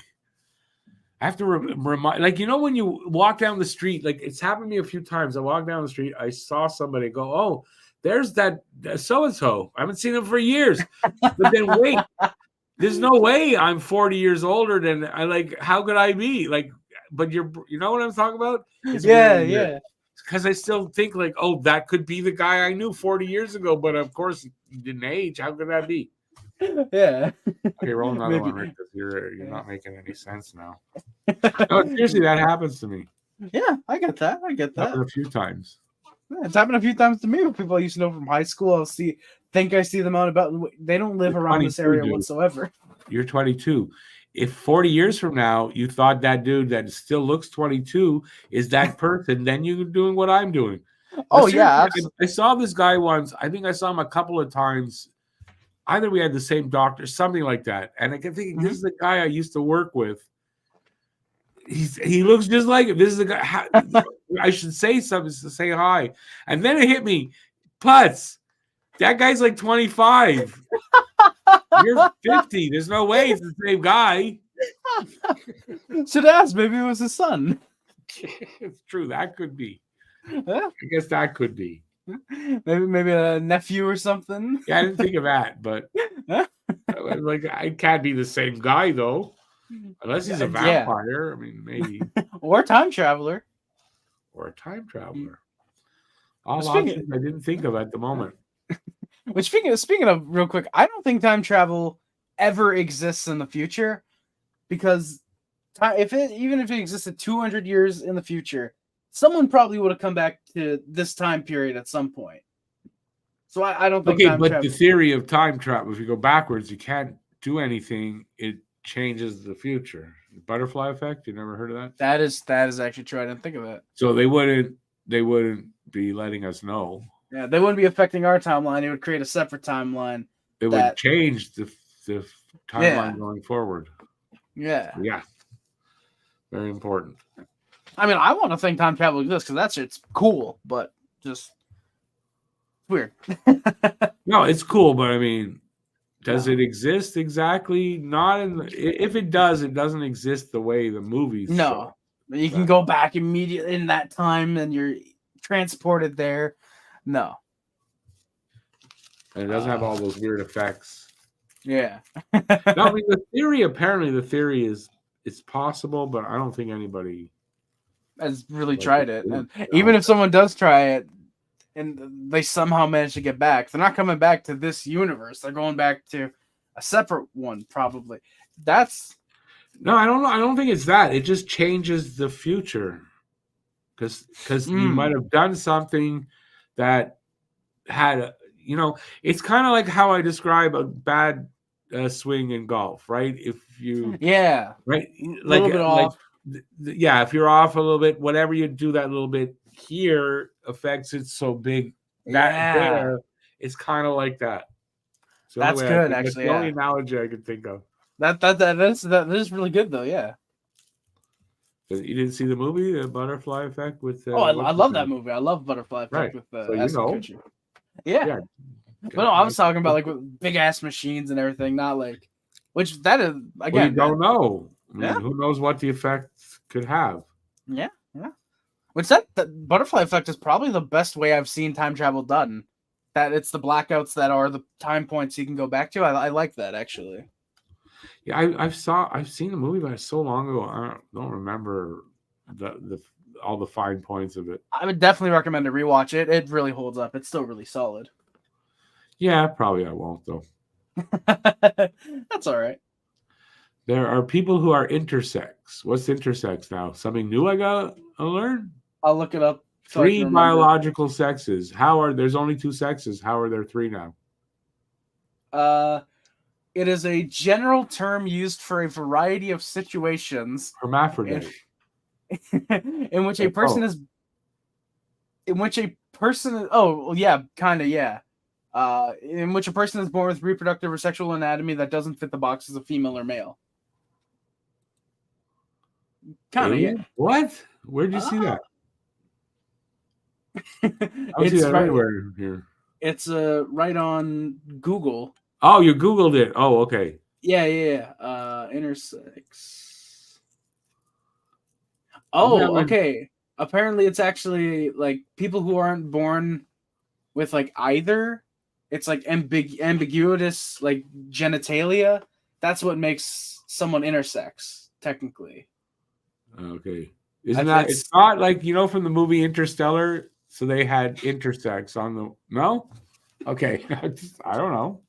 I have to remind, like, when you walk down the street, like it's happened to me a few times. I walk down the street, I saw somebody go, oh, there's that so-and-so. I haven't seen him for years. But then wait, there's no way I'm 40 years older than I like, how could I be? Like, but you know what I'm talking about? It's yeah. Because I still think like, oh, that could be the guy I knew 40 years ago, but of course he didn't age. How could that be? Yeah. Okay, roll another one, Rick, because you're not making any sense now. No, seriously, that happens to me. Yeah, I get that. Happened a few times. Yeah, it's happened a few times to me with people I used to know from high school. I see them out about. They don't live around this area whatsoever. You're 22. If 40 years from now you thought that dude that still looks 22 is that person, then you're doing what I'm doing. Oh yeah, I saw this guy once. I think I saw him a couple of times. Either we had the same doctor, something like that. And I kept thinking, this is the guy I used to work with. He looks just like him. This is the guy. I should say something to say hi. And then it hit me, Putz, that guy's like 25. You're 50. There's no way it's the same guy. Should ask. Maybe it was his son. It's true. That could be. Yeah. I guess that could be. Maybe a nephew or something. Yeah, I didn't think of that, but like I can't be the same guy though, unless he's a vampire. I mean, maybe or a time traveler. Or a time traveler. All options I didn't think of at the moment. But speaking of real quick, I don't think time travel ever exists in the future because even if it existed 200 years in the future, someone probably would have come back to this time period at some point. So I don't think. Okay, but the theory of time travel, if you go backwards, you can't do anything. It changes the future. The butterfly effect. You never heard of that? That is actually true. I didn't think of that. So they wouldn't be letting us know. Yeah, they wouldn't be affecting our timeline. It would create a separate timeline. It would change the timeline going forward. Yeah. Yeah. Very important. I mean, I want to think time travel exists because that shit's cool, but just weird. No, it's cool, but I mean, does it exist exactly? Not if it does, it doesn't exist the way the movies show. You can go back immediately in that time and you're transported there. No. And it doesn't have all those weird effects. Yeah. No, I mean, the theory is it's possible, but I don't think anybody has really tried it. And even if someone does try it and they somehow manage to get back, they're not coming back to this universe. They're going back to a separate one, probably. No, I don't know. I don't think it's that. It just changes the future. Because you might have done something that had it's kind of like how I describe a bad swing in golf, right? If you right, like a little bit off. If you're off a little bit, whatever you do that little bit here affects it so big that there, it's kind of like that. So that's good, actually. That's the only analogy I could think of. That is really good though, yeah. You didn't see the movie, The Butterfly Effect with? I love that movie. I love Butterfly Effect with Ashton Kutcher. Yeah. But no, I was talking about like with big ass machines and everything, not like which that is again. Well, you don't know. I mean, who knows what the effect could have? Yeah. Which that Butterfly Effect is probably the best way I've seen time travel done. That it's the blackouts that are the time points you can go back to. I like that actually. Yeah, I've seen the movie, but it's so long ago. I don't remember the all the fine points of it. I would definitely recommend to rewatch it. It really holds up. It's still really solid. Yeah, probably I won't though. That's all right. There are people who are intersex. What's intersex now? Something new I gotta learn? I'll look it up. 3 biological sexes. There's only 2 sexes. How are there 3 now? It is a general term used for a variety of situations Hermaphrodite. in which a person is. In which a person. Oh, well, yeah, kind of, yeah. In which a person is born with reproductive or sexual anatomy that doesn't fit the boxes of female or male. Kind of, yeah. What? Where'd you see that? I don't see It's that right anywhere here. It's right on Google. Oh, you Googled it. Oh, okay. Yeah. Intersex. I'm Oh, having- okay. Apparently, it's actually like people who aren't born with like either. It's like ambiguous, like genitalia. That's what makes someone intersex, technically. Okay. Isn't that? It's not like, you know, from the movie Interstellar. So they had intersex on the. No. Okay. I don't know.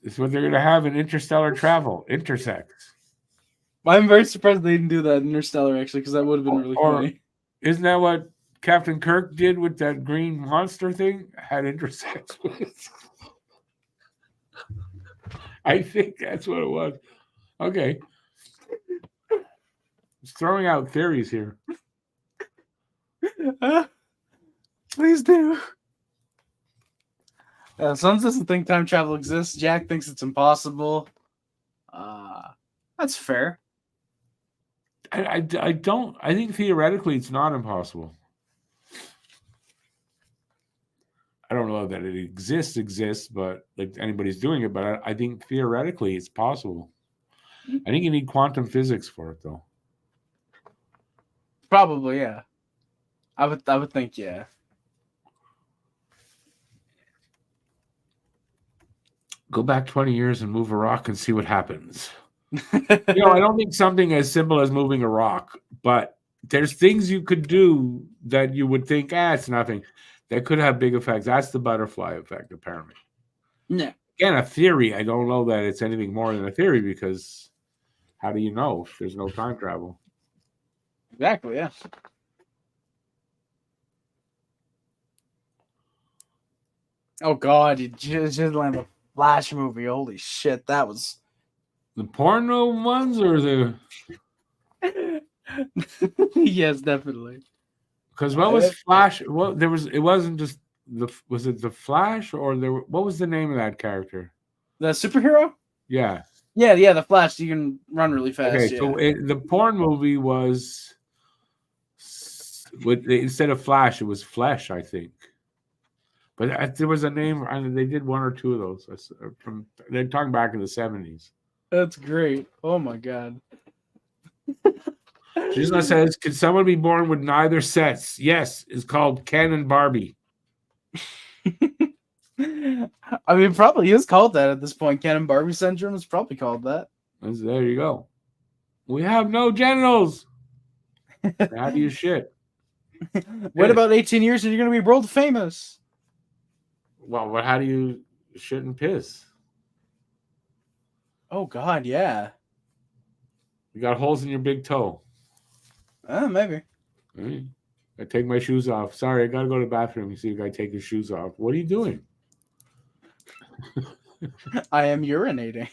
It's what they're going to have in interstellar travel. Intersex. I'm very surprised they didn't do that in Interstellar, actually, because that would have been really funny. Isn't that what Captain Kirk did with that green monster thing? Had intersex with. I think that's what it was. Okay. Just throwing out theories here. Please do. Sons doesn't think time travel exists. Jack thinks it's impossible. That's fair. I don't. I think theoretically it's not impossible. I don't know that it exists, but like anybody's doing it. But I think theoretically it's possible. I think you need quantum physics for it, though. Probably, yeah. I would think, yeah. Go back 20 years and move a rock and see what happens. I don't think something as simple as moving a rock, but there's things you could do that you would think, it's nothing, that could have big effects. That's the butterfly effect, apparently. Yeah. Again, a theory. I don't know that it's anything more than a theory, because how do you know if there's no time travel? Exactly, yeah. Oh, God, you just landed a Flash movie. Holy shit, that was... The porno ones or the... Yes, definitely. Because what was Flash? Well, it wasn't just was it the Flash, or what was the name of that character? The superhero? Yeah. Yeah, the Flash. You can run really fast. Okay, yeah. so the porn movie was instead of Flash, it was Flesh, I think. But there was a name, and they did one or two of those. They're talking back in the 70s. That's great. Oh my God. Gisela says, "Could someone be born with neither sex?" Yes, it's called Ken and Barbie. I mean, probably is called that at this point. Ken and Barbie syndrome is probably called that. There you go. We have no genitals. How do you shit? Wait about 18 years and you're going to be world famous. Well, how do you shit and piss? Oh, God, yeah. You got holes in your big toe. Maybe. Right. I take my shoes off. Sorry, I got to go to the bathroom. You see a guy take his shoes off. What are you doing? I am urinating.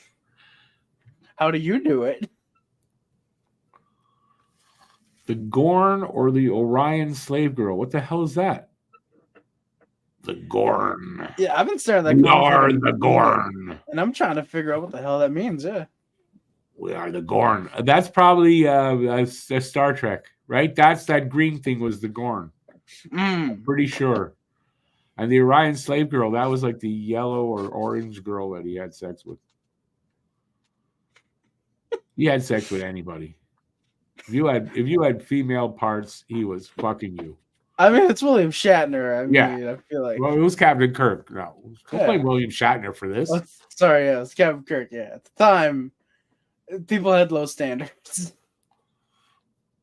How do you do it? The Gorn or the Orion slave girl. What the hell is that? The Gorn. Yeah, I've been staring at that. We are the Gorn. And I'm trying to figure out what the hell that means, yeah. We are the Gorn. That's probably a Star Trek, right? That green thing was the Gorn. I'm pretty sure. And the Orion slave girl, that was like the yellow or orange girl that he had sex with. He had sex with anybody. If you had female parts, he was fucking you. I mean, it's William Shatner. I mean, I feel like. Well, it was Captain Kirk. No, don't blame William Shatner for this. Sorry, yeah, it's Captain Kirk. Yeah, at the time, people had low standards.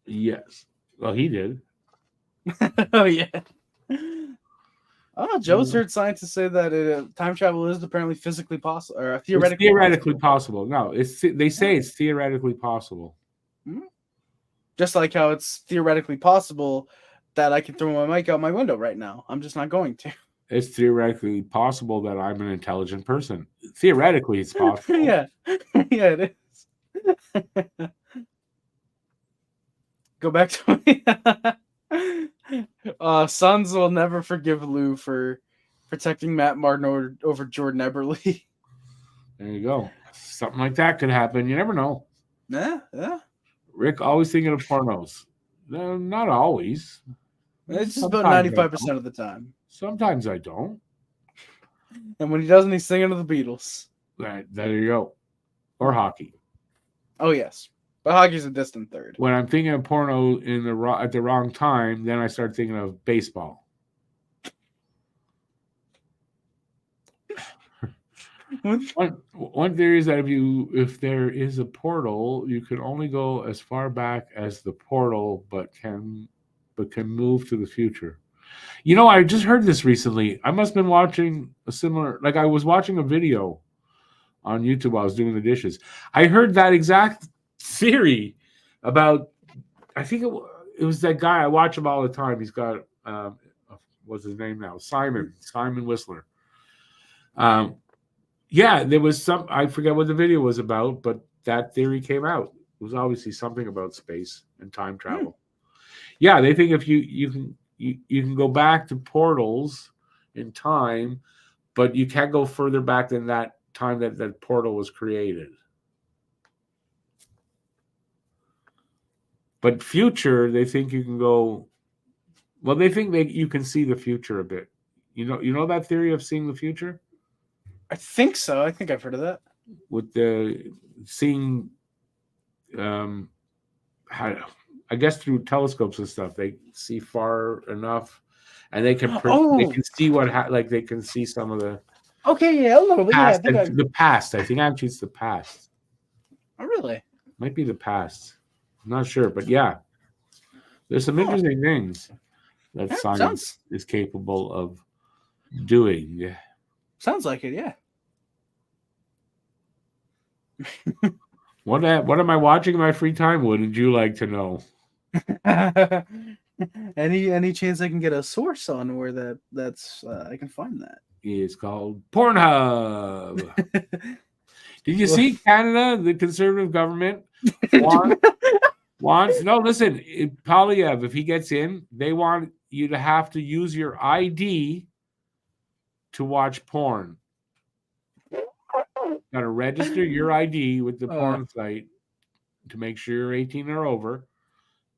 Yes. Well, he did. Oh, yeah. Oh, Joe's heard scientists say that time travel is apparently physically possible, or theoretically possible. No, they say it's theoretically possible. Just like how it's theoretically possible that I can throw my mic out my window right now. I'm just not going to. it's theoretically possible that I'm an intelligent person. Theoretically, it's possible. Yeah, yeah, it is. Go back to me. Sons will never forgive Lou for protecting Matt Martin over Jordan Eberle. There you go. Something like that could happen. You never know. Yeah. Rick always thinking of pornos. No, not always. It's just about Sometimes I 95% don't. of the time. Sometimes I don't. And when he doesn't, he's singing to the Beatles. There you go. Or hockey. Oh, yes. But hockey's a distant third. When I'm thinking of porno at the wrong time, then I start thinking of baseball. One theory is that if there is a portal, you can only go as far back as the portal, but can move to the future. You know, I just heard this recently. I must have been watching a similar, like I was watching a video on YouTube while I was doing the dishes. I heard that exact theory about, I think it was that guy. I watch him all the time. He's got, what's his name now? Simon Whistler. Yeah, there was I forget what the video was about, but that theory came out. It was obviously something about space and time travel. Yeah, they think if you can go back to portals in time, but you can't go further back than that time that portal was created. But future, they think you can go. Well, they think you can see the future a bit. You know that theory of seeing the future? I think so. I think I've heard of that. With the seeing, I guess through telescopes and stuff, they see far enough, and they can they can see like they can see some of the. Okay, yeah, a little bit. Past, Yeah, the past. I think actually it's the past. Oh, really? Might be the past. I'm not sure, but yeah, there's some interesting things that science is capable of doing. Sounds like it, yeah. What am I watching in my free time? Wouldn't you like to know? Any chance I can get a source on where that's I can find that? It's called Pornhub. Did you see Canada? The conservative government wants no. Listen, Polyev, if he gets in, they want you to have to use your ID to watch porn. Got to register your ID with the porn site to make sure you're 18 or over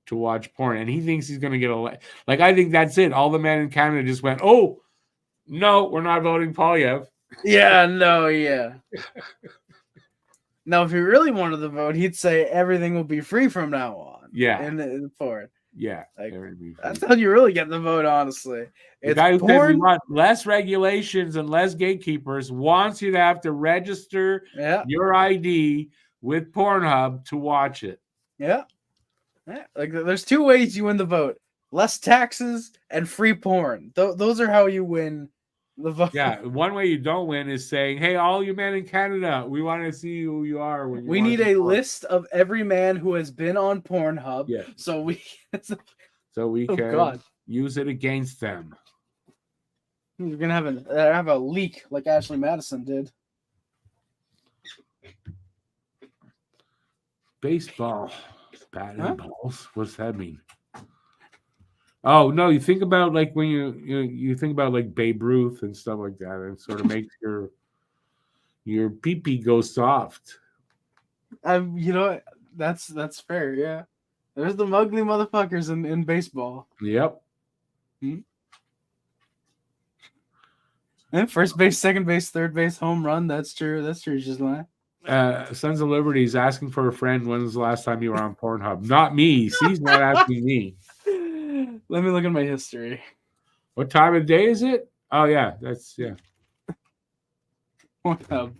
to watch porn. And he thinks he's going to get like, I think that's it. All the men in Canada just went, oh, no, we're not voting Polyev. Yeah, no, yeah. Now, if he really wanted to vote, he'd say everything will be free from now on. Yeah. In the porn. Yeah. Like, that's how you really get the vote, honestly. The guy who said we want less regulations and less gatekeepers wants you to have to register your ID with Pornhub to watch it. Yeah. Like, there's two ways you win the vote. Less taxes and free porn. Those are how you win the vote. Yeah, one way you don't win is saying, hey, all you men in Canada, we want to see who you are. When you we need a list of every man who has been on Pornhub. Yeah. So we can use it against them. You're going to have a leak like Ashley Madison did. Baseball. Batting balls. What's that mean? Oh no! You think about like when you think about like Babe Ruth and stuff like that, and it sort of makes your pee-pee go soft. You know, that's fair. Yeah, there's the ugly motherfuckers in baseball. Yep. And first base, second base, third base, home run. That's true. That's true. Just lying. Sons of Liberty is asking for a friend. When was the last time you were on Pornhub? Not me. He's not asking me. Let me look at my history. What time of day is it? Oh yeah, that's Pornhub.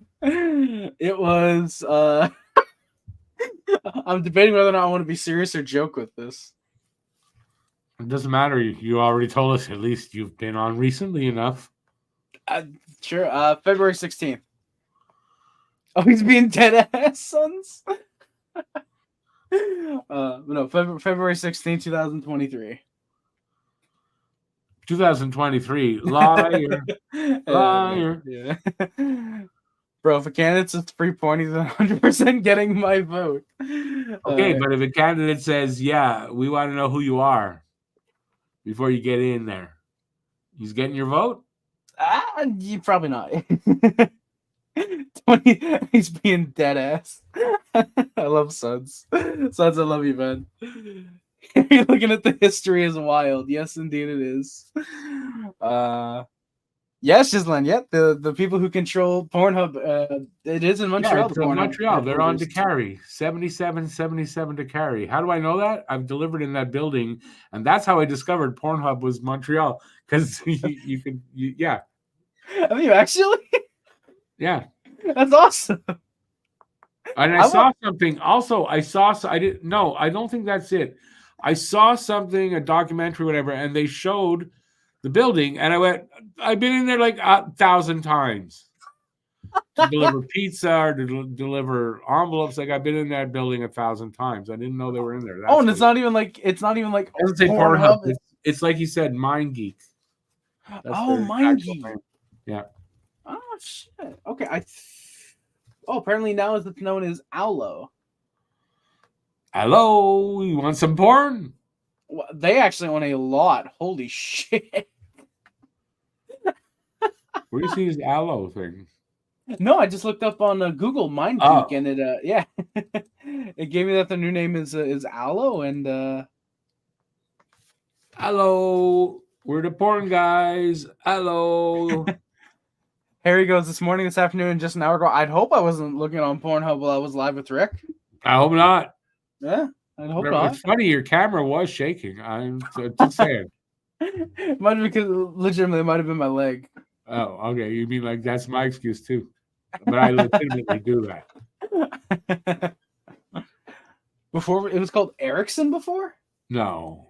It was. I'm debating whether or not I want to be serious or joke with this. It doesn't matter. You already told us. At least you've been on recently enough. Sure. February 16th. Oh, he's being dead ass, sons. No, February 16th, 2023. 2023. Liar. Liar. Yeah. Bro, if a candidate's a 3 point, he's 100% getting my vote. Okay, but if a candidate says, yeah, we want to know who you are before you get in there, he's getting your vote? You probably not. 20, he's being dead ass. I love Suds. Suds, I love you, man. You're looking at the history is wild. Yes, indeed it is. Yes, Gislaine. Yep, the people who control Pornhub. It is in Montreal. Yeah, it's in Montreal. They're on DeCarry. 7777 DeCarry. How do I know that? I've delivered in that building, and that's how I discovered Pornhub was Montreal. Because you could, yeah. Have you actually? Yeah. That's awesome. And I saw something. Also, I didn't. No, I don't think that's it. I saw something, a documentary, whatever, and they showed the building, and I went, I've been in there like 1,000 times to deliver pizza or to deliver envelopes. Like I've been in that building 1,000 times. I didn't know they were in there. That's and it's not even like it doesn't say Pornhub. It's like you said, Mind Geek. Mind Geek. Yeah. Oh shit. Okay. Apparently now it's known as Allo. Hello, you want some porn? Well, they actually own a lot. Holy shit. Where do you see this Allo thing? No, I just looked up on Google Mind Geek, and it yeah, it gave me that the new name is Allo, and hello, we're the porn guys. Hello. Harry goes this morning, this afternoon, just an hour ago. I'd hope I wasn't looking on Pornhub while I was live with Rick. I hope not. Yeah, I'd hope not. It's funny, your camera was shaking. I'm just saying. Might have because legitimately it might have been my leg. Oh, okay. You mean like that's my excuse too? But I legitimately do that. Before it was called Ericsson before? No,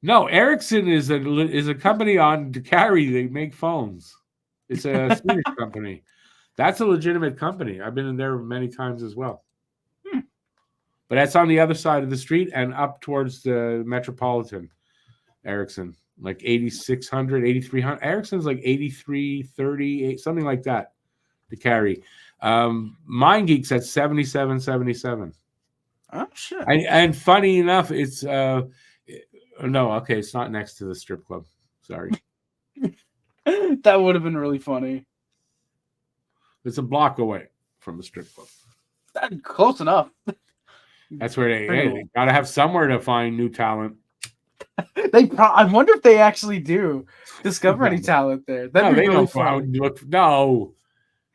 Ericsson is a company on DeCarry. They make phones. It's a Swedish company. That's a legitimate company. I've been in there many times as well. But that's on the other side of the street and up towards the Metropolitan. Ericsson, like 8,600, 8,300. Ericsson's like 8,330, something like that to carry. Mind Geek's at 7,777. Oh shit! And funny enough, it's no, okay, it's not next to the strip club. Sorry. That would have been really funny. It's a block away from the strip club. That's close enough. That's where they got to have somewhere to find new talent. I wonder if they actually do discover any talent there. That'd be really fun. No,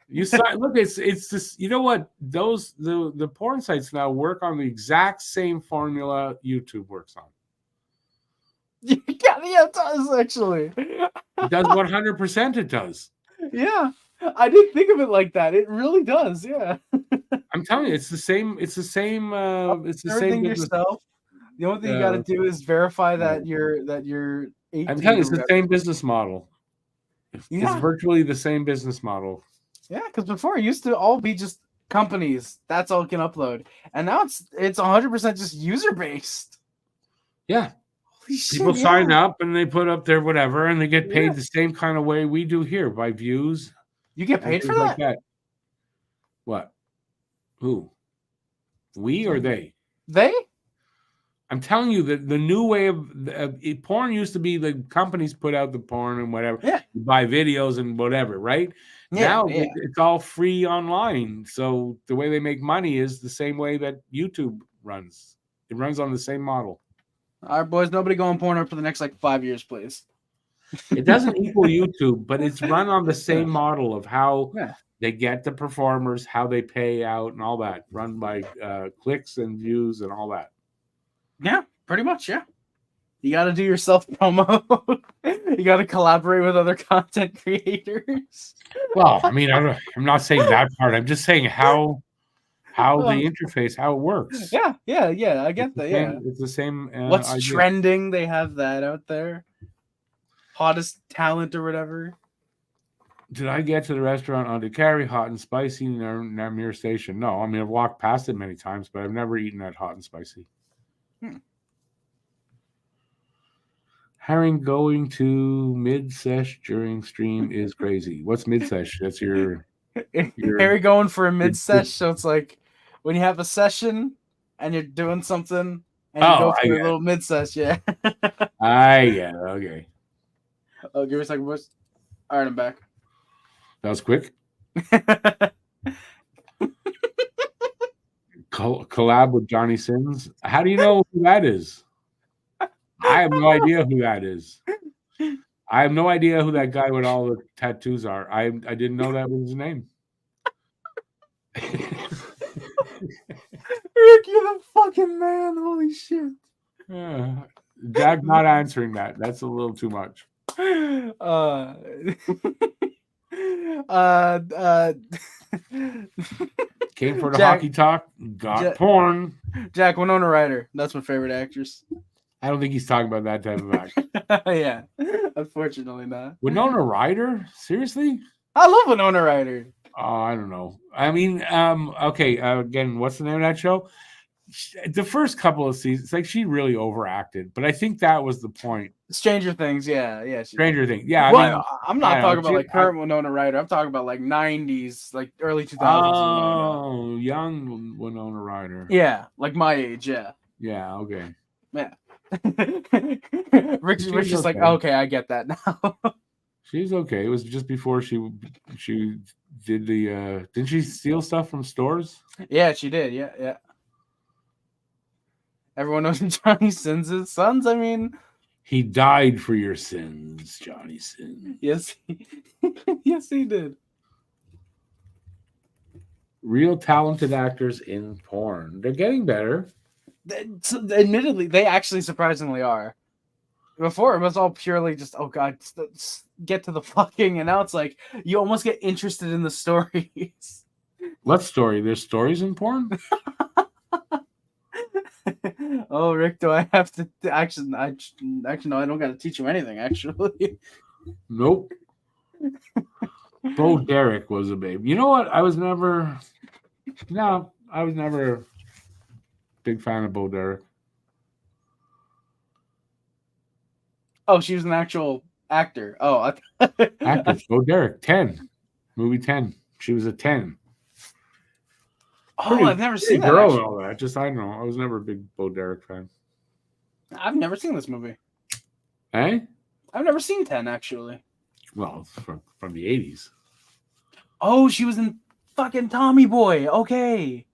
you saw. Look, it's just, you know what? The porn sites now work on the exact same formula YouTube works on. Yeah, it does actually. It does 100%. It does. Yeah, I didn't think of it like that. It really does. Yeah. I'm telling you, it's the same. It's the same. It's the same yourself. The only thing you got to do is verify that you're 18. I'm telling you, it's the same business model. Yeah. It's virtually the same business model. Yeah, because before it used to all be just companies. That's all it can upload, and now it's 100% just user based. Yeah. People sign up and they put up their whatever, and they get paid the same kind of way we do here by views. You get paid for that? Like that? What? Who? We or they? They? I'm telling you that the new way of porn used to be the companies put out the porn and whatever. Yeah. You buy videos and whatever, right? Yeah, now it's all free online. So the way they make money is the same way that YouTube runs. It runs on the same model. All right, boys, nobody go on Pornhub for the next 5 years, please. It doesn't equal YouTube, but it's run on the same model of how they get the performers, how they pay out, and all that. Run by clicks and views and all that. Yeah, pretty much. Yeah, you got to do your self promo. You got to collaborate with other content creators. Well, I mean, I'm not saying that part. I'm just saying how the interface, how it works. Yeah. I get that. It's the same. What's idea. Trending? They have that out there. Hottest talent or whatever. Did I get to the restaurant on DeCarry, hot and spicy, near Namir Station? No, I mean, I've walked past it many times, but I've never eaten at hot and spicy. Herring going to mid-sesh during stream is crazy. What's mid-sesh? That's your Harry going for a mid your- sesh, so it's like when you have a session and you're doing something and you Oh, go I for a get it. little mid sesh, yeah. I get it. Okay. Oh, give me a second, boys. All right, I'm back. That was quick. Collab with Johnny Sins. How do you know who that is? I have no idea who that is. I have no idea who that guy with all the tattoos are. I didn't know that was his name. Rick, you're the fucking man. Holy shit. Jack not answering that. That's a little too much. Came for the hockey talk. Got porn. Jack, Winona Ryder. That's my favorite actress. I don't think he's talking about that type of act. Yeah, unfortunately not. Winona Ryder? Seriously? I love Winona Ryder. Oh, I don't know. I mean, okay. Again, what's the name of that show? The first couple of seasons, like she really overacted, but I think that was the point. Stranger Things, yeah. Stranger Things, yeah. Well, I mean, I'm not talking about like current Winona Ryder. I'm talking about like 90s, like early 2000s. Oh, young Winona Ryder. Yeah, like my age. Yeah. Yeah. Okay. Yeah. Rick's just like, okay, I get that now. She's okay. It was just before she did the. Didn't she steal stuff from stores? Yeah, she did. Yeah. Everyone knows who Johnny Sins' sons. I mean, he died for your sins, Johnny Sins. Yes, yes, he did. Real talented actors in porn. They're getting better. Admittedly, they actually surprisingly are. Before it was all purely just, oh god, get to the fucking, and now it's like you almost get interested in the stories. What story? There's stories in porn? Oh, Rick, do I have to actually no, I don't got to teach you anything, actually. Nope. Bo Derek was a babe. You know what? I was never a big fan of Bo Derek. Oh, she was an actual actor. Oh, Actress, Bo Derek, 10. Movie 10. She was a 10. I've never seen that. Girl and all that. Just, I don't know. I was never a big Bo Derek fan. I've never seen this movie. Eh? I've never seen 10, actually. Well, from the 80s. Oh, she was in fucking Tommy Boy. Okay.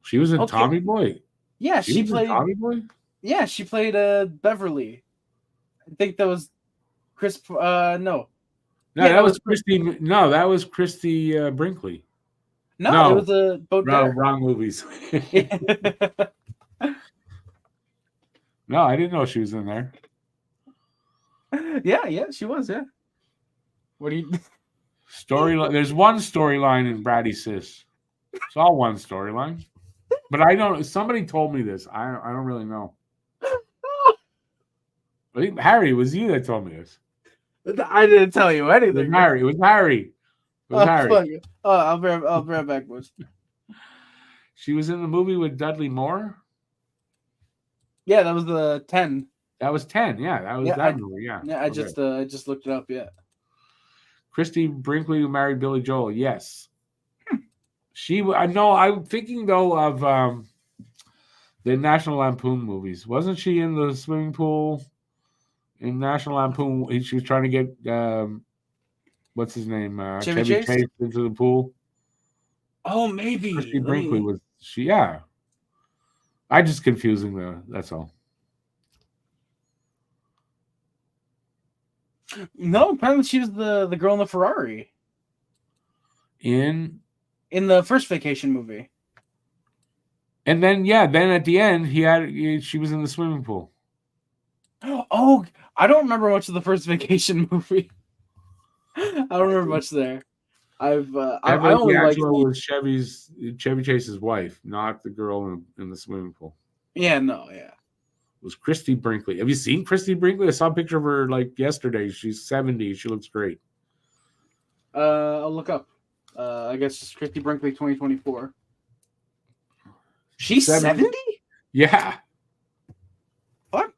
She was in Tommy Boy? Yeah, she played Tommy Boy? Yeah, she played Beverly. I think that was Chris. No. That was Christy. No, that was Christy Brinkley. No, it was a wrong movies. No, I didn't know she was in there. Yeah, she was. Yeah. What do you? Storyline. There's one storyline in Bratty Sis. It's all one storyline, but I don't. Somebody told me this. I don't really know. I think Harry, it was you that told me this. I didn't tell you anything. It was Harry. Harry. I'll be right back, boys. She was in the movie with Dudley Moore. Yeah, that was the 10. That was 10. Yeah, that was that movie. Yeah. Yeah, I just looked it up. Yeah. Christy Brinkley, who married Billy Joel. Yes. I know. I'm thinking though of the National Lampoon movies. Wasn't she in the swimming pool in National Lampoon? She was trying to get what's his name? Chevy Chase into the pool. Oh, maybe. Christy Brinkley was she? Yeah. I just confusing that's all. No, apparently she was the girl in the Ferrari. In the first Vacation movie. And then at the end she was in the swimming pool. Oh, I don't remember much of the first Vacation movie. I don't remember much there. I only liked was Chevy Chase's wife, not the girl in the swimming pool. Yeah, no, yeah. It was Christy Brinkley. Have you seen Christy Brinkley? I saw a picture of her like yesterday. She's 70. She looks great. I'll look up. I guess it's Christy Brinkley 2024. She's 70? Yeah. What?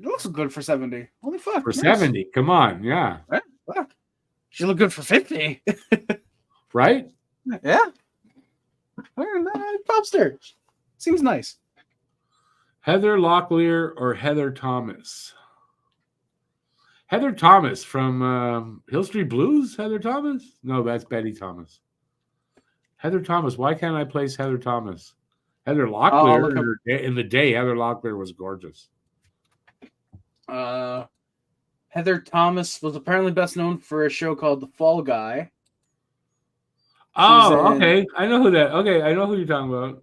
It looks good for 70. Holy fuck. For nice. 70. Come on. Yeah. Right? Fuck. She look good for 50. Right? Yeah. Popster. Seems nice. Heather Locklear or Heather Thomas? Heather Thomas from Hill Street Blues? Heather Thomas? No, that's Betty Thomas. Heather Thomas. Why can't I place Heather Thomas? Heather Locklear, in the day, Heather Locklear was gorgeous. Heather Thomas was apparently best known for a show called The Fall Guy. Oh, okay. I know who that. Okay, I know who you're talking about.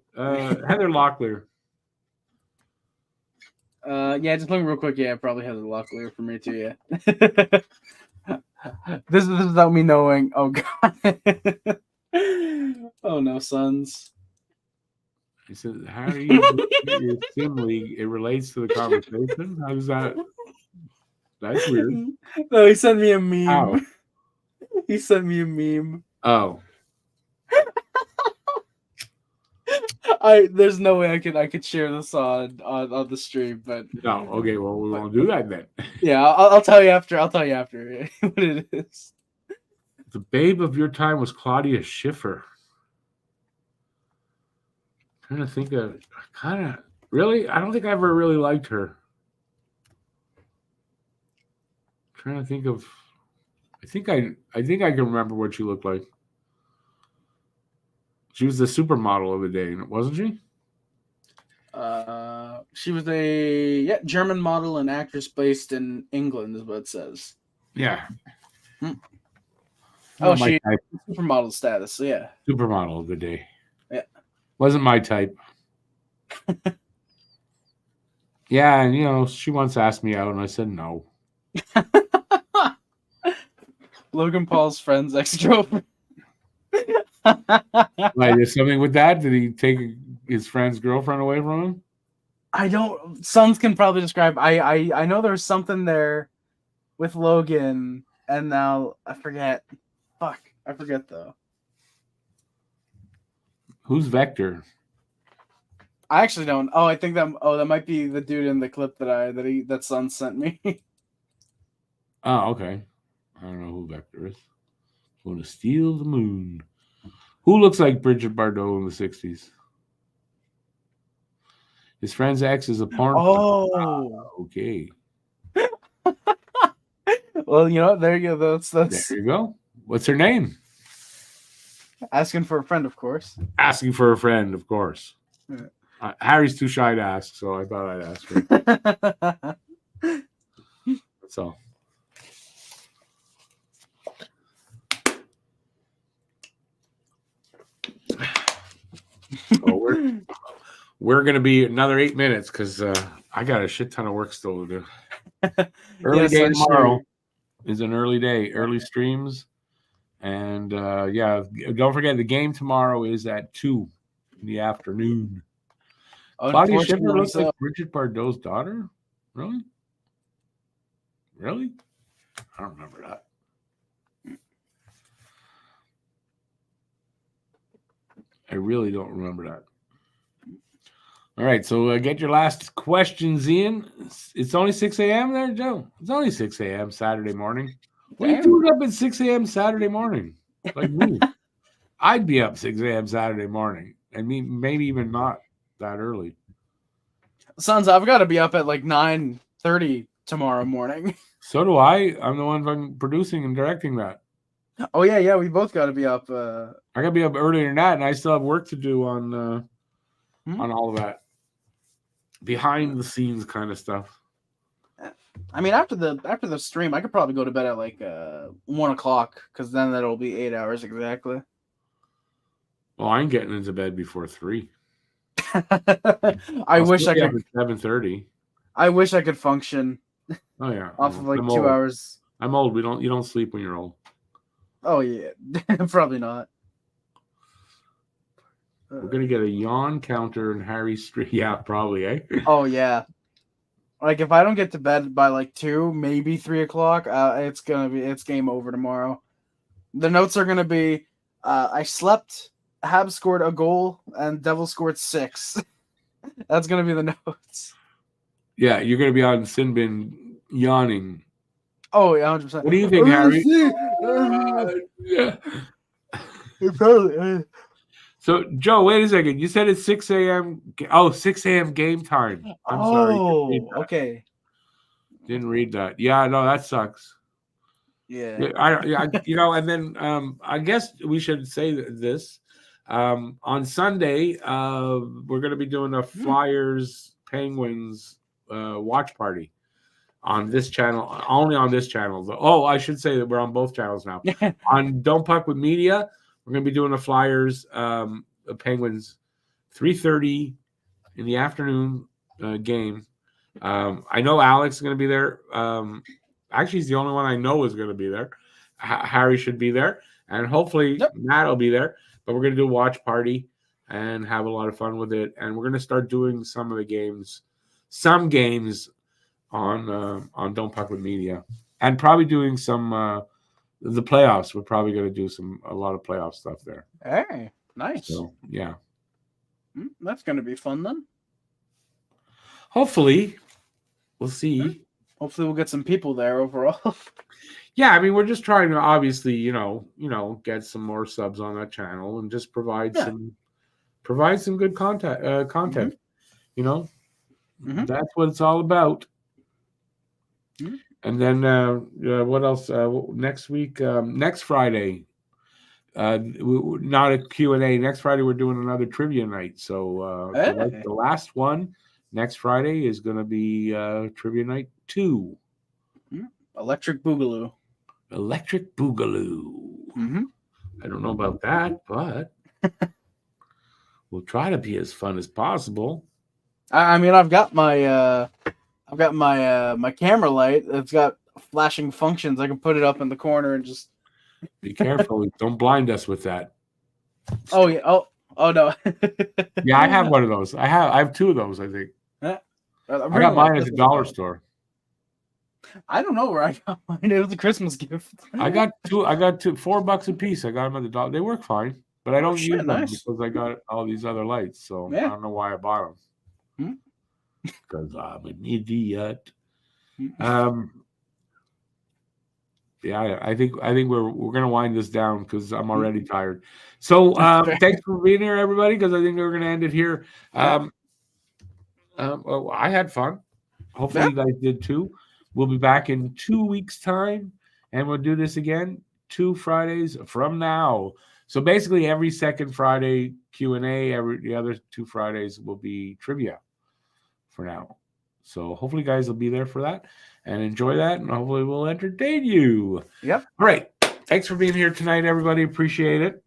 Heather Locklear. Yeah, just looking real quick. Yeah, probably Heather Locklear for me too. Yeah. This is without me knowing. Oh god. Oh no, sons. He said, "How do you your sim league? It relates to the conversation. How does that? That's weird." No, he sent me a meme. How? He sent me a meme. Oh. There's no way I could share this on the stream, but No. Okay. Well, we won't do that then. Yeah, I'll tell you after. I'll tell you after what it is. The babe of your time was Claudia Schiffer. I'm trying to think of kind of really. I don't think I ever really liked her. I'm trying to think of. I think I can remember what she looked like. She was the supermodel of the day, wasn't she? She was a German model and actress based in England, is what it says. Yeah. Oh, she supermodel status. So yeah. Supermodel of the day. Yeah. Wasn't my type. Yeah, and she once asked me out, and I said no. Logan Paul's friend's ex-girlfriend. Like, is something with that? Did he take his friend's girlfriend away from him? I don't. Sons can probably describe. I know there's something there with Logan, and now I forget. Fuck, I forget though. Who's Vector? I actually don't. Oh, I think that. Oh, that might be the dude in the clip that Son sent me. Oh, okay. I don't know who Vector is. Going to steal the moon. Who looks like Bridget Bardot in the 60s? His friend's ex is a porn. Oh, okay. Well, there you go. That's There you go. What's her name? Asking for a friend, of course. Asking for a friend, of course. Yeah. Harry's too shy to ask, so I thought I'd ask her. That's all. So we're gonna be another 8 minutes because I got a shit ton of work still to do. Early day tomorrow is an early day, early streams, and don't forget the game tomorrow is at 2 in the afternoon. Claudia Schiffer looks like Bridget Bardot's daughter. Really? Really? I don't remember that. I really don't remember that. All right, so get your last questions in. It's only 6 a.m. there, Joe. It's only 6 a.m. Saturday morning. What are you doing up at 6 a.m. Saturday morning? Like me. I'd be up 6 a.m. Saturday morning. I mean, maybe even not that early. Sons, I've got to be up at like 9:30 tomorrow morning. So do I. I'm the one producing and directing that. Oh, yeah. We both got to be up. I got to be up earlier than that, and I still have work to do on all of that. Behind the scenes kind of stuff. I mean, after the stream, I could probably go to bed at like 1 o'clock because then that'll be 8 hours exactly. Well, I'm getting into bed before 3. I wish I could. 7:30. I wish I could function. Oh yeah, off of like I'm 2 old. hours. I'm old. You don't sleep when you're old. Oh yeah, probably not. We're gonna get a yawn counter in Harry's Street. Yeah, probably, eh? Oh yeah. Like if I don't get to bed by like 2, maybe 3 o'clock, it's game over tomorrow. The notes are gonna be, I slept, Habs scored a goal, and Devil scored 6. That's gonna be the notes. Yeah, you're going to be on Sinbin yawning. Oh yeah, 100%. What do you think, Harry? Yeah. Probably. So, Joe, wait a second. You said it's 6 a.m. Oh, 6 a.m. game time. I'm sorry. Oh, okay. Didn't read that. Yeah, no, that sucks. Yeah. And then I guess we should say this. On Sunday, we're going to be doing a Flyers Penguins watch party on this channel, only on this channel. Oh, I should say that we're on both channels now. On Don't Puck with Media, we're going to be doing the Flyers Penguins 3:30 in the afternoon game. I know Alex is going to be there. Actually, he's the only one I know is going to be there. Harry should be there, and hopefully Matt will be there. But we're going to do a watch party and have a lot of fun with it. And we're going to start doing some games on Don't Puck with Media, and probably doing some the playoffs. We're probably going to do a lot of playoff stuff there. Hey, nice. So, yeah. That's going to be fun then. Hopefully, we'll see. Hopefully, we'll get some people there overall. Yeah, I mean, we're just trying to obviously, get some more subs on that channel and just provide some good content. That's what it's all about. Mm-hmm. And then what else? Next week, next Friday, not a Q&A. Next Friday, we're doing another trivia night. So the last one next Friday is going to be Trivia Night 2. Electric Boogaloo. Mm-hmm. I don't know about that, but we'll try to be as fun as possible. I mean, I've got my my camera light. It's got flashing functions. I can put it up in the corner and just be careful. Don't blind us with that. Oh yeah. Oh no. Yeah, I have one of those. I have two of those. I think. I got mine at the dollar store. I don't know where I got mine. It was a Christmas gift. I got two. $4 a piece. I got them at the dollar. They work fine, but I don't use them because I got all these other lights. So I don't know why I bought them. Because I'm an idiot. Yeah, I think we're gonna wind this down because I'm already tired. So thanks for being here, everybody. Because I think we're gonna end it here. I had fun. Hopefully you guys did too. We'll be back in 2 weeks' time, and we'll do this again 2 Fridays from now. So basically, every second Friday Q&A, the other 2 Fridays will be trivia for now. So hopefully, you guys will be there for that and enjoy that, and hopefully, we'll entertain you. Yep. All right. Thanks for being here tonight, everybody. Appreciate it.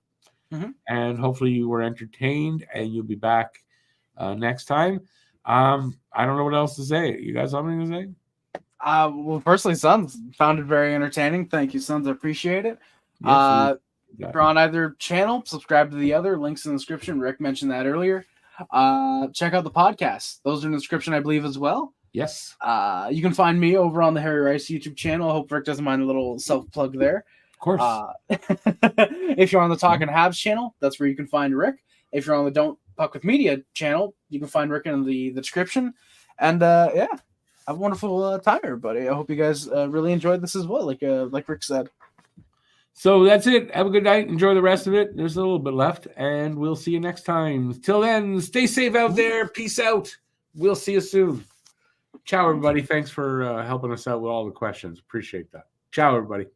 And hopefully, you were entertained, and you'll be back next time. I don't know what else to say. You guys have anything to say? Well, personally, Sons found it very entertaining. Thank you, Sons. I appreciate it. Yes, if you're on either channel, subscribe to the other. Links in the description. Rick mentioned that earlier. Check out the podcast. Those are in the description, I believe, as well. Yes. You can find me over on the Harry Rice YouTube channel. I hope Rick doesn't mind a little self-plug there. Of course. If you're on the Talking Habs channel, that's where you can find Rick. If you're on the Don't Puck with Media channel, you can find Rick in the description. And have a wonderful time, everybody. I hope you guys really enjoyed this as well, like Rick said. So that's it. Have a good night. Enjoy the rest of it. There's a little bit left, and we'll see you next time. Till then, stay safe out there. Peace out. We'll see you soon. Ciao, everybody. Thanks for helping us out with all the questions. Appreciate that. Ciao, everybody.